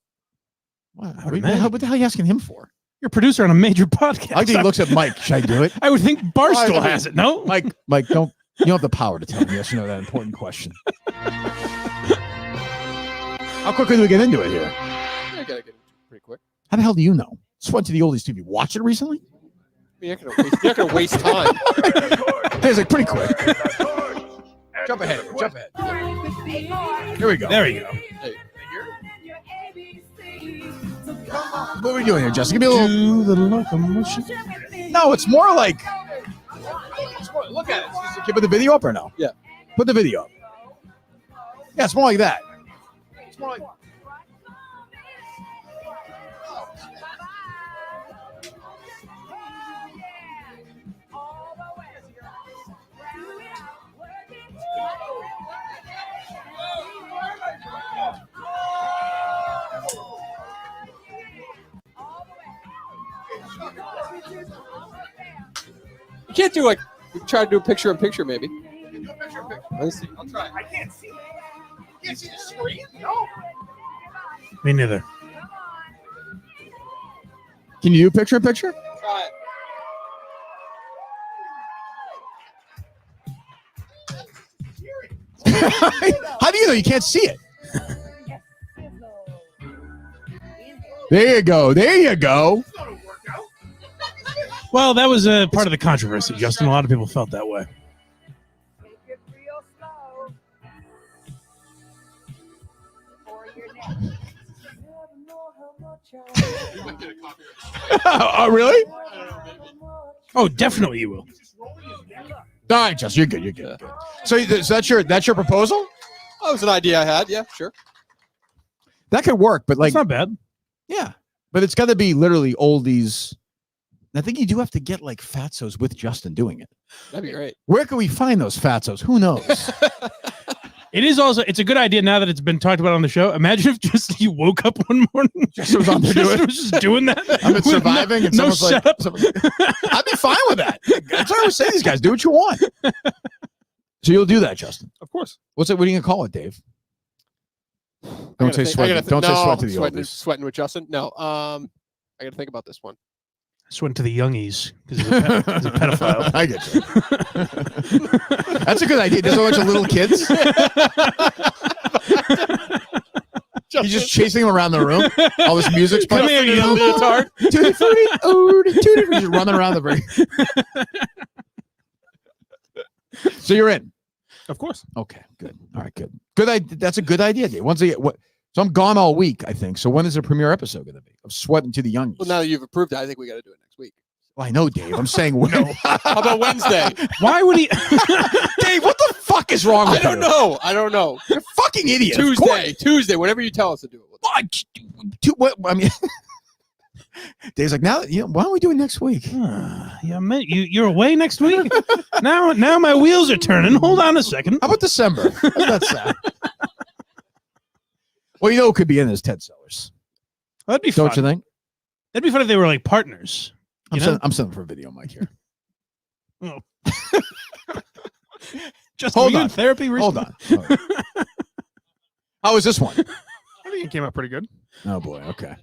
What, I would the hell, imagine. what the hell are you asking him for? You're a producer on a major podcast. I think he looks at Mike. Should I do it? I would think Barstool has it. No, Mike, don't you don't have the power to tell me yes or no that important question. How quickly do we get into it here? I gotta get it pretty quick. How the hell do you know? Sweat to the Oldies TV. Watch it recently? You're not gonna waste time. It's like pretty quick. Jump ahead. Here we go. There you go. What are we doing here, Justin? Give me a little. Do the locomotion. No, it's more like. Look at it. Can you put the video up or no? Yeah. Put the video up. Yeah, it's more like that. It's more like. You can't do like try to do a picture in picture maybe. Let's see. I'll try. I can't see. You can't see the screen? No. Me neither. Can you do picture in picture? Try it. How do you know? You can't see it. There you go. There you go. Well, that was a part of the controversy, Justin. A lot of people felt that way. Oh, really? Oh, definitely you will. All right, Justin, you're good. You're good. So that's your proposal? That was an idea I had. Yeah, sure. That could work, but like It's not bad. yeah, but it's got to be literally oldies. I think you do have to get like fatsos with Justin doing it. That'd be great. Where can we find those fatsos? Who knows? It is also. It's a good idea now that it's been talked about on the show. Imagine if just you woke up one morning, Just was on there doing it. was just doing that. I've been with surviving, and no someone's like, I'd be fine with that. That's what I was saying. These guys do what you want. So you'll do that, Justin. Of course. What are you gonna call it, Dave? Don't say sweat. Don't say sweat to the oldies. Sweating with Justin. No. I got to think about this one. I just went to the youngies because he's a pedophile. I get you. That's a good idea. There's a bunch of little kids. He's just chasing them around the room. All this music's playing. Come here, you leotard. Tutti frutti. Oh, tutti frutti. Just running around the break. So you're in. Of course. Okay, good. All right, good. Good. That's a good idea, Dave. Once again, so I'm gone all week, I think. So when is the premiere episode going to be? I'm sweating to the youngies. Well, now that you've approved it, I think we got to do it next week. Well, I know, Dave. I'm saying no. How about Wednesday? Why would he? Dave, what the fuck is wrong with you? I don't know. You're a fucking idiot. Tuesday, whatever you tell us to do it. What? I mean, Dave's like, now, why don't we do it next week? Yeah, man, you're away next week. now my wheels are turning. Hold on a second. How about December? That's sad. Well, it could be in as Ted Sellers. That'd be fun. Don't you think? That'd be fun if they were like partners. I'm sending for a video, Mike, here. Oh. Just Hold were you on. in therapy recently? Hold on. How was this one? I think it came out pretty good. Oh boy. Okay.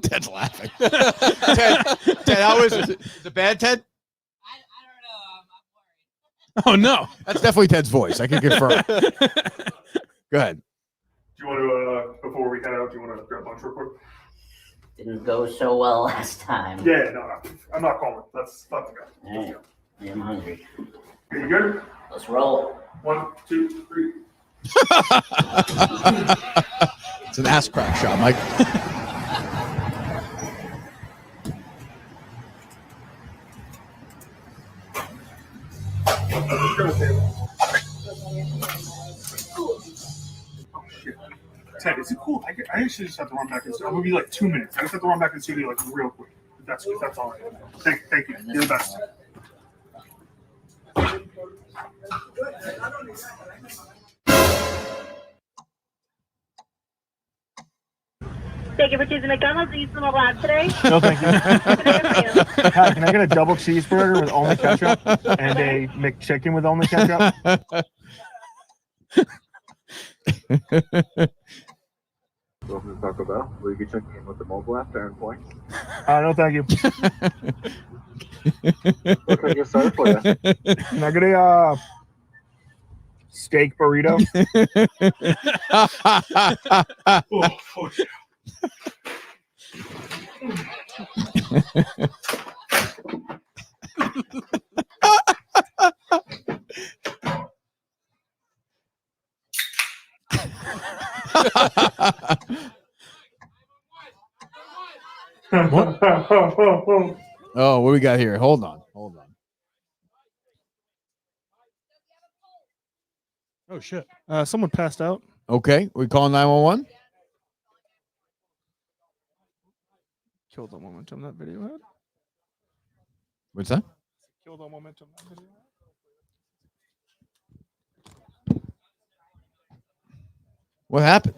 Ted's laughing. Ted, how is it? Is it bad, Ted? Oh no. That's definitely Ted's voice. I can confirm. Go ahead. Do you want to, before we head out, do you want to grab lunch real quick? Didn't go so well last time. Yeah, no, I'm not calling. That's not the guy. All right. I'm hungry. Okay, you good? Let's roll. 1, 2, 3. It's an ass crack shot, Mike. Ted, is it cool? I actually just have to run back in. I'm gonna be like 2 minutes. I just have to run back in the studio like real quick. If that's all right. Thank you. You're the best. Thank you for choosing McDonald's. Are you still allowed today? No, thank you. Hi, can I get a double cheeseburger with only ketchup and a McChicken with only ketchup? Welcome to Taco Bell. Will you be checking in with the mobile app to earn points? No, thank you. What can I get started for you? Can I get a steak burrito? Oh, what we got here? Hold on. Oh shit. Someone passed out. Okay, we calling 911. Killed the momentum that video had. What's that? Killed the momentum that video had. What happened?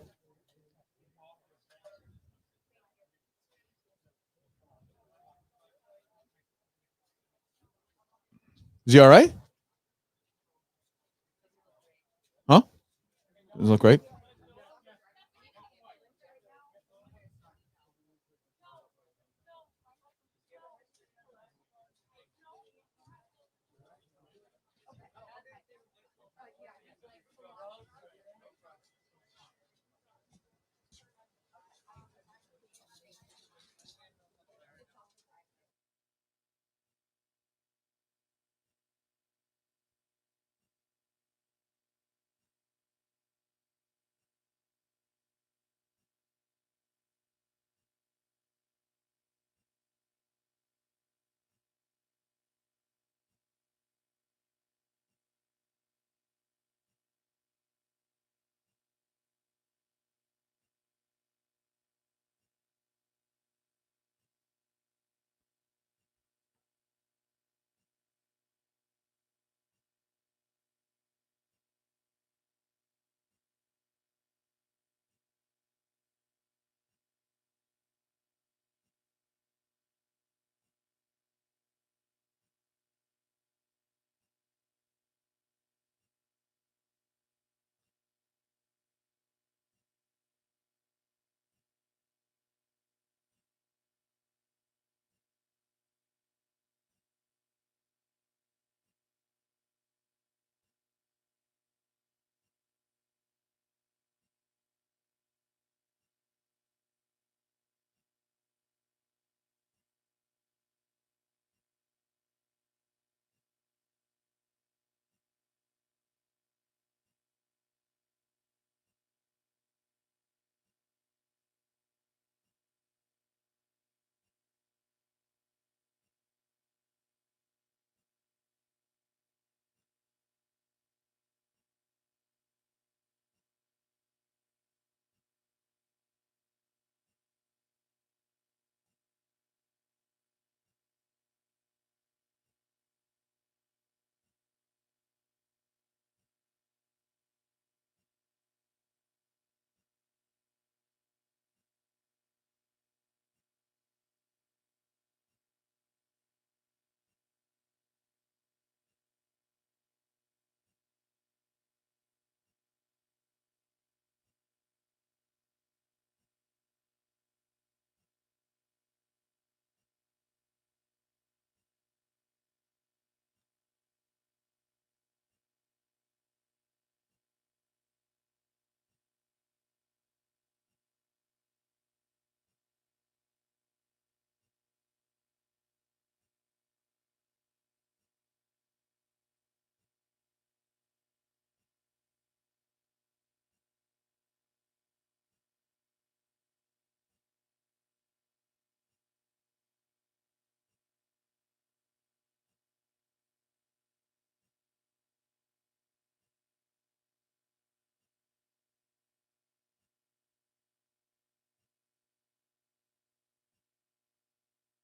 Is he all right? Huh? Doesn't look great.